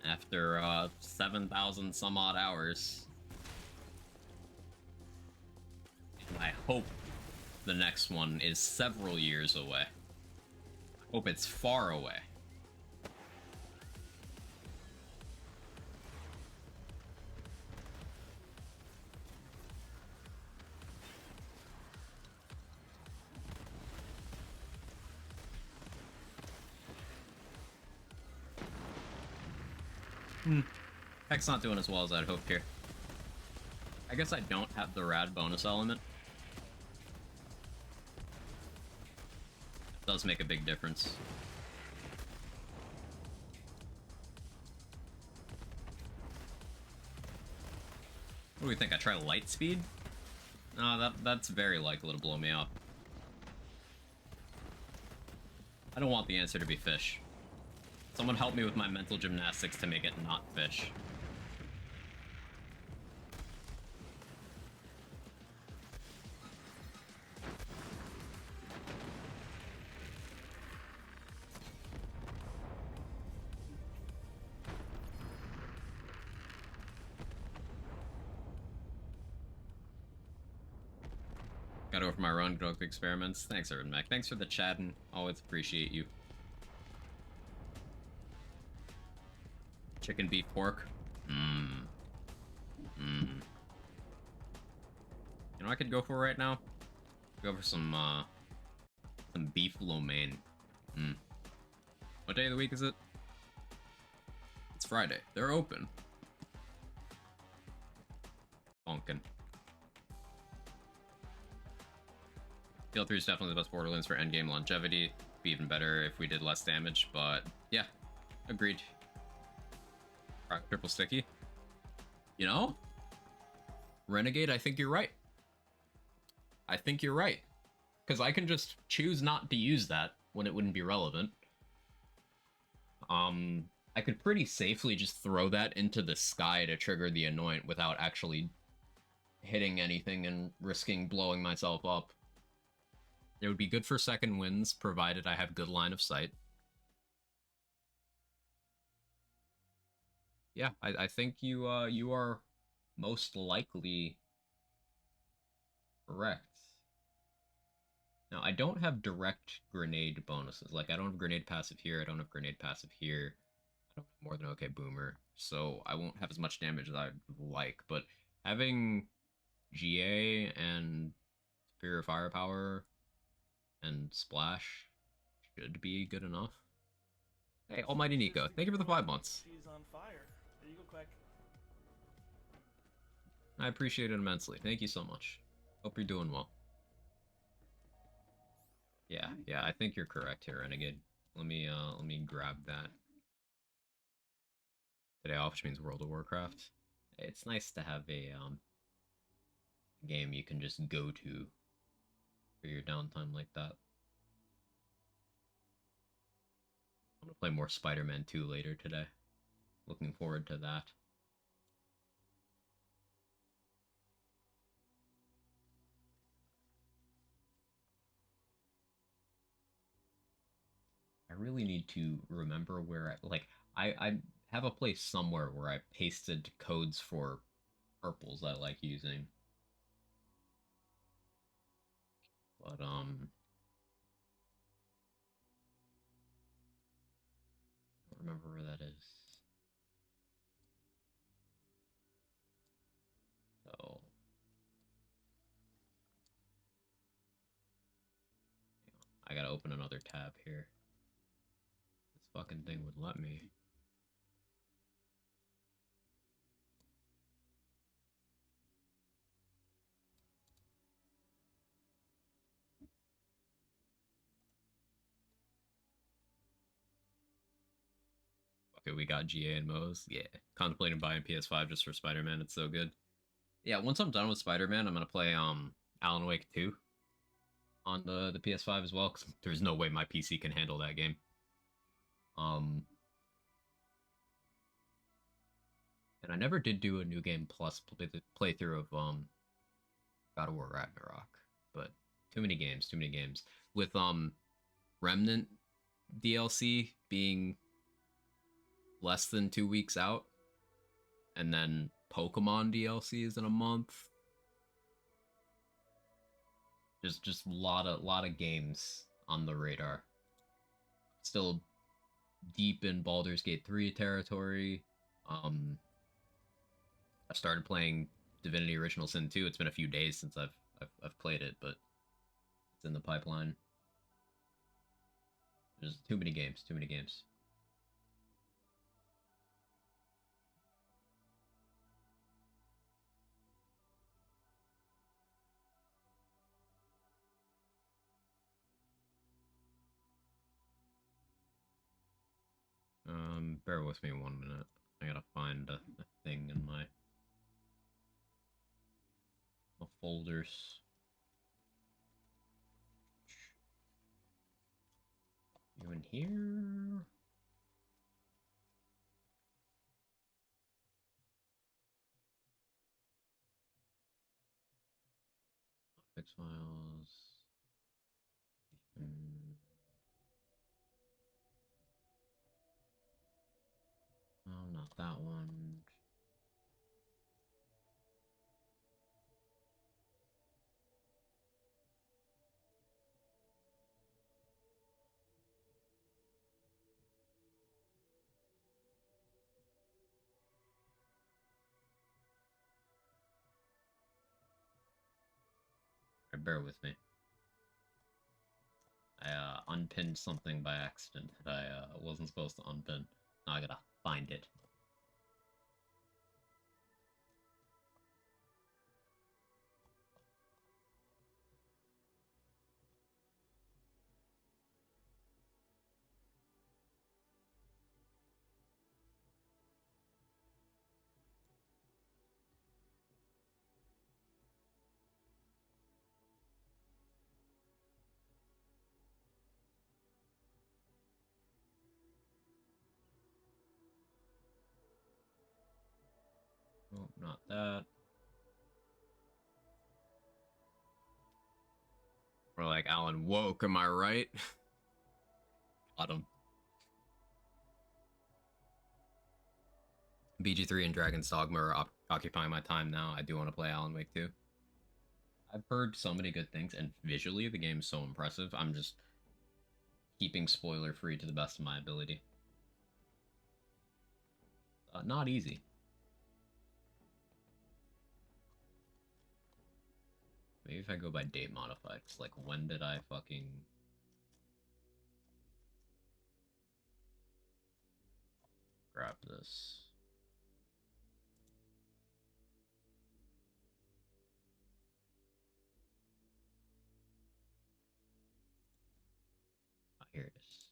after 7,000 some odd hours. And I hope the next one is several years away. I hope it's far away. Heck's not doing as well as I'd hoped here. I guess I don't have the rad bonus element. It does make a big difference. What do we think? I try light speed? No, that's very likely to blow me up. I don't want the answer to be fish. Someone help me with my mental gymnastics to make it not fish. Got over my run, growth experiments. Thanks, Urban Mac. Thanks for the chat, and always appreciate you. Chicken, beef, pork. You know what I could go for right now? Go for some beef lo mein. What day of the week is it? It's Friday. They're open. Bonkin. Heal 3 is definitely the best Borderlands for endgame longevity. Be even better if we did less damage, but yeah, agreed. Rock triple sticky. You know? Renegade, I think you're right. I think you're right. Because I can just choose not to use that when it wouldn't be relevant. I could pretty safely just throw that into the sky to trigger the Anoint without actually hitting anything and risking blowing myself up. It would be good for second wins, provided I have good line of sight. Yeah, I think you are most likely correct. Now, I don't have direct grenade bonuses. Like, I don't have grenade passive here, I don't have grenade passive here. I don't have more than okay boomer, so I won't have as much damage as I'd like, but having GA and Superior Firepower and Splash should be good enough. Hey, Almighty Nico, thank you for the 5 months. She's on fire. There you go, Quack. I appreciate it immensely. Thank you so much. Hope you're doing well. Yeah, I think you're correct here, Renegade. Let me grab that. Today off, which means World of Warcraft. It's nice to have a game you can just go to for your downtime like that. I'm gonna play more Spider-Man 2 later today. Looking forward to that. I really need to remember where I have a place somewhere where I pasted codes for purples I like using. But I don't remember where that is. So I gotta open another tab here. This fucking thing would let me. Okay, we got GA and Moze. Yeah. Contemplating buying PS5 just for Spider-Man. It's so good. Yeah, once I'm done with Spider-Man, I'm gonna play Alan Wake 2 on the PS5 as well, because there's no way my PC can handle that game. And I never did do a new game plus playthrough of God of War Ragnarok, but too many games, too many games. With Remnant DLC being less than 2 weeks out, and then Pokemon DLC is in a month. Just lot of games on the radar. Still deep in Baldur's Gate 3 territory. I started playing Divinity Original Sin 2. It's been a few days since I've played it, but it's in the pipeline. There's too many games, too many games. Bear with me 1 minute. I gotta find a thing in my folders. You in here? Fix files. No, not that one. Bear with me. unpinned something by accident that I wasn't supposed to unpin. Now I gotta find it. Oh, not that. We're like, Alan woke, am I right? Got him. BG3 and Dragon's Dogma are occupying my time now. I do want to play Alan Wake 2. I've heard so many good things, and visually the game's so impressive. I'm just keeping spoiler free to the best of my ability. Not easy. Maybe if I go by date modified, cause like when did I fucking grab this? Ah, here it is.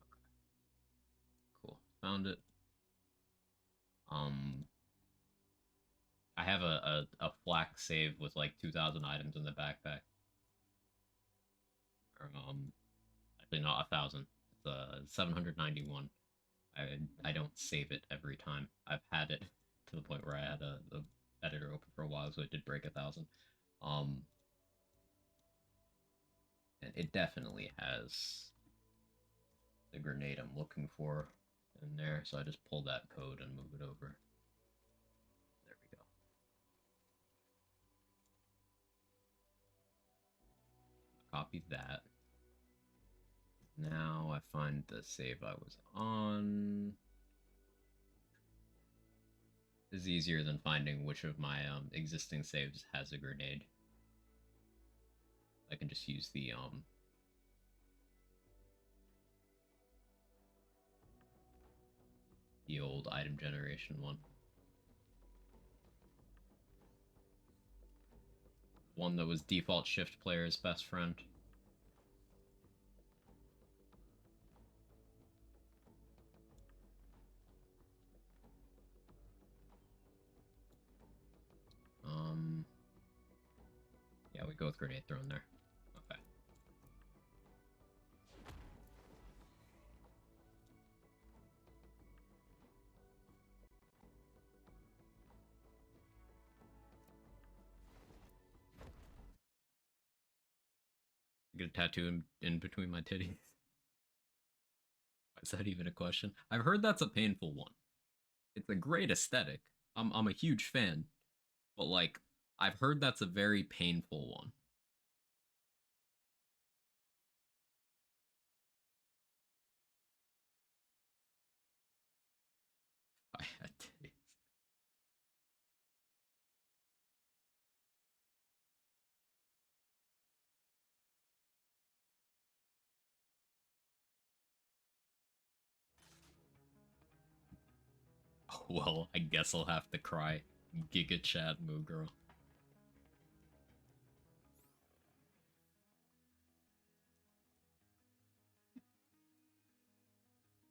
Okay, cool. Found it. Um, I have a flak save with like 2,000 items in the backpack. Or, actually not 1,000. It's 791. I don't save it every time. I've had it to the point where I had the editor open for a while, so it did break 1,000. Um, and it definitely has the grenade I'm looking for in there, so I just pull that code and move it over. There we go. Copy that. Now I find the save I was on. This is easier than finding which of my existing saves has a grenade. I can just use the old item generation one. One that was default shift player's best friend. Yeah, we go with grenade thrown there. Okay. Get a tattoo in between my titties. Is that even a question? I've heard that's a painful one. It's a great aesthetic. I'm a huge fan, but like I've heard that's a very painful one. I had titties. Well, I guess I'll have to cry. Giga Chat Moo Girl.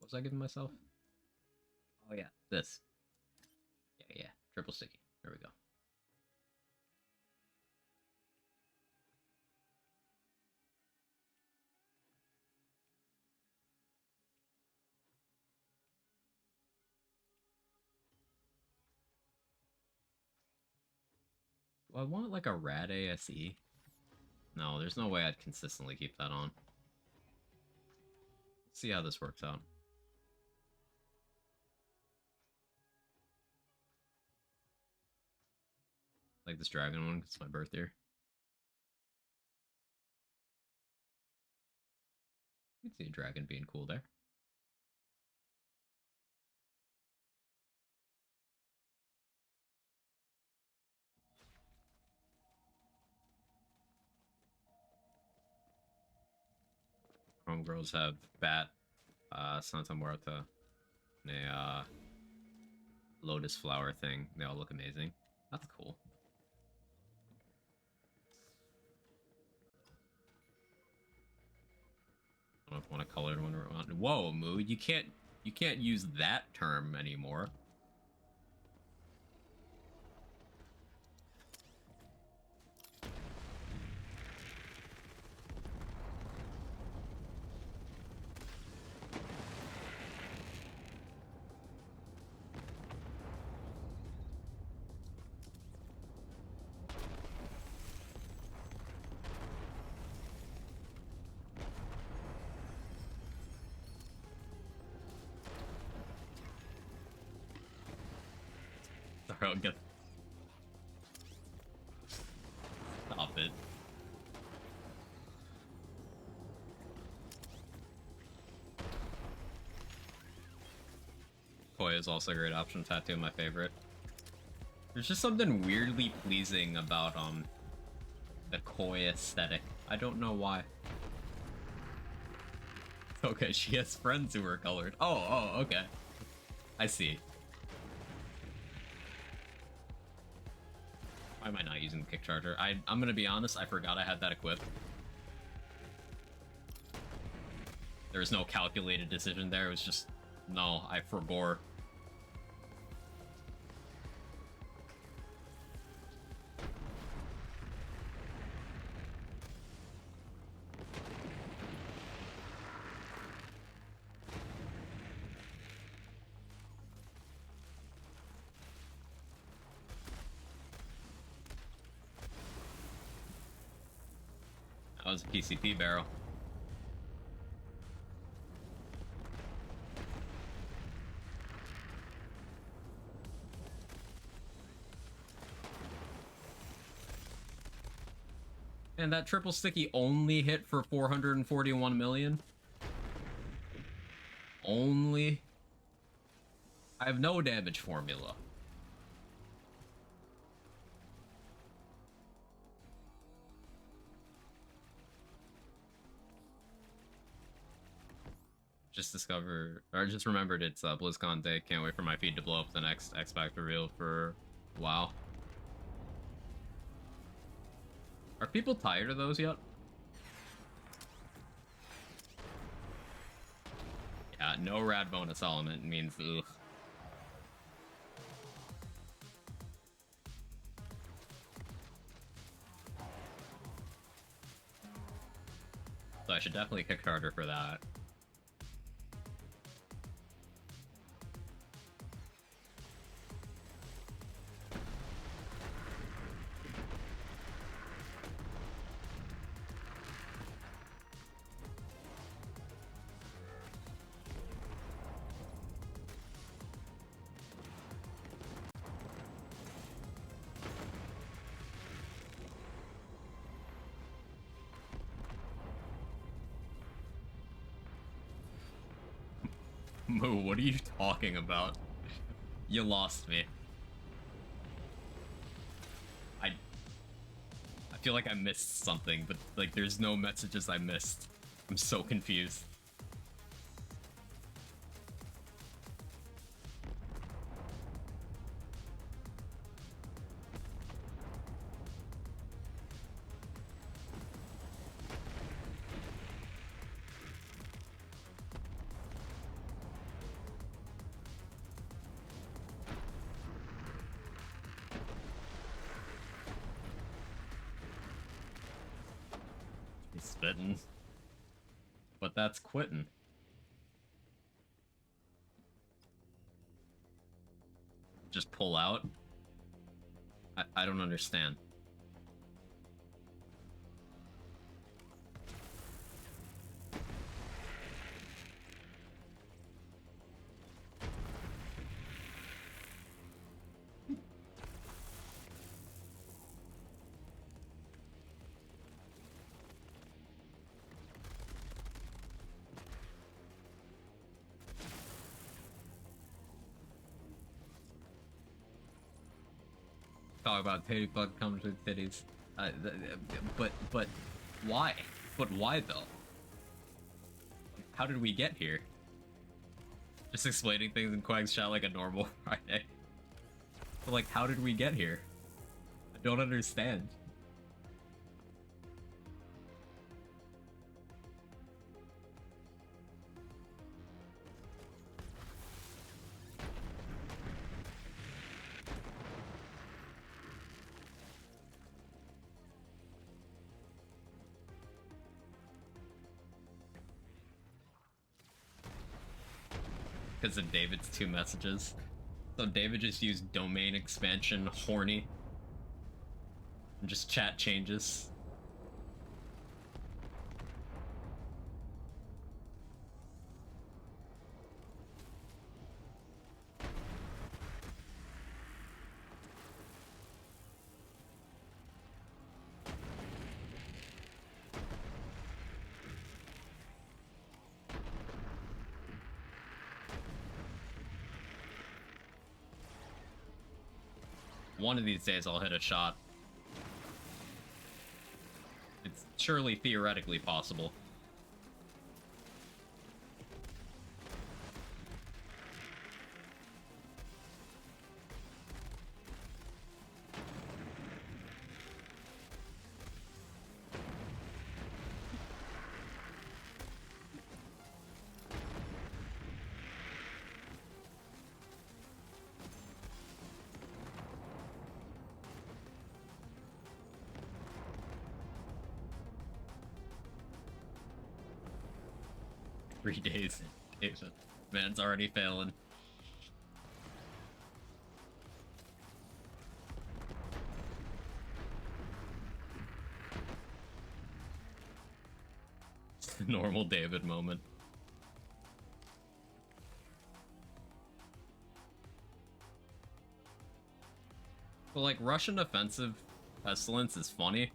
What was I giving myself? Oh yeah, this. Yeah, triple sticky. There we go. Do I want like a rad ASE? No, there's no way I'd consistently keep that on. Let's see how this works out. Like this dragon one, 'cause it's my birth year. You can see a dragon being cool there. homegirls have Bat, Santa Muerta, and a lotus flower thing. They all look amazing. That's cool. I don't know if I want to color one around. Whoa, Moo, you can't use that term anymore. Sorry, I'll get... Stop it. Koi is also a great option tattoo, my favorite. There's just something weirdly pleasing about the Koi aesthetic. I don't know why. Okay, she has friends who are colored. Oh, okay. I see. Why am I not using the kick charger? I'm gonna be honest, I forgot I had that equipped. There was no calculated decision there, it was just, no, I forbore. That was a PCP barrel. And that triple sticky only hit for 441 million? Only? I have no damage formula. Just remembered it's BlizzCon day. Can't wait for my feed to blow up the next X-Pac reveal for WoW. Are people tired of those yet? Yeah, no rad bonus element means ugh. So I should definitely kick harder for that. Moo, what are you talking about? You lost me. I feel like I missed something, but like there's no messages I missed. I'm so confused. He's spitting. But that's quitting. Just pull out? I don't understand. Talk about titty bug comes with titties. But why? But why though? how did we get here? Just explaining things in Quag's chat like a normal Friday. But like, how did we get here? I don't understand. Because of David's 2 messages. So David just used domain expansion horny. And just chat changes. One of these days I'll hit a shot. It's surely theoretically possible. Three days. Man's already failing. It's the normal David moment. But like, Russian offensive pestilence is funny.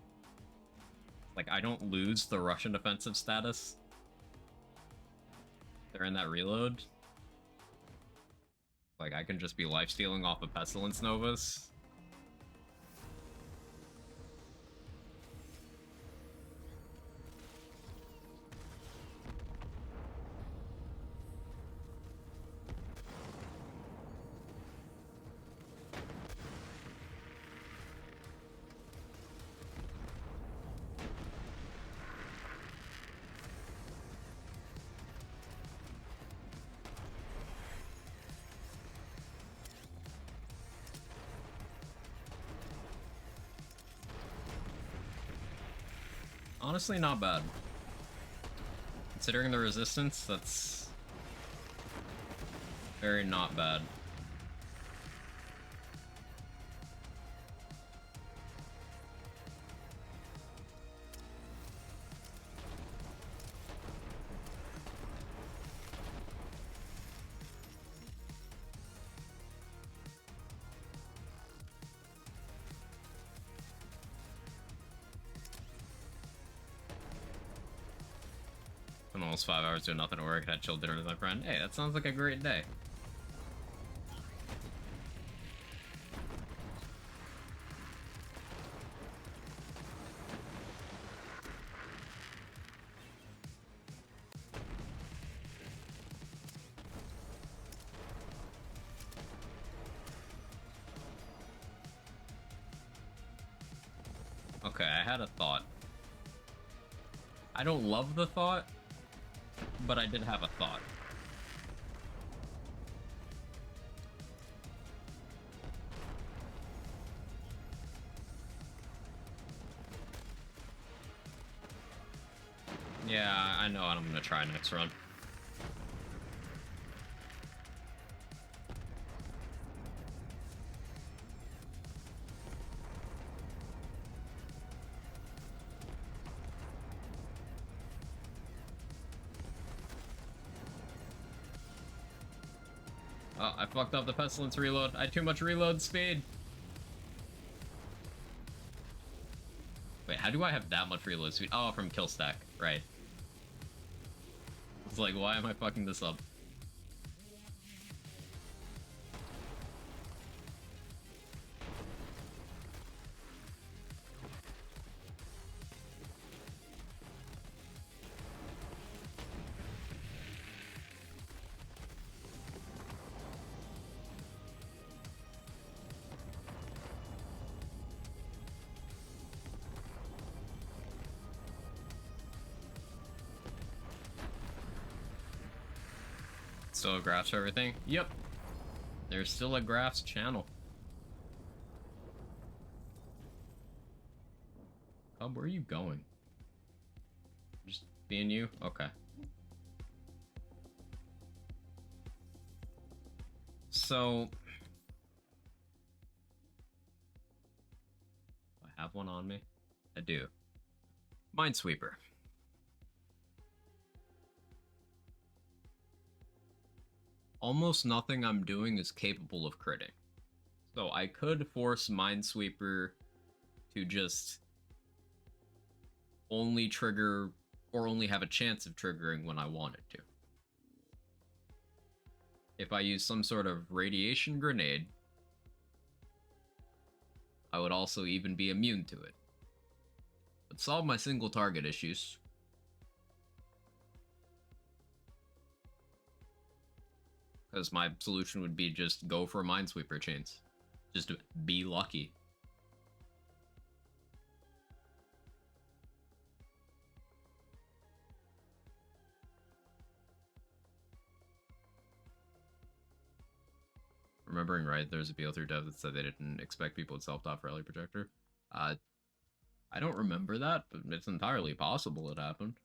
Like, I don't lose the Russian offensive status. They're in that reload. Like, I can just be lifestealing off of Pestilence Novas. Honestly, not bad. Considering the resistance, that's very not bad. Almost 5 hours doing nothing at work and had chill dinner with my friend. Hey, that sounds like a great day. Okay, I had a thought. I don't love the thought, but I did have a thought. Yeah, I know what I'm gonna try next run. Oh, I fucked up the Pestilence reload. I had too much reload speed. Wait, how do I have that much reload speed? Oh, from kill stack, right. It's like, why am I fucking this up? Still a graphs for everything? Yep. There's still a graphs channel. Oh, where are you going? Just being you? Okay. So... I have one on me? I do. Minesweeper. Almost nothing I'm doing is capable of critting. So I could force Minesweeper to just only trigger, or only have a chance of triggering when I want it to. If I use some sort of radiation grenade, I would also even be immune to it. But solve my single target issues. Because my solution would be just go for Minesweeper chains. Just be lucky. Remembering right, there's a BL3 dev that said they didn't expect people would self-top for Rally Projector. I don't remember that, but it's entirely possible it happened.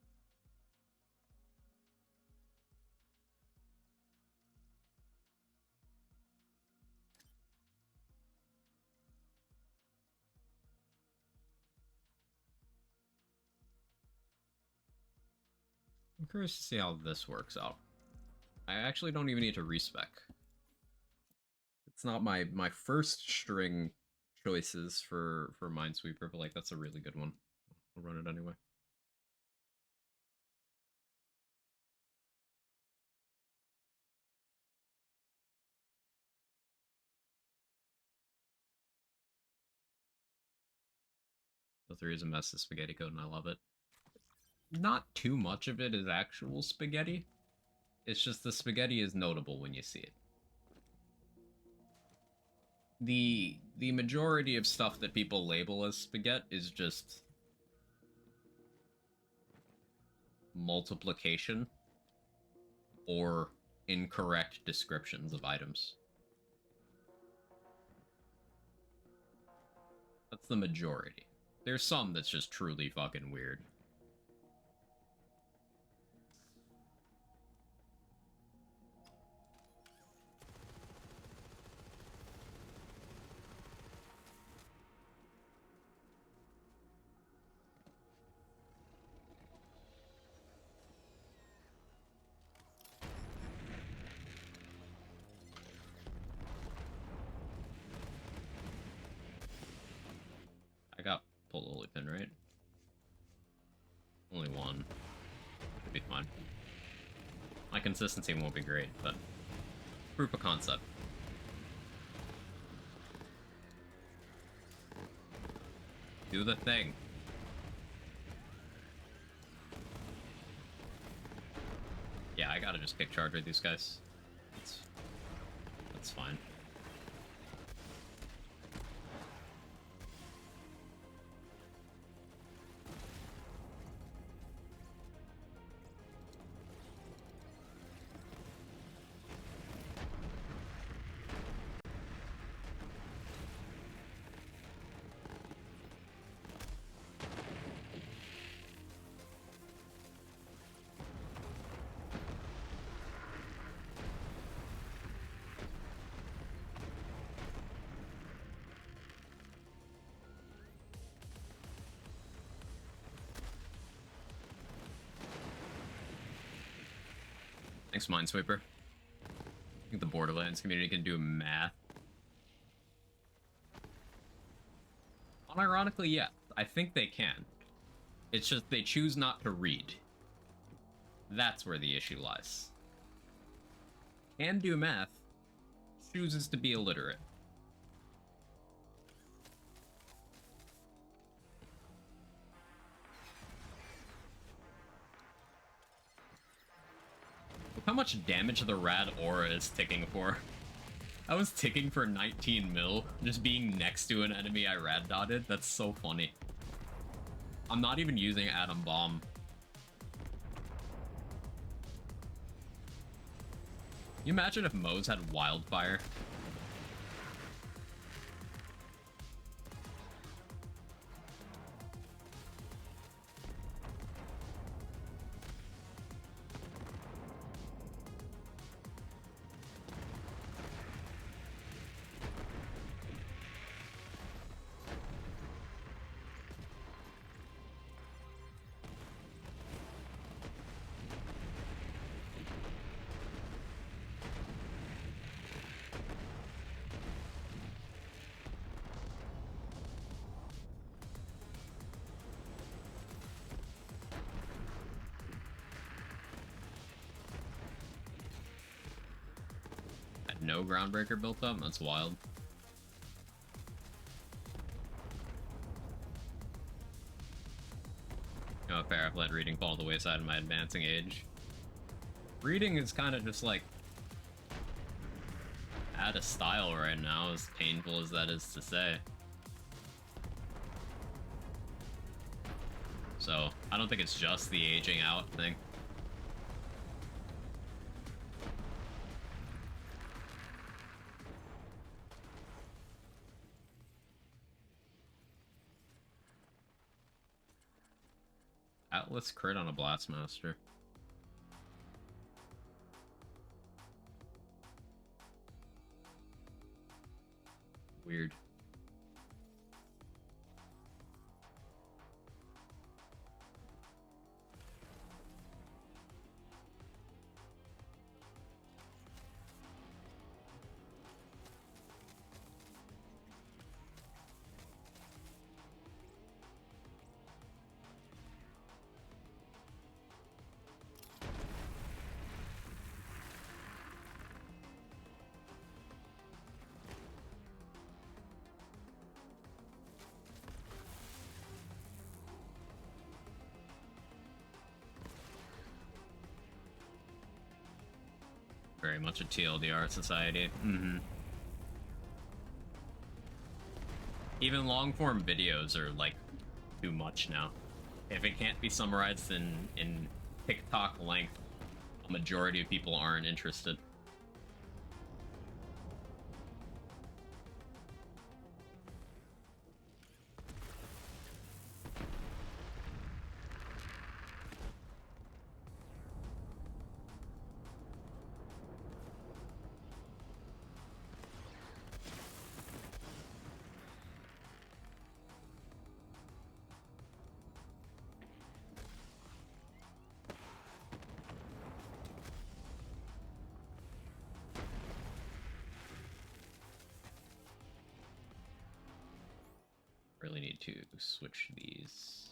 I'm curious to see how this works out. I actually don't even need to respec. It's not my first string choices for Minesweeper, but like that's a really good one. I'll run it anyway. The 3 is a mess of spaghetti code and I love it. Not too much of it is actual spaghetti. It's just the spaghetti is notable when you see it. The majority of stuff that people label as spaghetti is just multiplication or incorrect descriptions of items. That's the majority. There's some that's just truly fucking weird. I got pulled holy pin, right? Only one. Should be fine. My consistency won't be great, but proof of concept. Do the thing. Yeah, I gotta just kick charge with these guys. That's fine. Thanks, Minesweeper. I think the Borderlands community can do math. Unironically, yeah, I think they can. It's just they choose not to read. That's where the issue lies. Can do math, chooses to be illiterate. Look how much damage the rad aura is ticking for. I was ticking for 19 mil, just being next to an enemy I rad dotted. That's so funny. I'm not even using Atom Bomb. You imagine if Moze had Wildfire? No Groundbreaker built up? That's wild. You know, fair, I've let reading fall to the wayside in my advancing age. Reading is kind of just like out of style right now, as painful as that is to say. So, I don't think it's just the aging out thing. Atlas crit on a Blastmaster. Weird. Very much a TLDR society. Even long-form videos are, like, too much now. If it can't be summarized in TikTok length, a majority of people aren't interested. Really need to switch these.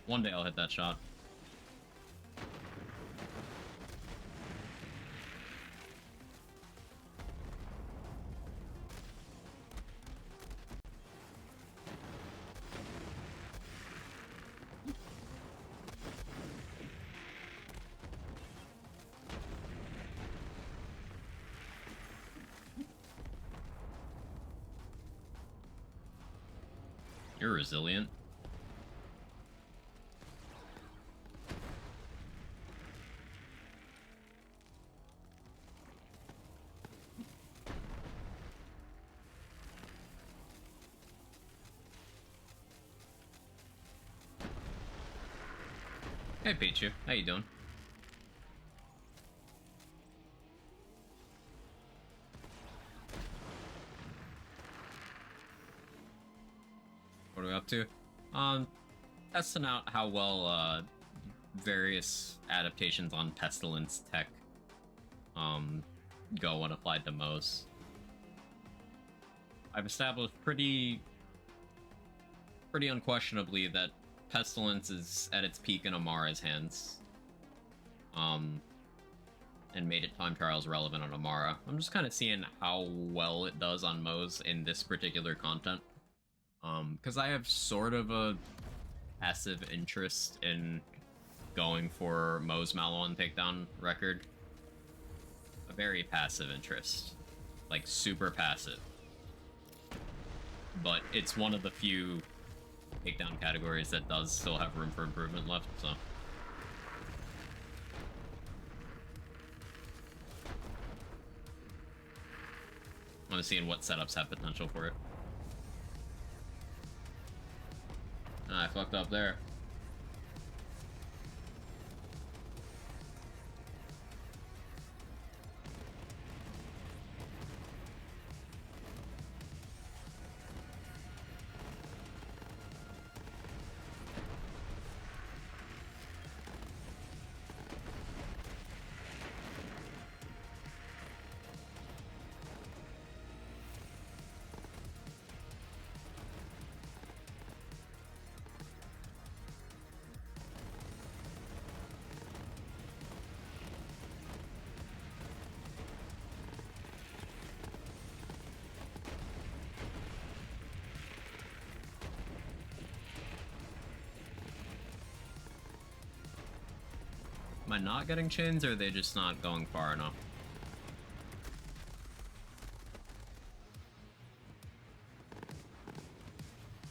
One day I'll hit that shot. You're resilient. Hey Pichu, how you doing? What are we up to? Testing out how well various adaptations on Pestilence tech go when applied to Moze. I've established pretty unquestionably that Pestilence is at its peak in Amara's hands. And made it time trials relevant on Amara. I'm just kind of seeing how well it does on Moze in this particular content. Because I have sort of a passive interest in going for Moze Malone takedown record. A very passive interest. Like, super passive. But it's one of the few takedown categories that does still have room for improvement left, so. I want to see what setups have potential for it. I fucked up there. Am I not getting chains, or are they just not going far enough?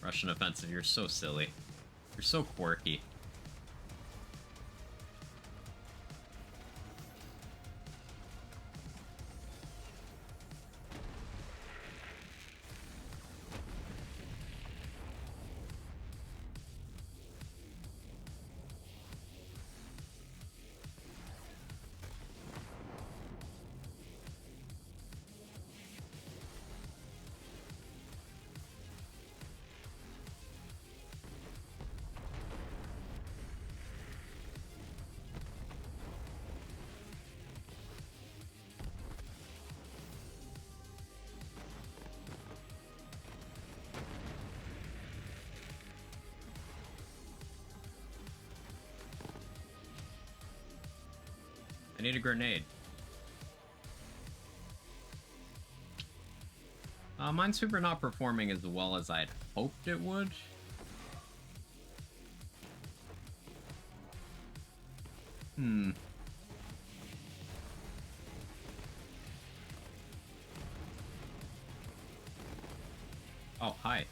Russian offensive, you're so silly. You're so quirky. I need a grenade. Mine's super not performing as well as I'd hoped it would. Oh, hi.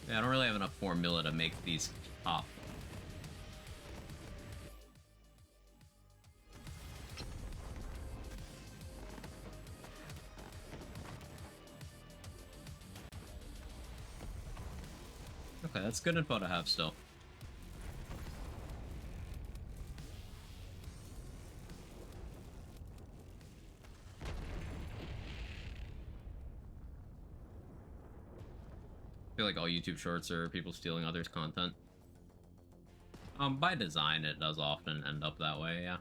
Yeah, I don't really have enough formula to make these pop. Okay, that's good info to have still. I feel like all YouTube shorts are people stealing others' content. By design, it does often end up that way, yeah.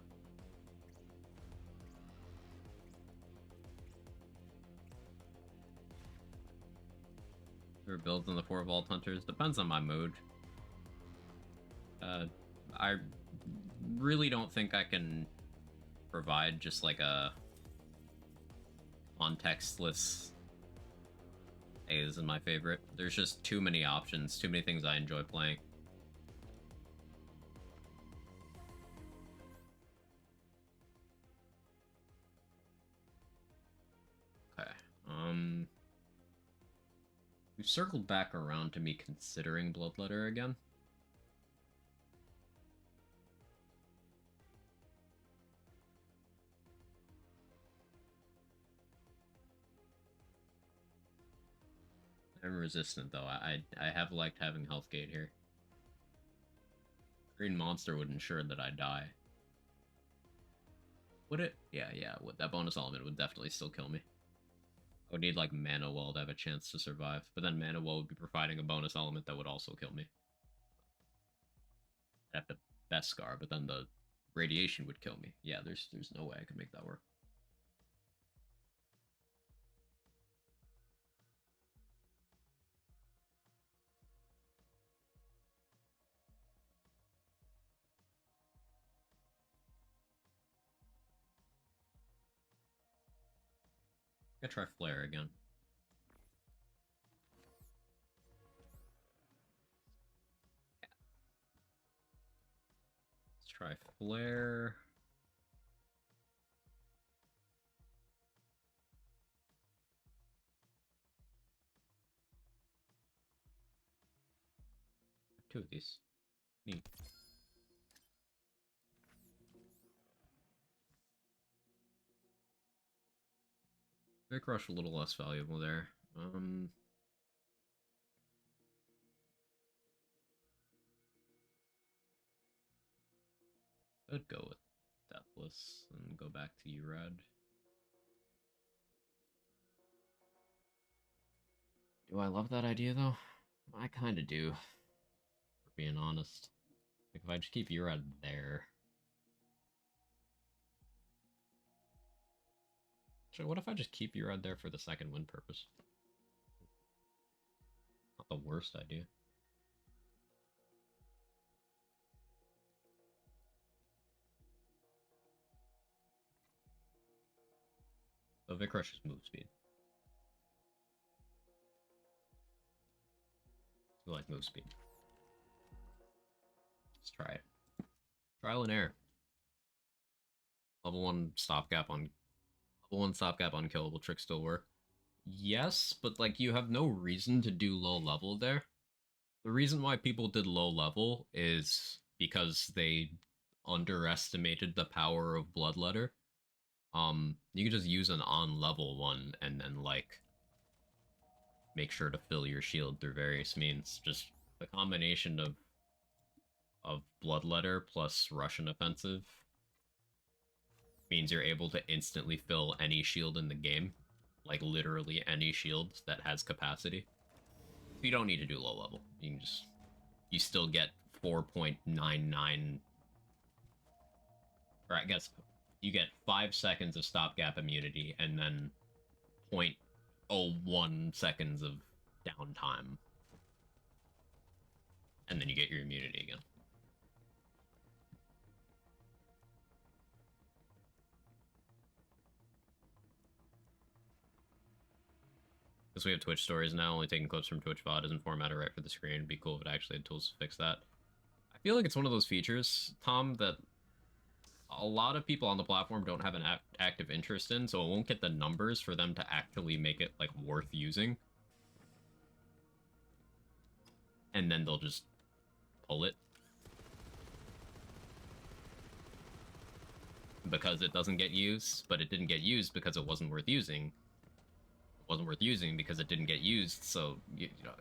Or builds on the 4 Vault Hunters. Depends on my mood. I really don't think I can provide just like a contextless. Hey, this is my favorite. There's just too many options, too many things I enjoy playing. Okay, we've circled back around to me considering Bloodletter again. I'm resistant though. I have liked having Health Gate here. Green Monster would ensure that I die. Would it? Yeah, that bonus element would definitely still kill me. I would need like Mana Well to have a chance to survive, but then Mana Well would be providing a bonus element that would also kill me. I'd have to Beskar, but then the radiation would kill me. Yeah, there's no way I could make that work. I try Flare again. Let's try Flare. Two of these. Neat. Vic Rush a little less valuable there. I'd go with Deathless and go back to Urad. Do I love that idea though? I kind of do, for being honest. Like if I just keep Urad there. Actually, what if I just keep Urad there for the second win purpose? Not the worst idea. So Vic Rush's move speed. I like move speed. Let's try it. Trial and error. Level 1 stopgap on unkillable trick still work. Yes, but like you have no reason to do low level there. The reason why people did low level is because they underestimated the power of Bloodletter. You can just use an on level one and then like make sure to fill your shield through various means. Just the combination of Bloodletter plus Russian offensive means you're able to instantly fill any shield in the game, like literally any shield that has capacity. You don't need to do low level. You still get 4.99, or I guess you get 5 seconds of stopgap immunity and then 0.01 seconds of downtime. And then you get your immunity again. Because we have Twitch stories now, only taking clips from Twitch VOD isn't formatted right for the screen. It'd be cool if it actually had tools to fix that. I feel like it's one of those features, Tom, that a lot of people on the platform don't have an active interest in, so it won't get the numbers for them to actually make it like worth using. And then they'll just pull it. Because it doesn't get used, but it didn't get used because it wasn't worth using. It wasn't worth using because it didn't get used, so, you know...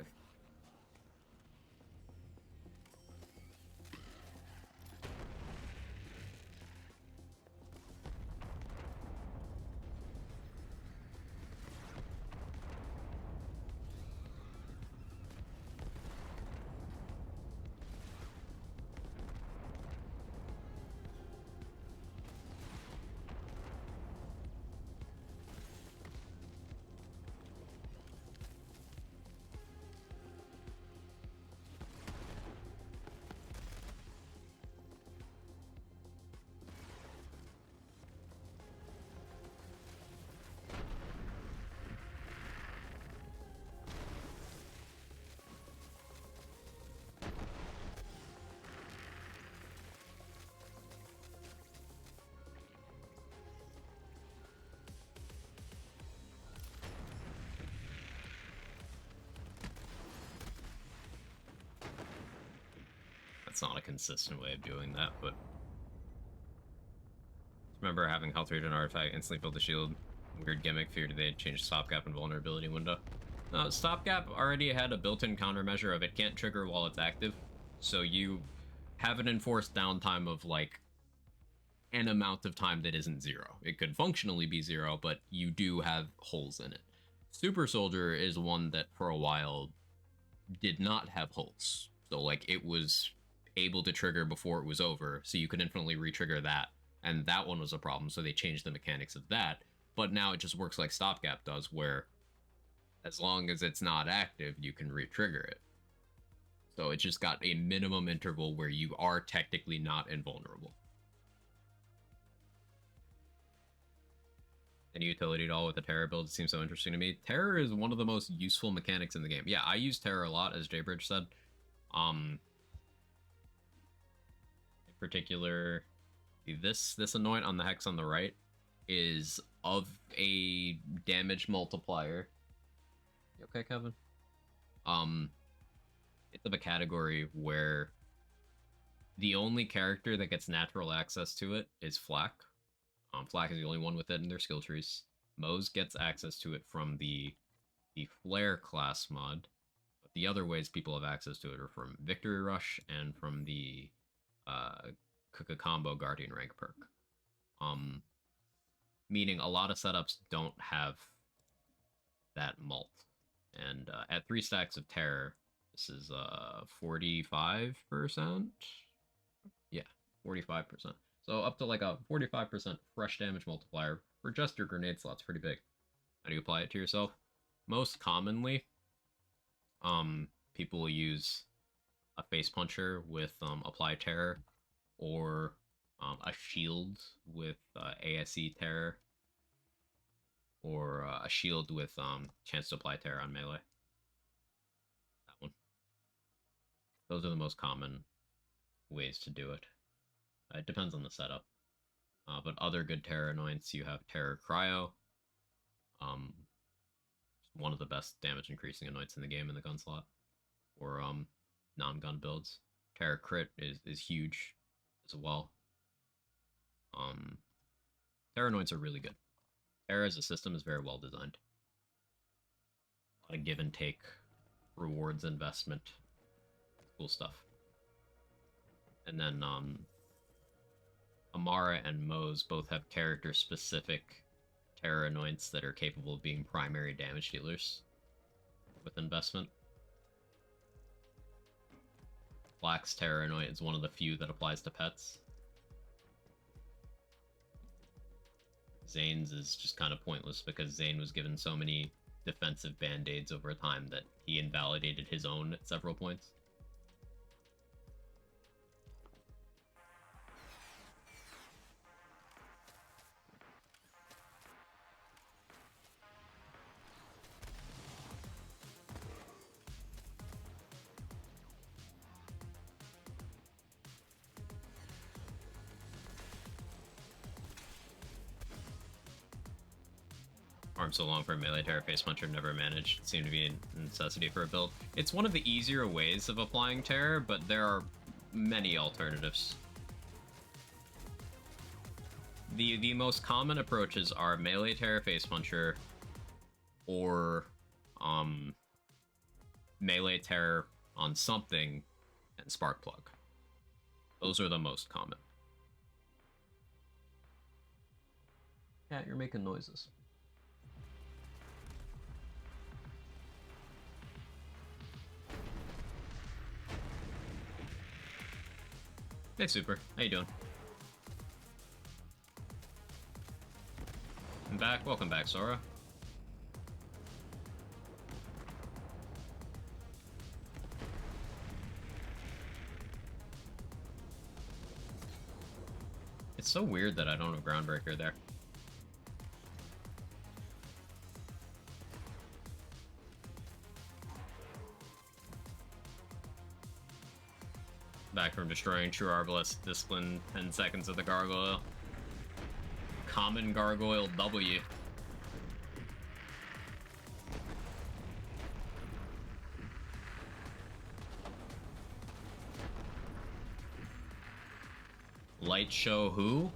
That's not a consistent way of doing that, but... Remember having health regen artifact instantly fill the shield. Weird gimmick, feared they'd change stopgap and vulnerability window. No, stopgap already had a built-in countermeasure of it can't trigger while it's active. So you have an enforced downtime of like an amount of time that isn't 0. It could functionally be 0, but you do have holes in it. Super Soldier is one that for a while did not have holes. So like it was able to trigger before it was over, so you could infinitely re-trigger that. And that one was a problem, so they changed the mechanics of that. But now it just works like stopgap does, where as long as it's not active, you can re-trigger it. So it just got a minimum interval where you are technically not invulnerable. any utility at all with the Terror build. It seems so interesting to me. Terror is one of the most useful mechanics in the game. Yeah, I use Terror a lot, as Jaybridge said. In particular, this anoint on the hex on the right is of a damage multiplier. You okay, Kevin? It's of a category where the only character that gets natural access to it is Flak. Flak is the only one with it in their skill trees. Moze gets access to it from the Flare class mod, but the other ways people have access to it are from Victory Rush and from the Combo Guardian rank perk. Meaning a lot of setups don't have that mult. And at 3 stacks of Terror, this is 45%? Yeah, 45%. So up to like a 45% fresh damage multiplier for just your grenade slots, pretty big. How do you apply it to yourself? Most commonly, people will use a face puncher with apply terror, or a shield with ASE terror, or a shield with chance to apply terror on melee. That one. Those are the most common ways to do it. It depends on the setup. But other good terror annoyance, you have Terror Cryo. One of the best damage increasing annoyance in the game in the gun slot. Or non-gun builds. Terror Crit is huge as well. Terror annoyance are really good. Terror as a system is very well designed. A lot of give and take, rewards, investment, cool stuff. And then Amara and Moze both have character-specific terror annoyance that are capable of being primary damage dealers with investment. Flak's terror annoyance is one of the few that applies to pets. Zane's is just kind of pointless because Zane was given so many defensive band-aids over time that he invalidated his own at several points. Arm so long for a melee terror face puncher, never managed. It seemed to be a necessity for a build. It's one of the easier ways of applying terror, but there are many alternatives. The most common approaches are melee terror face puncher, or melee terror on something, and spark plug. Those are the most common. Cat, you're making noises. Hey, Super. How you doing? I'm back. Welcome back, Sora. It's so weird that I don't have Groundbreaker there. Back from destroying True Arbalest, discipline 10 seconds of the Gargoyle. Common Gargoyle W. Light show who?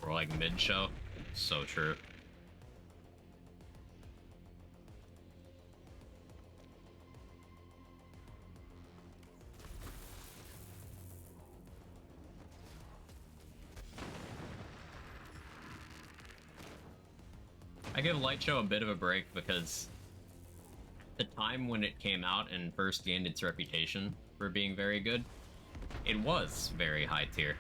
Or like mid-show. So true. I give Light Show a bit of a break because the time when it came out and first gained its reputation for being very good, it was very high tier.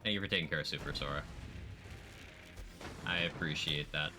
Thank you for taking care of Super Sora. I appreciate that.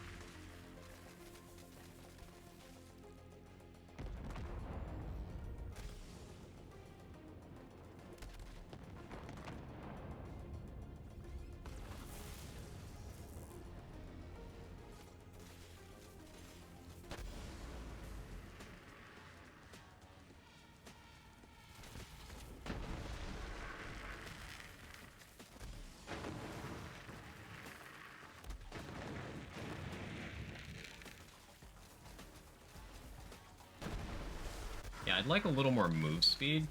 Yeah, I'd like a little more move speed.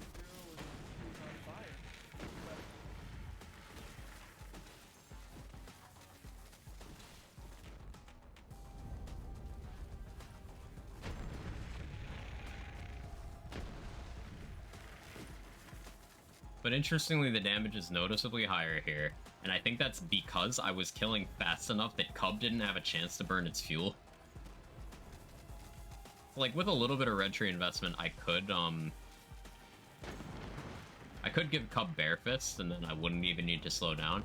But interestingly, the damage is noticeably higher here, and I think that's because I was killing fast enough that Cub didn't have a chance to burn its fuel. Like, with a little bit of red tree investment, I could give Cub Bear Fist, and then I wouldn't even need to slow down.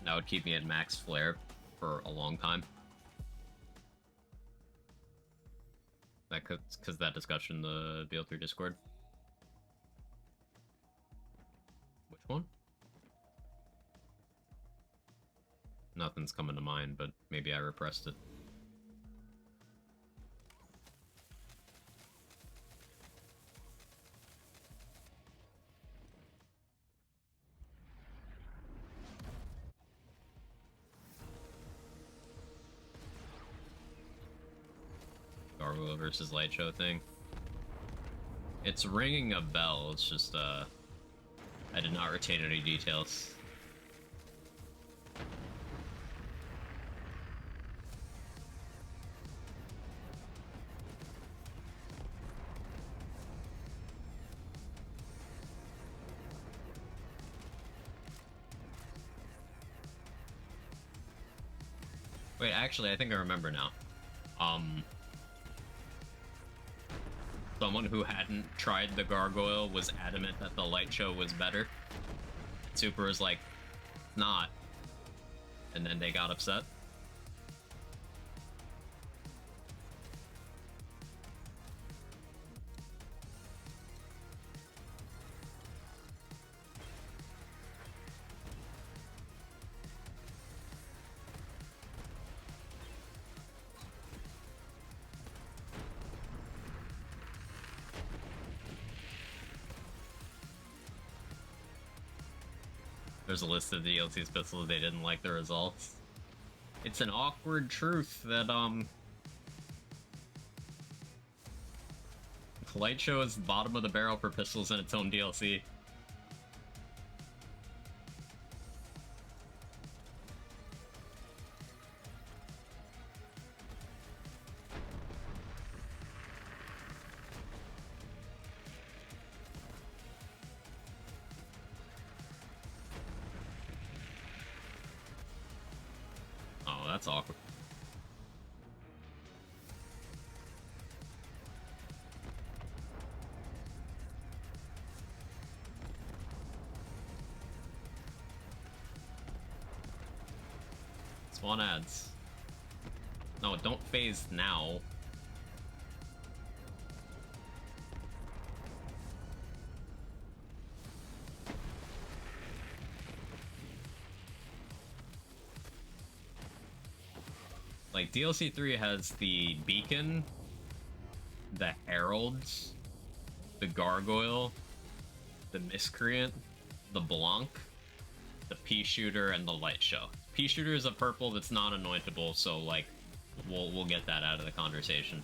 That would keep me at max flare for a long time. That because that discussion the BL3 Discord. Which one? Nothing's coming to mind, but maybe I repressed it. Gargoyle versus Light Show thing. It's ringing a bell, it's just, I did not retain any details. Wait, actually, I think I remember now. Someone who hadn't tried the Gargoyle was adamant that the Light Show was better. Super was like, not. And then they got upset. There's a list of DLC's pistols they didn't like the results. It's an awkward truth that, Light Show is bottom of the barrel for pistols in its own DLC. Oh, that's awkward. Spawn ads. No, don't phase now. Like, DLC 3 has the Beacon, the Heralds, the Gargoyle, the Miscreant, the Blanc, the Pea Shooter, and the Light Show. Pea Shooter is a purple that's not anointable, so, like, we'll get that out of the conversation.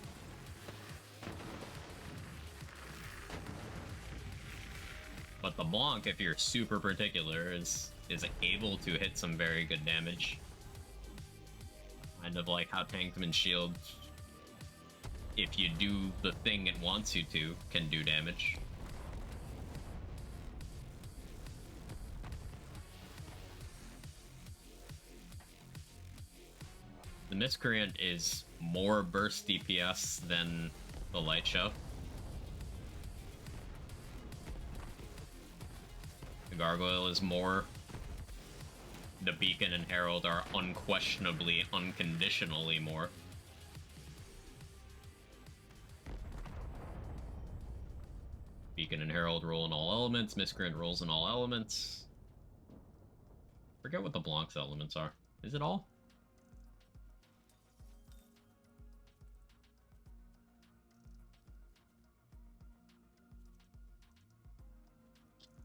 But the Blanc, if you're super particular, is able to hit some very good damage. Kind of like how Tankman's shield, if you do the thing it wants you to, can do damage. The Miscreant is more burst DPS than the Light Show. The Gargoyle is more. The Beacon and Herald are unquestionably, unconditionally more. Beacon and Herald roll in all elements, Miscreant rolls in all elements. Forget what the Blanc's elements are. Is it all?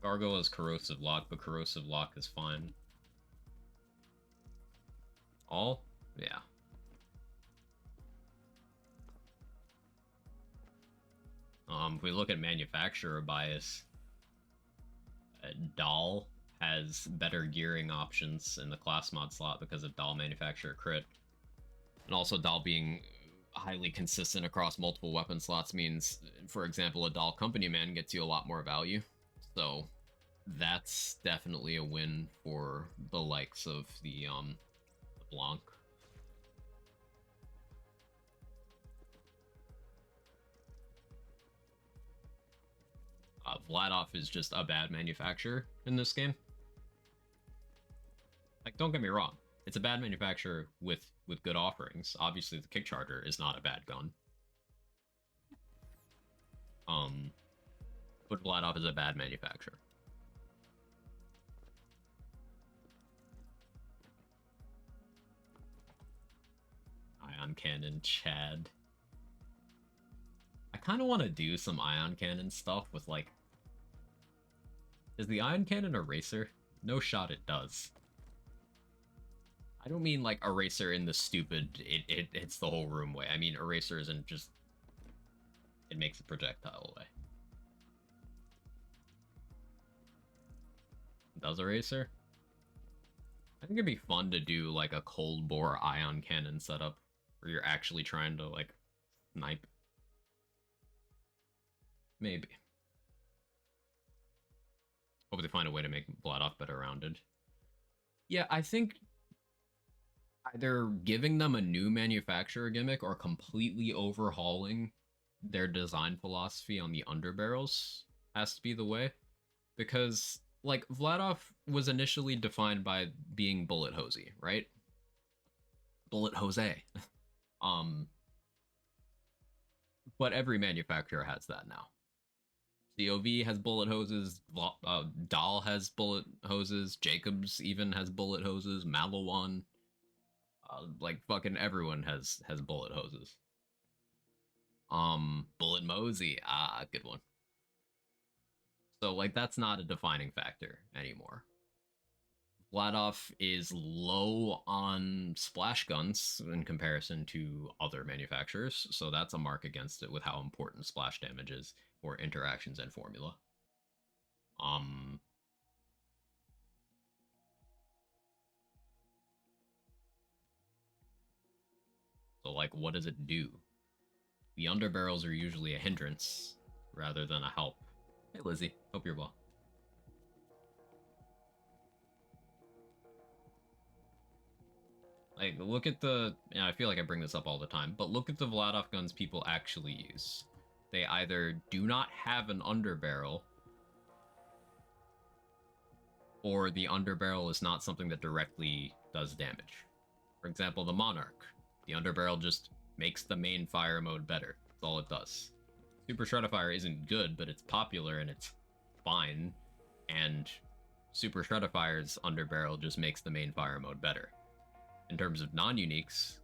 Gargoyle is Corrosive Lock, but Corrosive Lock is fine. All? Yeah. If we look at manufacturer bias, Doll has better gearing options in the class mod slot because of Doll manufacturer crit. And also Doll being highly consistent across multiple weapon slots means, for example, a Doll company man gets you a lot more value. So that's definitely a win for the likes of the Blanc. Vladoff is just a bad manufacturer in this game. Like, don't get me wrong, it's a bad manufacturer with good offerings. Obviously, the Kick Charger is not a bad gun. But Vladoff is a bad manufacturer. Ion Cannon, Chad. I kind of want to do some Ion Cannon stuff with, like... Is the Ion Cannon a racer? No shot it does. I don't mean, like, eraser in the stupid, it hits the whole room way. I mean, eraser isn't just... It makes a projectile away. Does eraser? I think it'd be fun to do, like, a cold bore Ion Cannon setup where you're actually trying to, like, snipe. Maybe. Hope they find a way to make Vladoff better rounded. Yeah, I think either giving them a new manufacturer gimmick or completely overhauling their design philosophy on the underbarrels has to be the way. Because, like, Vladoff was initially defined by being bullet hosey, right? Bullet Jose. But every manufacturer has that now. COV has bullet hoses, Dahl has bullet hoses, Jacobs even has bullet hoses, Malawan, like fucking everyone has bullet hoses. Bullet Moze, good one. So like that's not a defining factor anymore. Vladoff is low on splash guns in comparison to other manufacturers, so that's a mark against it with how important splash damage is for interactions and formula. So like what does it do? The underbarrels are usually a hindrance rather than a help. Hey Lizzie, hope you're well. Like, look at the... And I feel like I bring this up all the time, but look at the Vladoff guns people actually use. They either do not have an underbarrel, or the underbarrel is not something that directly does damage. For example, the Monarch. The underbarrel just makes the main fire mode better. That's all it does. Super Shredifire isn't good, but it's popular and it's fine. And Super Shredifire's underbarrel just makes the main fire mode better. In terms of non-uniques,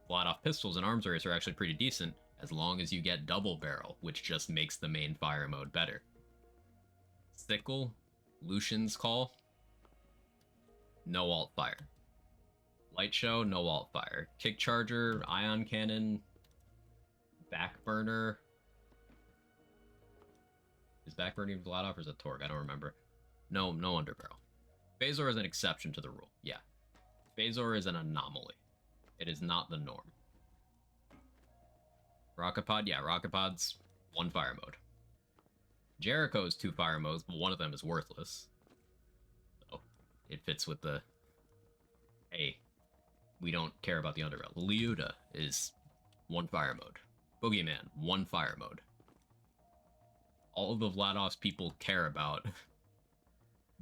Vladoff pistols and arms race are actually pretty decent as long as you get double barrel, which just makes the main fire mode better. Sickle, Lucian's Call, no alt fire. Light Show, no alt fire. Kick Charger, Ion Cannon, Backburner. Is Backburning Vladoff or is it Torg? I don't remember. No underbarrel. Phasor is an exception to the rule, yeah. Phasor is an anomaly. It is not the norm. Rocket Pod, yeah, Rocket Pod's 1 fire mode. Jericho's 2 fire modes, but one of them is worthless. So it fits with the, hey, we don't care about the underbelly. Liuda is 1 fire mode. Boogeyman, 1 fire mode. All of the Vladov's people care about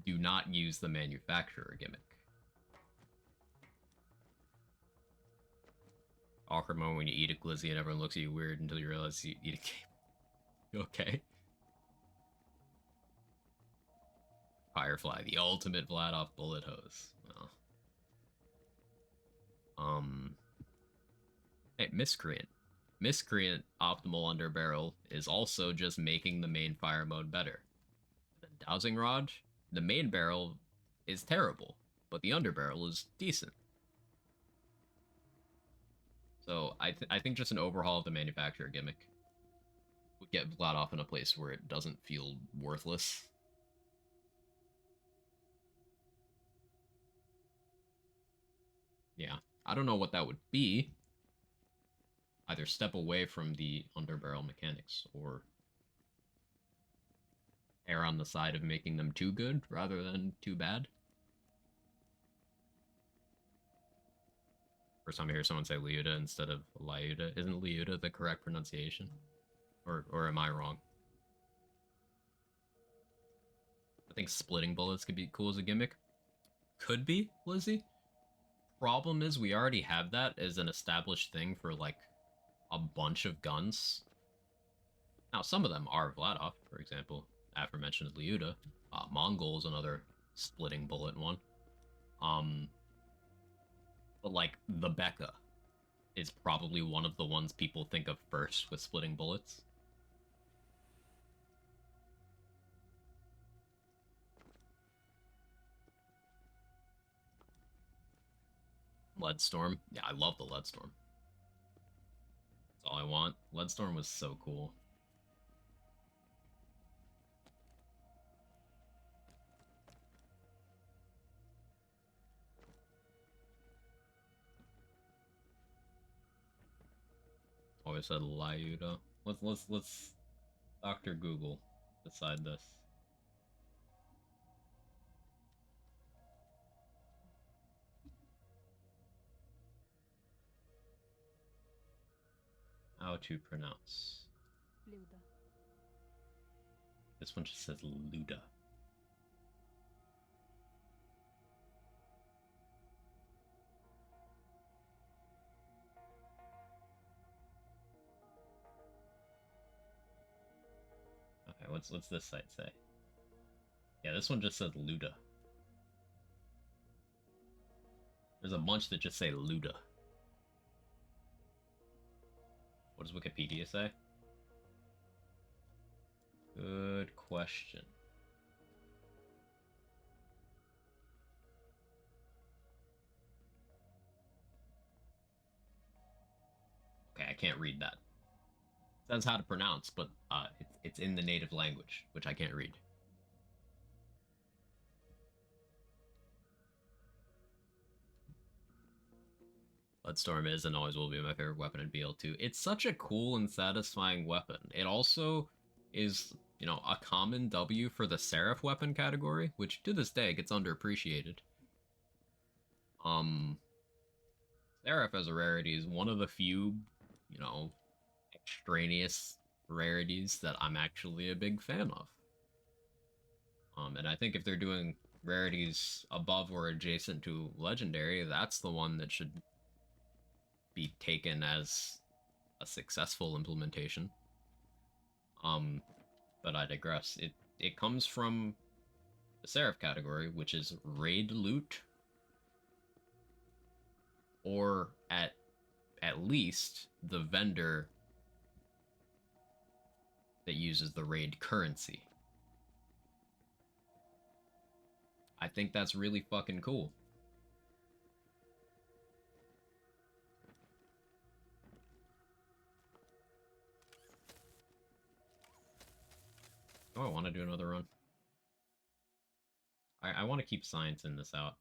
do not use the manufacturer gimmick. Awkward moment when you eat a glizzy and everyone looks at you weird until you realize you eat a game. You okay? Firefly, the ultimate Vladov bullet hose. Well, hey, Miscreant. Miscreant optimal underbarrel is also just making the main fire mode better. The dowsing rod, the main barrel is terrible, but the underbarrel is decent. So I think just an overhaul of the manufacturer gimmick would get Vladov in a place where it doesn't feel worthless. Yeah, I don't know what that would be. Either step away from the underbarrel mechanics or err on the side of making them too good rather than too bad. First time I hear someone say Liuda instead of Liuda. Isn't Liuda the correct pronunciation? Or am I wrong? I think splitting bullets could be cool as a gimmick. Could be, Lizzie. Problem is we already have that as an established thing for like a bunch of guns. Now some of them are Vladov, for example, aforementioned Liuda. Mongol is another splitting bullet one. But like the Becca is probably one of the ones people think of first with splitting bullets. Leadstorm. Yeah, I love the Leadstorm. That's all I want. Leadstorm was so cool. Always said Liuda. Let's Dr. Google decide this. How to pronounce. Luda. This one just says Luda. Okay, what's this site say? Yeah, this one just says Luda. There's a bunch that just say Luda. What does Wikipedia say? Good question. Okay, I can't read that. It says how to pronounce, but it's in the native language, which I can't read. Bloodstorm is and always will be my favorite weapon in BL2. It's such a cool and satisfying weapon. It also is, you know, a common W for the Seraph weapon category, which to this day gets underappreciated. Seraph as a rarity is one of the few, you know, extraneous rarities that I'm actually a big fan of. And I think if they're doing rarities above or adjacent to legendary, that's the one that should be taken as a successful implementation. But I digress. It comes from the Seraph category, which is raid loot, or at least the vendor that uses the raid currency. I think that's really fucking cool. Oh, I want to do another run. I want to keep science in this out.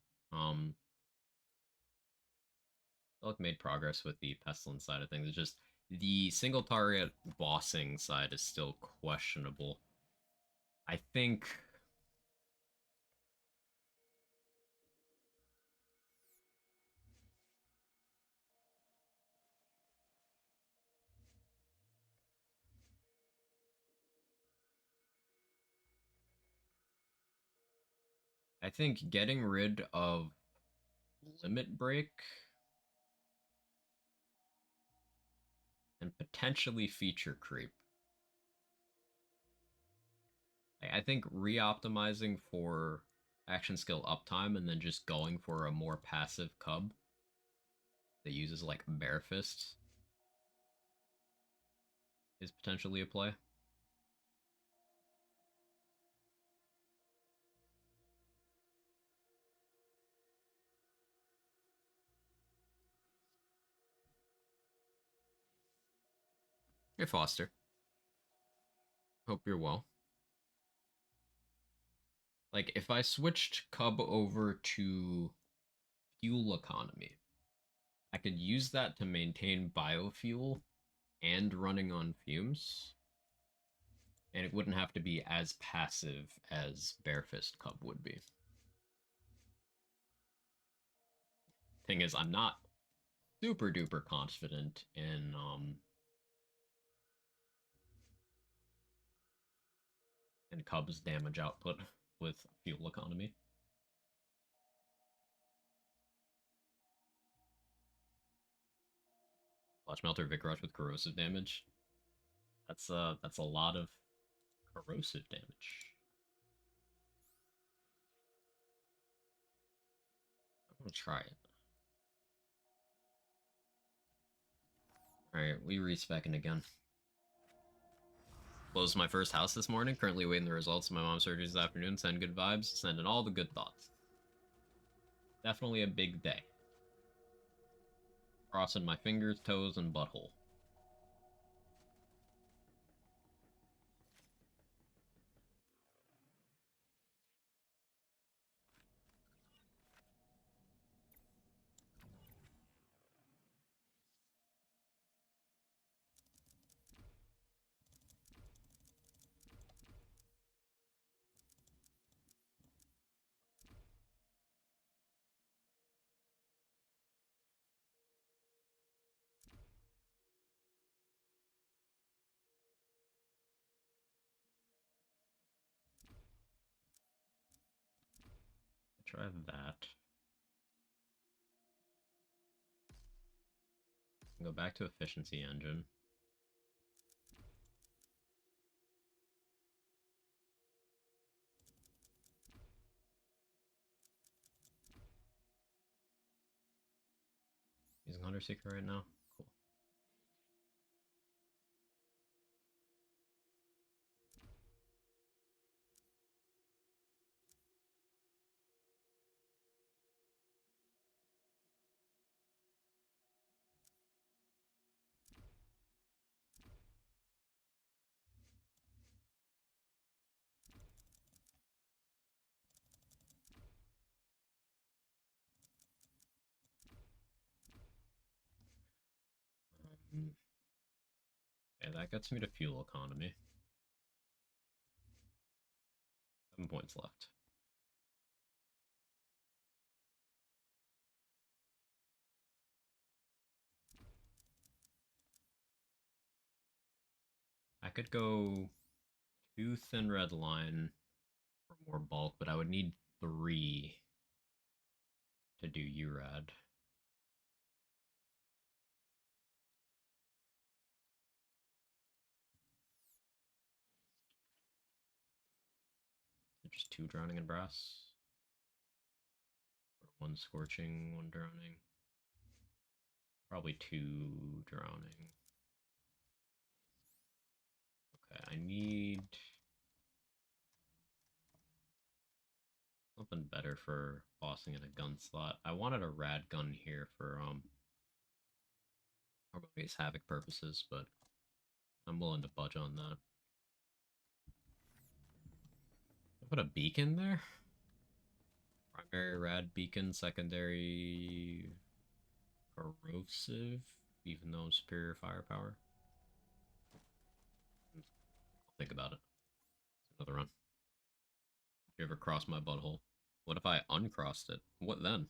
like made progress with the pestilence side of things. It's just the single target bossing side is still questionable. I think getting rid of limit break and potentially feature creep. I think re-optimizing for action skill uptime and then just going for a more passive cub that uses like bare fist is potentially a play. Hey Foster, hope you're well. Like if I switched cub over to fuel economy, I could use that to maintain biofuel and running on fumes, and it wouldn't have to be as passive as Barefist Cub would be. Thing is, I'm not super duper confident in Cub's damage output with fuel economy. Flash Melter Vic Rush with corrosive damage. That's a lot of corrosive damage. I'm gonna try it. Alright, we respecking again. Closed my first house this morning. Currently waiting the results of my mom's surgery this afternoon. Send good vibes. Sending all the good thoughts. Definitely a big day. Crossing my fingers, toes, and butthole. Try that. Go back to efficiency engine. Using Hunter Seeker right now. Cool. Okay, that gets me to fuel economy. 7 points left. I could go 2 thin red line for more bulk, but I would need 3 to do URAD. Just 2 drowning and brass. Or 1 scorching, 1 drowning. Probably 2 drowning. Okay, I need something better for bossing in a gun slot. I wanted a rad gun here for Harmonious Havoc purposes, but I'm willing to budge on that. I put a beacon there? Primary rad beacon, secondary corrosive, even though superior firepower. I'll think about it. Another run. You ever cross my butthole? What if I uncrossed it? What then?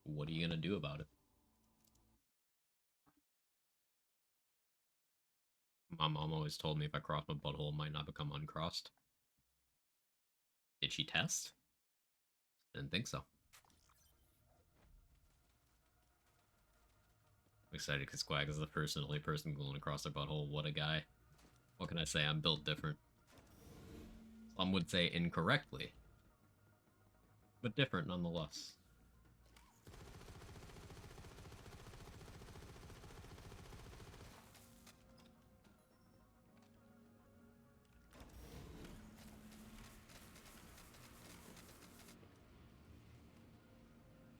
What are you gonna do about it? My mom always told me if I cross my butthole, it might not become uncrossed. Did she test? Didn't think so. I'm excited because Quag is the first and only person going across their butthole. What a guy. What can I say? I'm built different. Some would say incorrectly, but different nonetheless.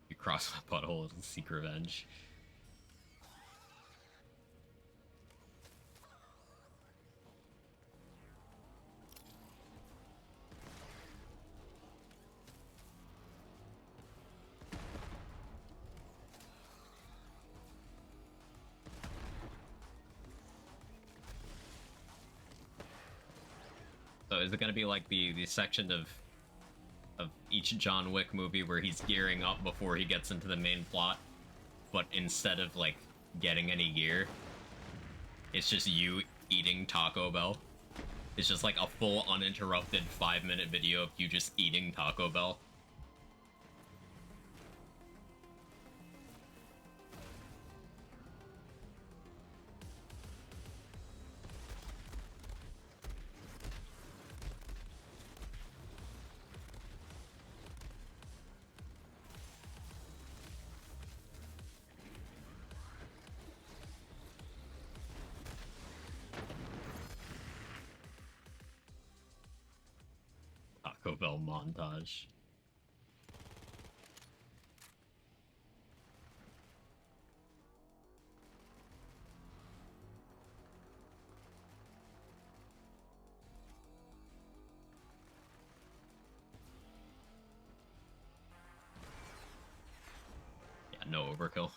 You cross my butthole and seek revenge. So is it gonna be like the section of each John Wick movie where he's gearing up before he gets into the main plot, but instead of like getting any gear, it's just you eating Taco Bell? It's just like a full uninterrupted 5-minute video of you just eating Taco Bell. Taco Bell montage. Yeah, no overkill.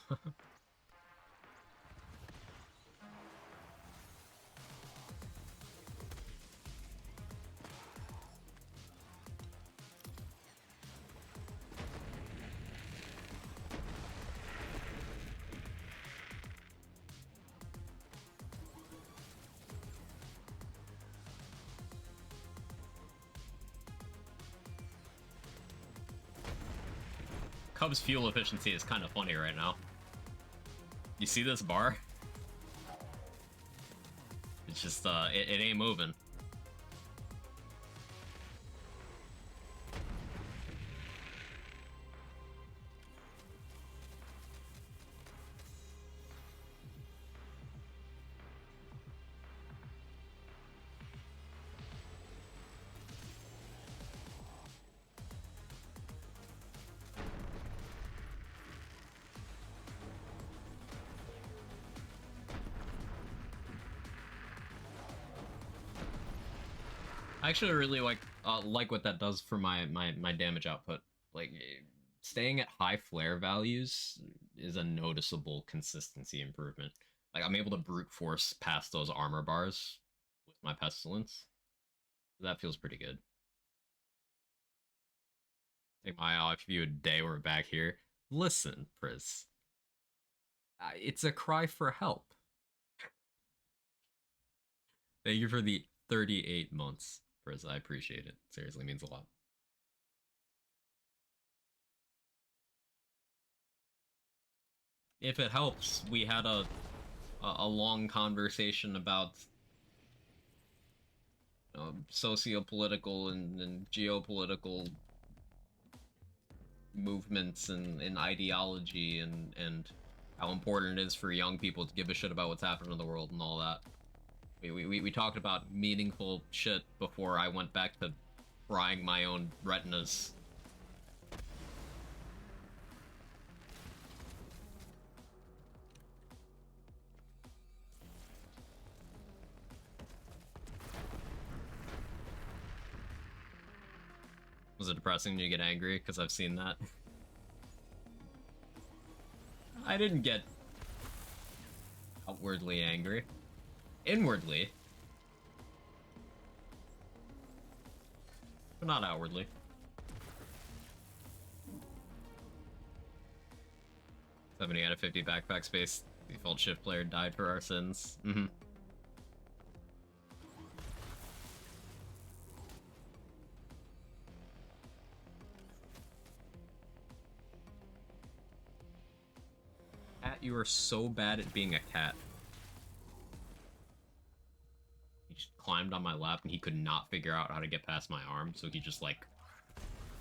Cub's fuel efficiency is kind of funny right now. You see this bar? It's just, it ain't moving. I actually really like what that does for my damage output. Like staying at high flare values is a noticeable consistency improvement. Like I'm able to brute force past those armor bars with my pestilence. That feels pretty good. Take my eye off you a day we're back here. Listen, Priz. It's a cry for help. Thank you for the 38 months, Priz. I appreciate it. Seriously, means a lot. If it helps, we had a long conversation about socio-political and geopolitical movements and ideology and how important it is for young people to give a shit about what's happening in the world and all that. We talked about meaningful shit before I went back to frying my own retinas. Was it depressing when you get angry? Because I've seen that. I didn't get outwardly angry. Inwardly. But not outwardly. 70 out of 50 backpack space. Default shift player died for our sins. Cat, you are so bad at being a cat. He just climbed on my lap and he could not figure out how to get past my arm, so he just, like,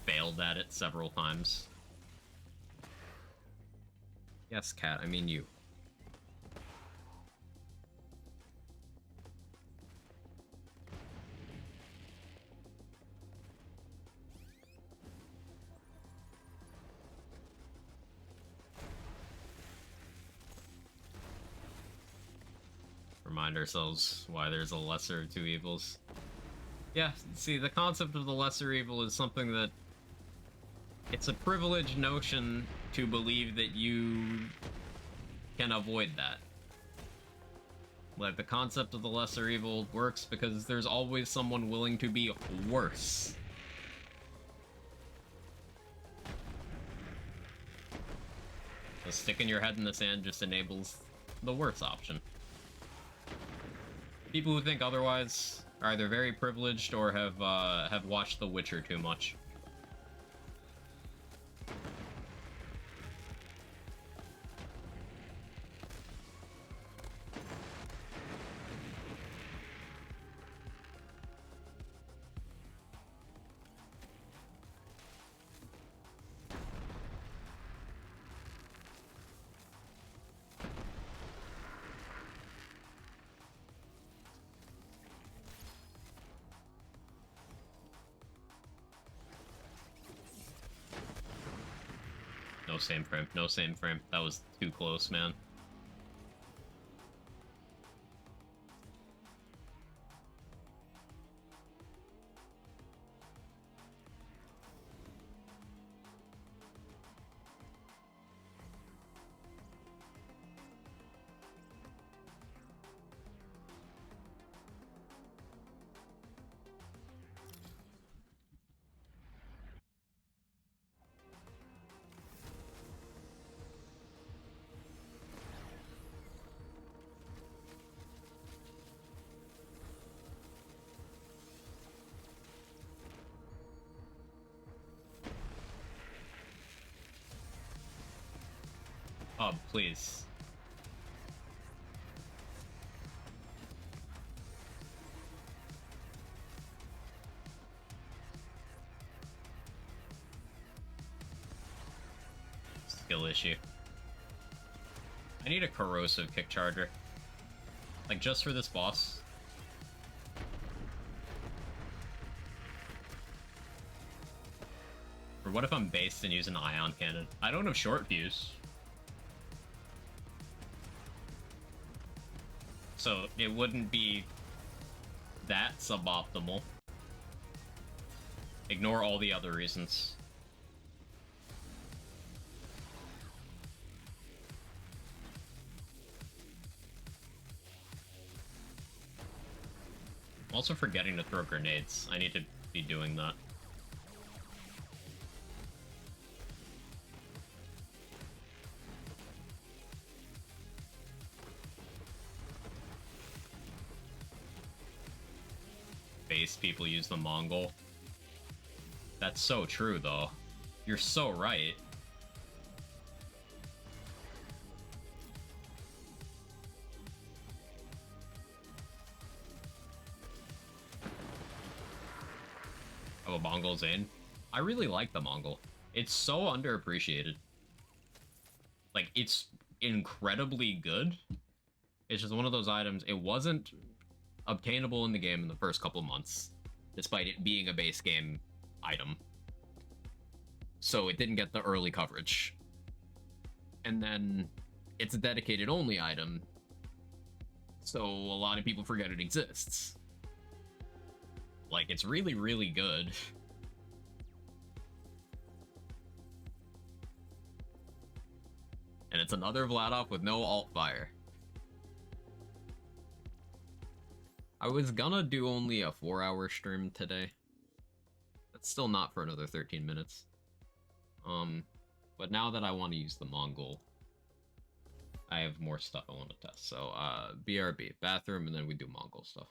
failed at it several times. Yes, Cat, I mean you. Remind ourselves why there's a lesser of two evils. Yeah, see, the concept of the lesser evil is something that... It's a privileged notion to believe that you can avoid that. Like, the concept of the lesser evil works because there's always someone willing to be worse. So sticking your head in the sand just enables the worse option. People who think otherwise are either very privileged or have watched The Witcher too much. No same frame. No same frame. That was too close, man. Oh, please. Skill issue. I need a corrosive kick charger. Like, just for this boss. Or what if I'm based and use an ion cannon? I don't have short fuse. So it wouldn't be that suboptimal. Ignore all the other reasons. I'm also forgetting to throw grenades. I need to be doing that. Base people use the Mongol. That's so true, though. You're so right. Oh, a Mongol Zane? I really like the Mongol. It's so underappreciated. Like, it's incredibly good. It's just one of those items. It wasn't obtainable in the game in the first couple months, despite it being a base game item. So it didn't get the early coverage. And then it's a dedicated only item, so a lot of people forget it exists. Like, it's really, really good. And it's another Vladov with no alt fire. I was gonna do only a 4-hour stream today. That's still not for another 13 minutes. But now that I want to use the Mongol, I have more stuff I want to test. So, BRB, bathroom, and then we do Mongol stuff.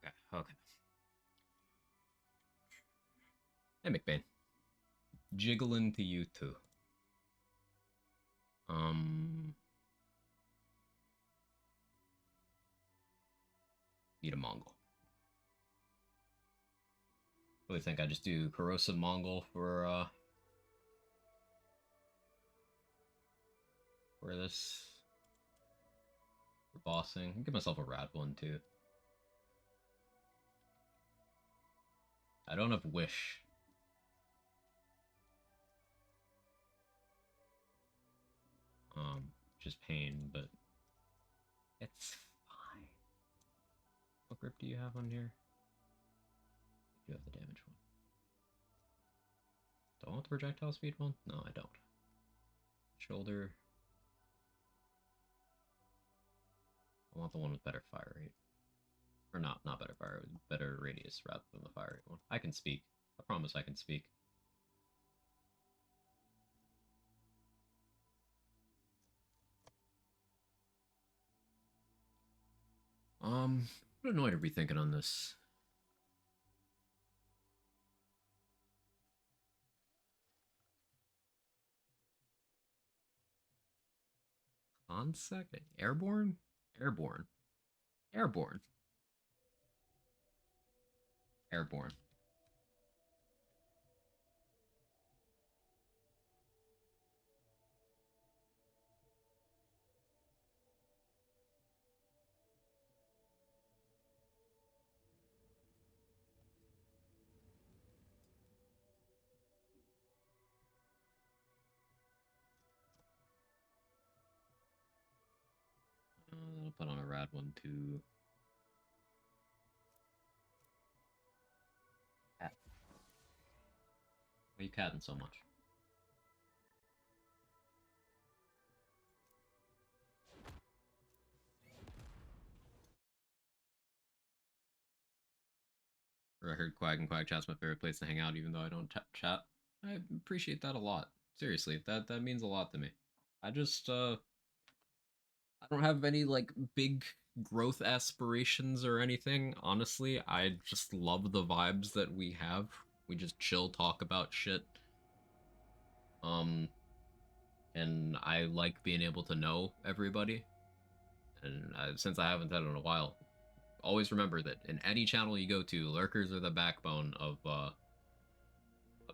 Okay, okay. Hey, McBain. Jiggling to you too. Need a Mongol. Really think I just do corrosive Mongol for this for bossing. I'll give myself a rad one too. I don't have wish. Just pain, but it's fine. What grip do you have on here? You have the damage one. Do I want the projectile speed one? No, I don't. Shoulder. I want the one with better fire rate. Or not better fire rate, better radius rather than the fire rate one. I can speak. I promise I can speak. What annoyed are we thinking on this? On second. Airborne? Airborne. Airborne. Airborne. I'll put on a rad one too. Cat. Why are you catting so much? I heard Quag and Quag Chat's my favorite place to hang out, even though I don't chat. I appreciate that a lot. Seriously, that means a lot to me. I just I don't have any like big growth aspirations or anything. Honestly, I just love the vibes that we have. We just chill, talk about shit. Um, and I like being able to know everybody. And since I haven't done it in a while, always remember that in any channel you go to, lurkers are the backbone of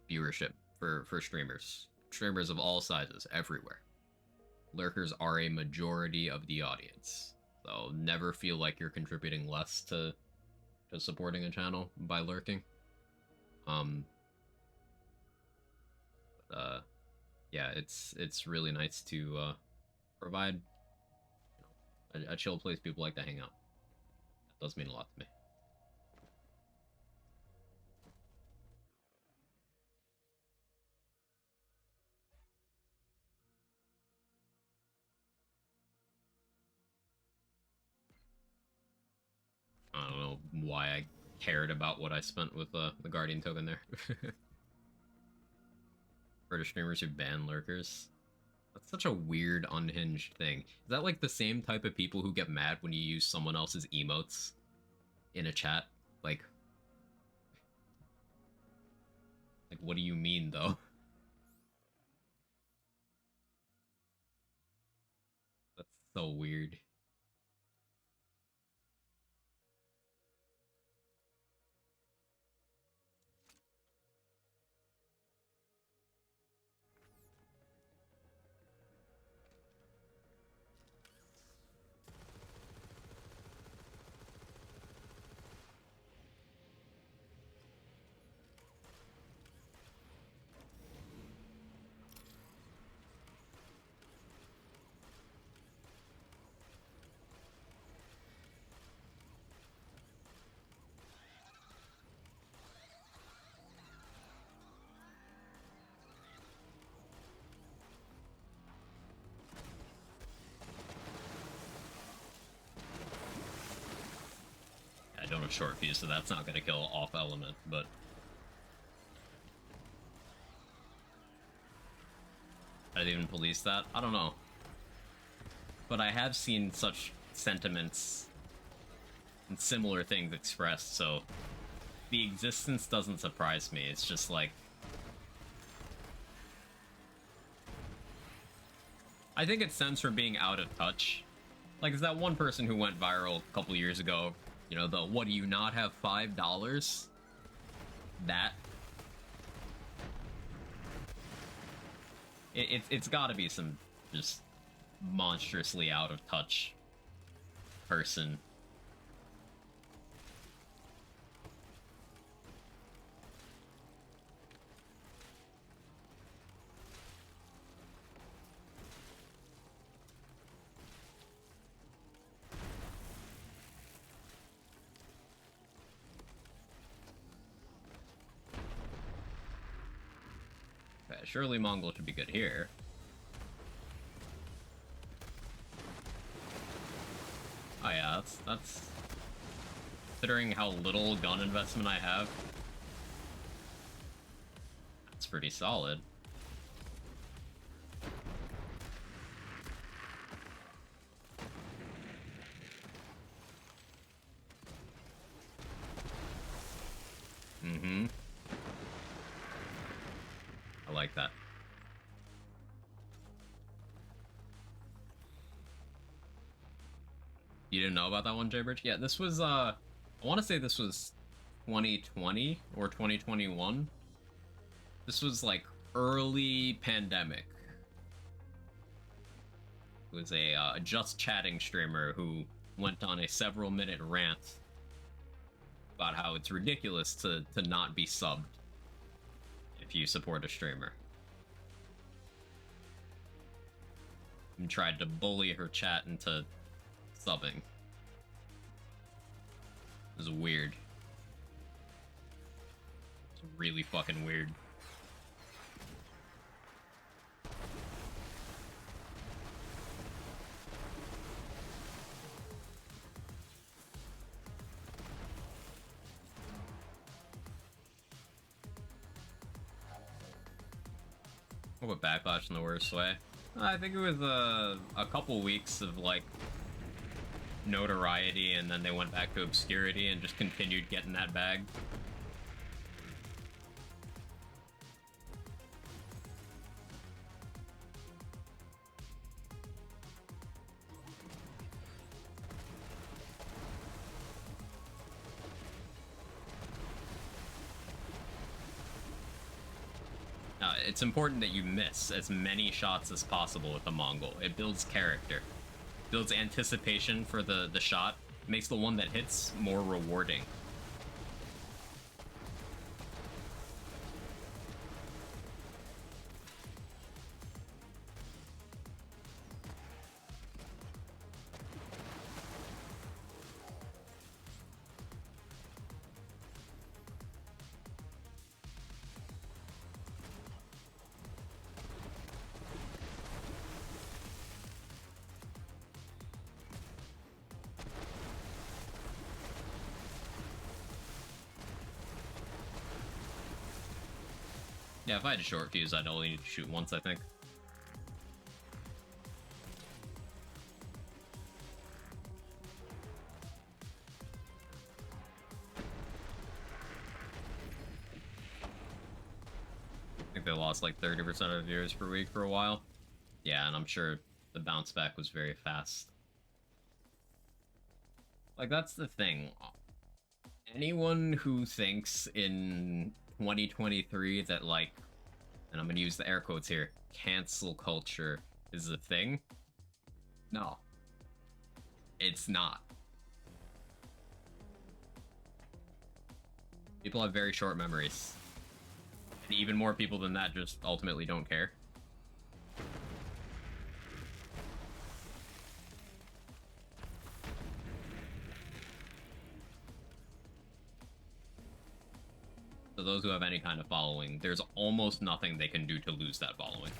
viewership for streamers. Streamers of all sizes, everywhere. Lurkers are a majority of the audience. So never feel like you're contributing less to supporting a channel by lurking. Yeah, it's really nice to provide a chill place people like to hang out. That does mean a lot to me. I don't know why I cared about what I spent with the Guardian token there. British streamers who ban lurkers. That's such a weird, unhinged thing. Is that like the same type of people who get mad when you use someone else's emotes in a chat? Like what do you mean though? That's so weird. I don't have short fuse, so that's not going to kill off element, but I didn't even police that. I don't know. But I have seen such sentiments and similar things expressed, so the existence doesn't surprise me. It's just like, I think it stems from being out of touch. Like, is that one person who went viral a couple years ago, you know, the what do you not have $5? That. It's gotta be some just monstrously out of touch person. Okay, surely Mongol should be good here. Oh yeah, that's considering how little gun investment I have, that's pretty solid. Mm-hmm. I like that. You didn't know about that one, Jaybridge? Yeah, this was, I want to say this was 2020 or 2021. This was, like, early pandemic. It was a just chatting streamer who went on a several-minute rant about how it's ridiculous to not be subbed if you support a streamer. And tried to bully her chat into subbing. It was weird. It's really fucking weird. What backlash in the worst way? I think it was a couple weeks of like notoriety, and then they went back to obscurity and just continued getting that bag. It's important that you miss as many shots as possible with the Mongol. It builds character, builds anticipation for the shot, makes the one that hits more rewarding. Yeah, if I had a short fuse, I'd only need to shoot once, I think. I think they lost like 30% of viewers per week for a while. Yeah, and I'm sure the bounce back was very fast. Like, that's the thing. Anyone who thinks in 2023 that, like, and I'm gonna use the air quotes here, cancel culture is a thing, no. It's not. People have very short memories. And even more people than that just ultimately don't care. So those who have any kind of following, there's almost nothing they can do to lose that following.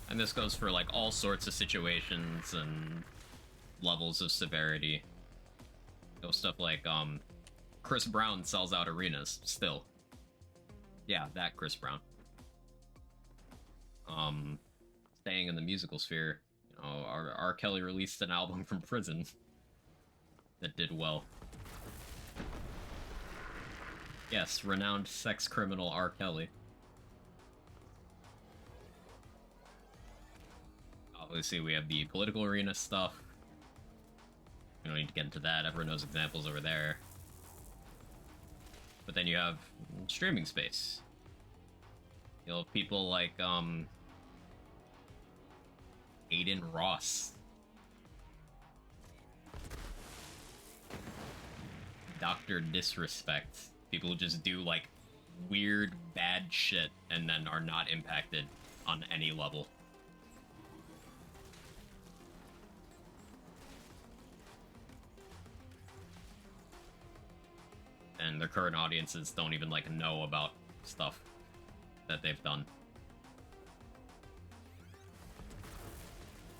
And this goes for like all sorts of situations and levels of severity. You know, stuff like Chris Brown sells out arenas still. Yeah, that Chris Brown. Staying in the musical sphere, you know, R. Kelly released an album from prison that did well. Yes, renowned sex criminal R. Kelly. Obviously, we have the political arena stuff. We don't need to get into that. Everyone knows examples over there. But then you have streaming space. You know, people like Aiden Ross, Dr. Disrespect. People who just do like weird, bad shit and then are not impacted on any level. And their current audiences don't even like know about stuff that they've done.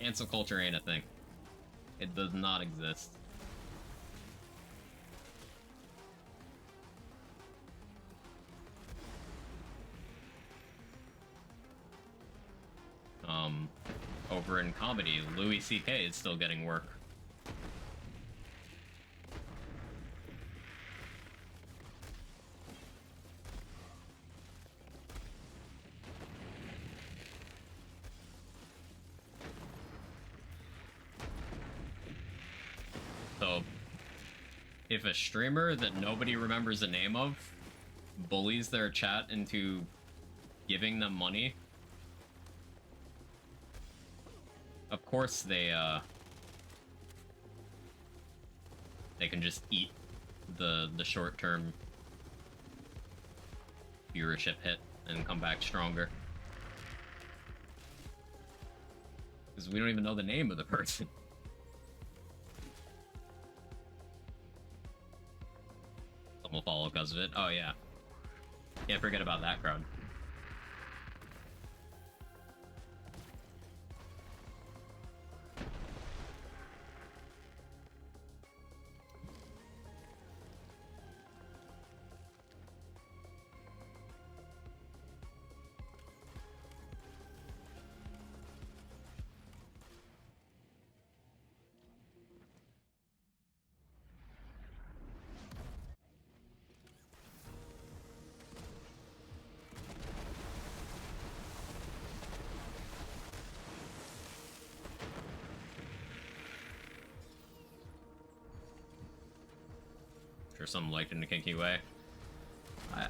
Cancel culture ain't a thing. It does not exist. Over in comedy, Louis C.K. is still getting work. So, if a streamer that nobody remembers the name of bullies their chat into giving them money, of course they can just eat the short-term viewership hit and come back stronger. Because we don't even know the name of the person. Some will follow because of it. Oh yeah. Can't forget about that crowd. Or some liked in a kinky way.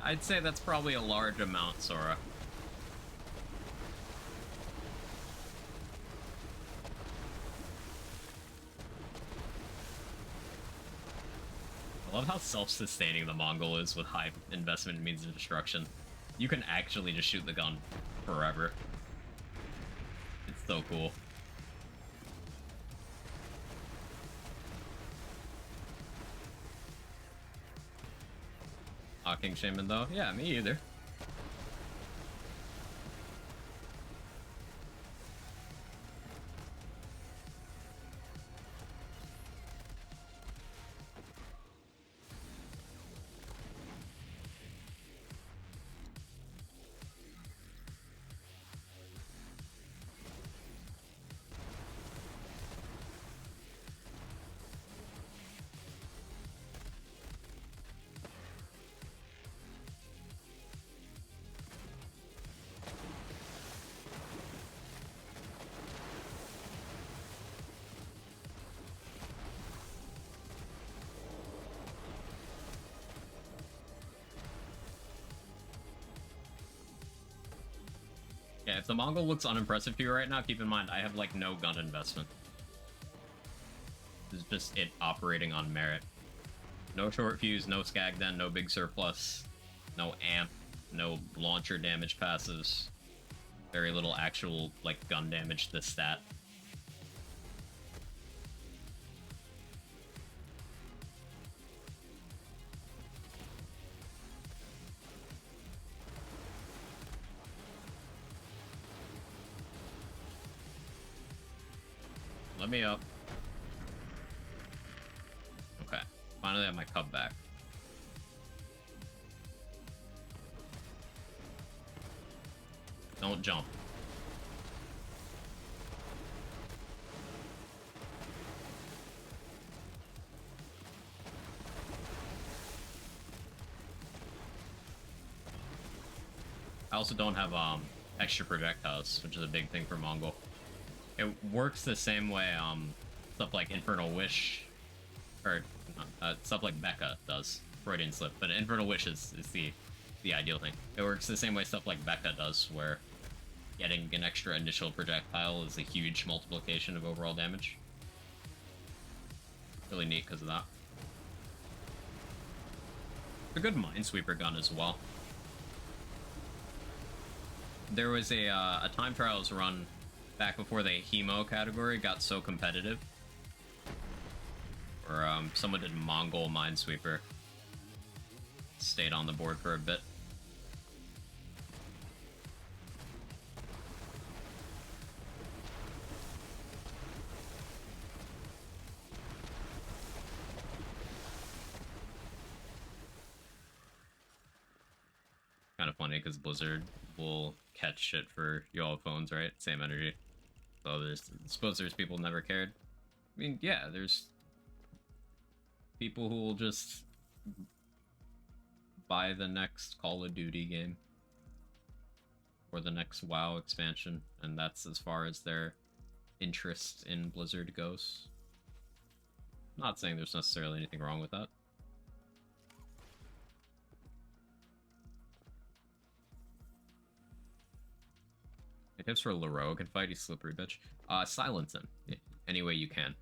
I'd say that's probably a large amount, Sora. I love how self-sustaining the Mongol is with high investment in means of destruction. You can actually just shoot the gun forever. It's so cool. King Shaman though? Yeah, me either. Okay, if the Mongol looks unimpressive to you right now, keep in mind I have like no gun investment. This is just it operating on merit. No short fuse, no skag den, no big surplus, no amp, no launcher damage passives. Very little actual like gun damage to the stat. Let me up. Okay. Finally have my cub back. Don't jump. I also don't have extra projectiles, which is a big thing for Mongol. It works the same way stuff like Infernal Wish or stuff like Becca does. Freudian slip, but Infernal Wish is the ideal thing. It works the same way stuff like Becca does, where getting an extra initial projectile is a huge multiplication of overall damage. Really neat because of that. It's a good Minesweeper gun as well. There was a time trials run back before the Hemo category got so competitive, where someone did Mongol Minesweeper. Stayed on the board for a bit. Kind of funny because Blizzard will catch shit for y'all phones, right? Same energy. So I suppose there's people who never cared. I mean, yeah, there's people who will just buy the next Call of Duty game or the next WoW expansion, and that's as far as their interest in Blizzard goes. I'm not saying there's necessarily anything wrong with that. Tips for Leroy can fight, he's slippery bitch. Silence him any way you can,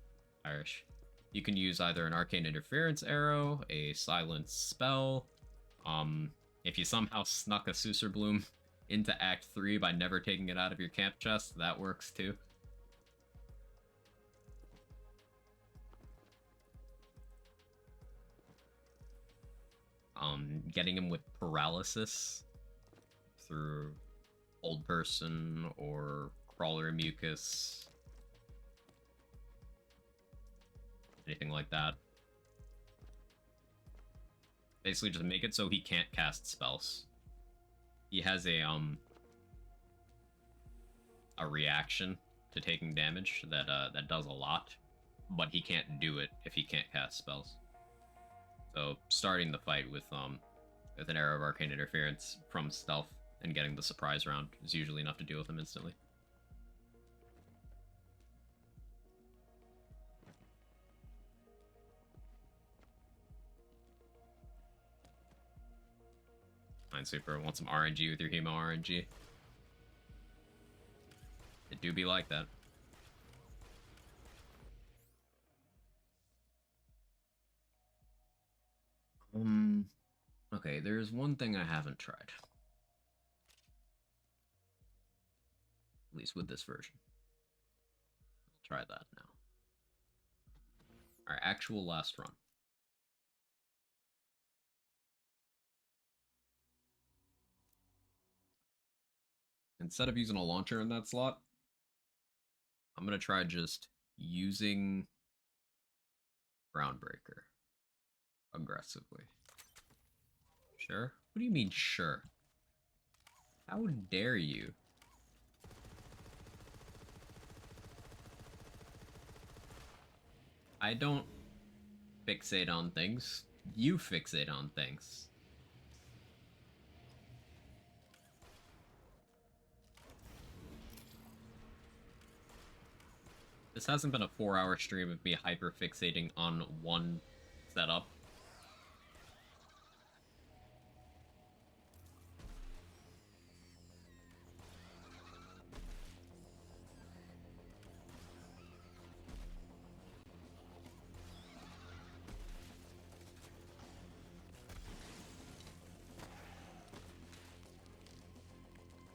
Irish. You can use either an arcane interference arrow, a silence spell. If you somehow snuck a Susur Bloom into Act 3 by never taking it out of your camp chest, that works too. Getting him with paralysis through Old Person or Crawler Mucus, anything like that. Basically just make it so he can't cast spells. He has a reaction to taking damage that that does a lot, but he can't do it if he can't cast spells. So starting the fight with an arrow of arcane interference from stealth and getting the surprise round is usually enough to deal with him instantly. Minesweeper, want some RNG with your Hemo RNG? It do be like that. Okay, there's one thing I haven't tried. At least with this version. I'll try that now. Our actual last run. Instead of using a launcher in that slot, I'm going to try just using Groundbreaker aggressively. Sure? What do you mean, sure? How dare you? I don't fixate on things. You fixate on things. This hasn't been a 4-hour stream of me hyper-fixating on one setup.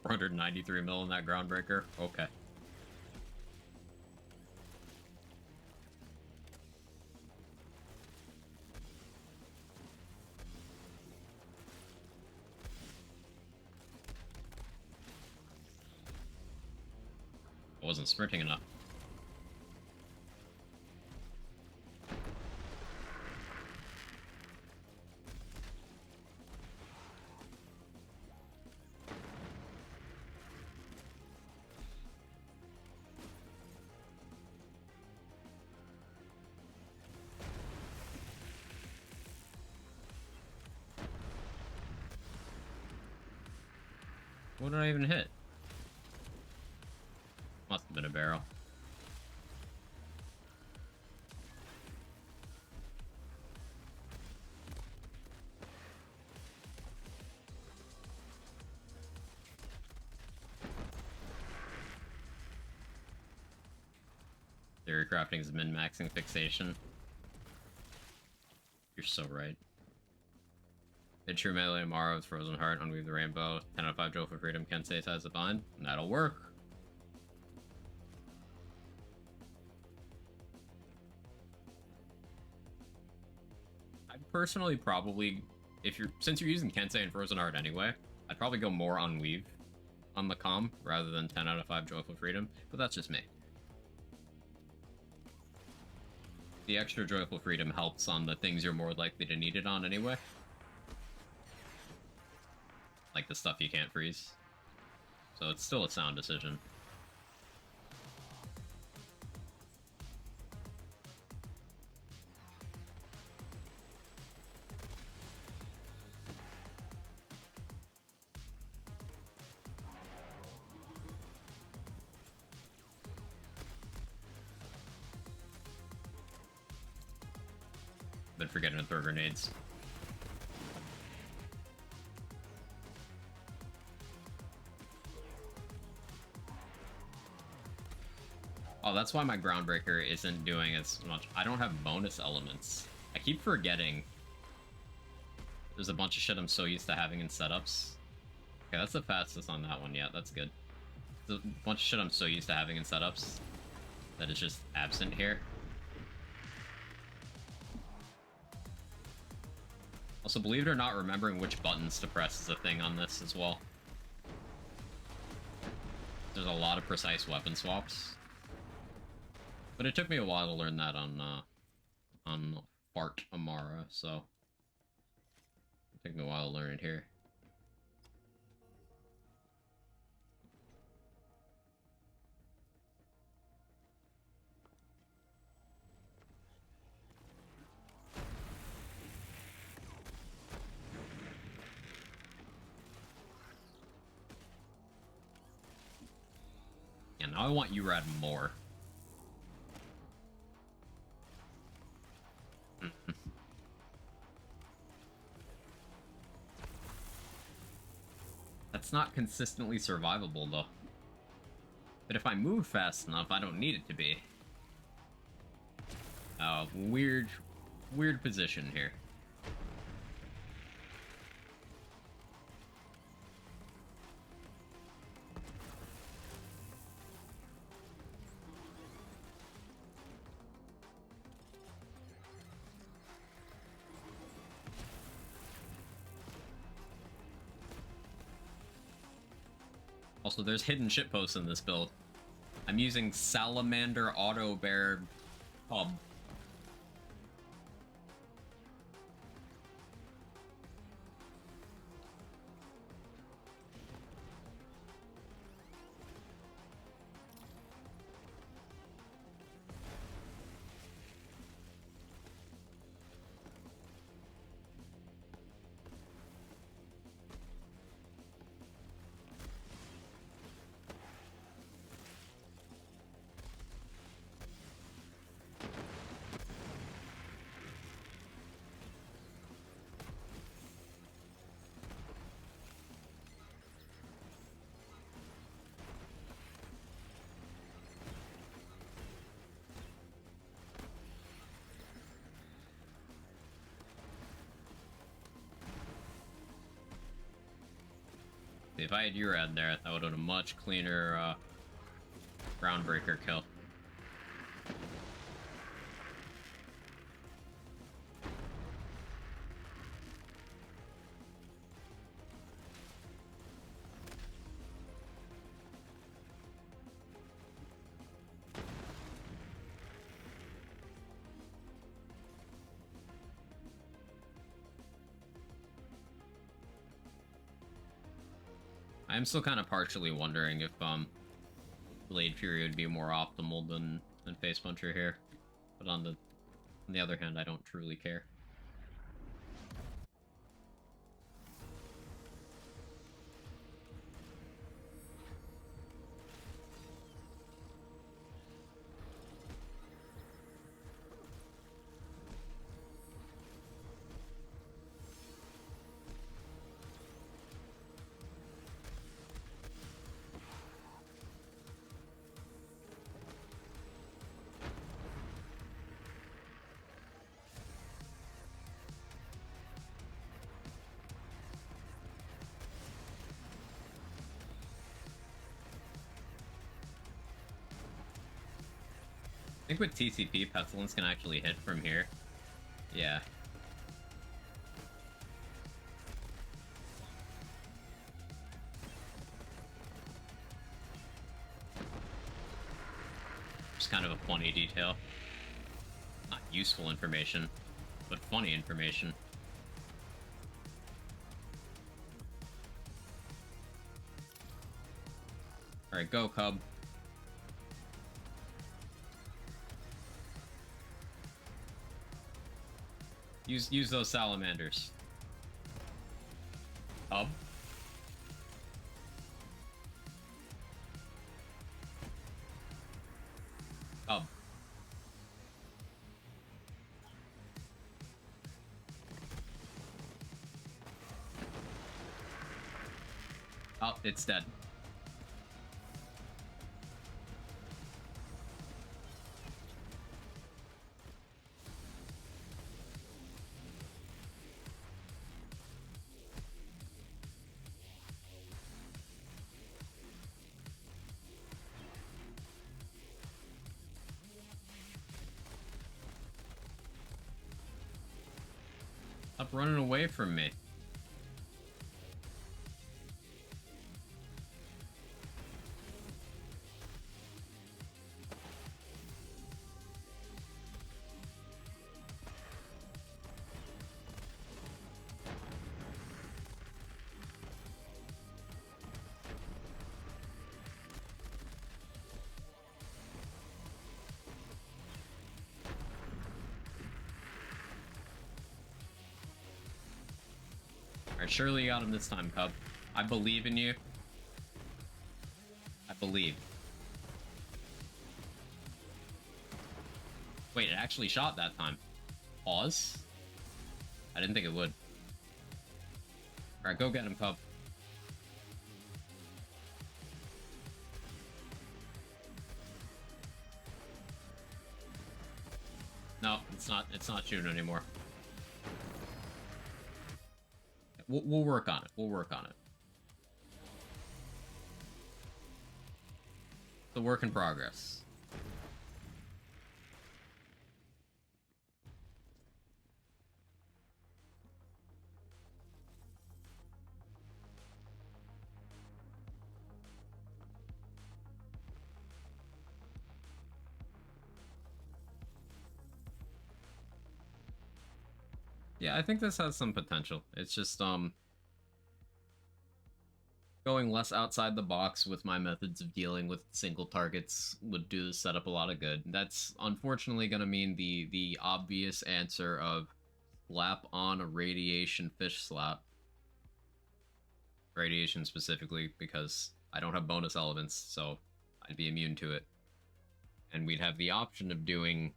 493 mil in that groundbreaker. Okay. I wasn't sprinting enough. What did I even hit? Must have been a barrel. Theory crafting is min-maxing fixation. You're so right. Hit true melee Amara with Frozen Heart, Unweave the Rainbow, 10 out of 5 Joe for Freedom, Kensei ties the bind, and that'll work. I'd personally probably, since you're using Kensei and Frozen Heart anyway, I'd probably go more Unweave on the comm rather than 10 out of 5 Joyful Freedom, but that's just me. The extra Joyful Freedom helps on the things you're more likely to need it on anyway. Like the stuff you can't freeze. So it's still a sound decision. Been forgetting to throw grenades. Oh, that's why my Groundbreaker isn't doing as much. I don't have bonus elements. I keep forgetting. There's a bunch of shit I'm so used to having in setups. Okay, that's the fastest on that one. Yeah, that's good. There's a bunch of shit I'm so used to having in setups that is just absent here. Also, believe it or not, remembering which buttons to press is a thing on this as well. There's a lot of precise weapon swaps. But it took me a while to learn that on Fart Amara, so it took me a while to learn it here. And now I want you rad more. That's not consistently survivable, though. But if I move fast enough, I don't need it to be. Weird position here. Also, there's hidden shitposts in this build. I'm using Salamander Auto Bear Hub. If I had Urad there, that would have been a much cleaner groundbreaker kill. I'm still kind of partially wondering if Blade Fury would be more optimal than Face Puncher here, but on the other hand, I don't truly care. I think with TCP, Petulance can actually hit from here. Yeah. Just kind of a funny detail. Not useful information, but funny information. Alright, go, Cub. Use those salamanders. Cub. Cub. Oh, it's dead. Stop running away from me. Alright, surely you got him this time, Cub. I believe in you. I believe. Wait, it actually shot that time. Pause? I didn't think it would. Alright, go get him, Cub. No, it's not shooting anymore. We'll work on it. We'll work on it. It's a work in progress. Yeah, I think this has some potential. It's just, going less outside the box with my methods of dealing with single targets would do the setup a lot of good. That's unfortunately going to mean the obvious answer of slap on a radiation fish slap. Radiation specifically, because I don't have bonus elements, so I'd be immune to it. And we'd have the option of doing,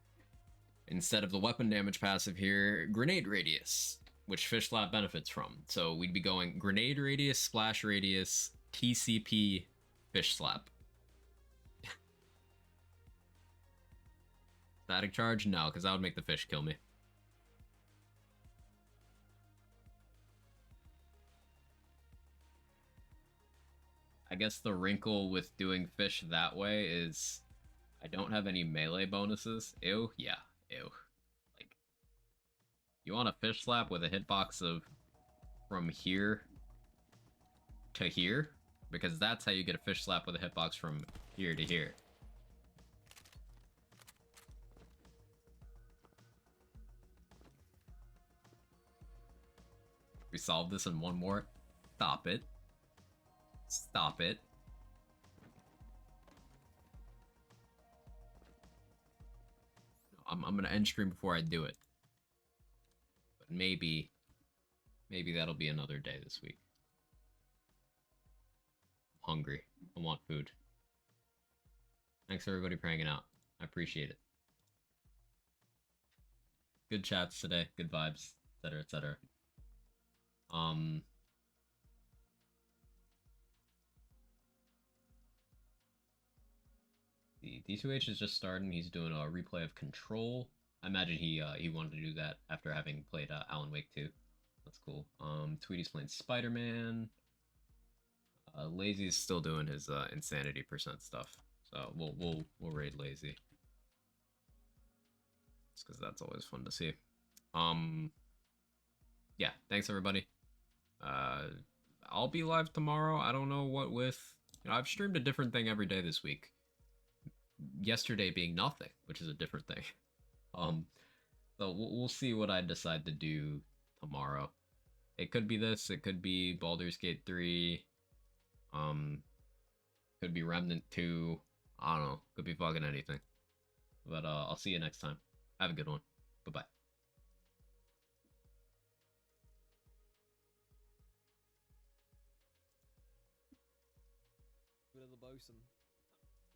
instead of the weapon damage passive here, grenade radius, which fish slap benefits from. So we'd be going grenade radius, splash radius, TCP, fish slap. Static charge? No, because that would make the fish kill me. guess the wrinkle with doing fish that way is I don't have any melee bonuses. Ew, yeah, ew. Like, you want a fish slap with a hitbox of from here to here? Because that's how you get a fish slap with a hitbox from here to here. We solved this in one more. Stop it. Stop it. I'm gonna end stream before I do it. But maybe that'll be another day this week. I'm hungry. I want food. Thanks everybody for hanging out. I appreciate it. Good chats today, good vibes, etc., etc. The D2H is just starting. He's doing a replay of Control. I imagine he wanted to do that after having played Alan Wake 2. That's cool. Tweety's playing Spider-Man. Lazy's still doing his insanity percent stuff. So we'll raid Lazy. Just because that's always fun to see. Yeah, thanks everybody. I'll be live tomorrow. I don't know what with. I've streamed a different thing every day this week. Yesterday being nothing, which is a different thing. So we'll see what I decide to do tomorrow. It could be this. It could be Baldur's Gate 3. Could be Remnant 2. I don't know. Could be fucking anything. But I'll see you next time. Have a good one. Bye-bye. Bit of the bosun.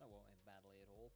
That won't end badly at all.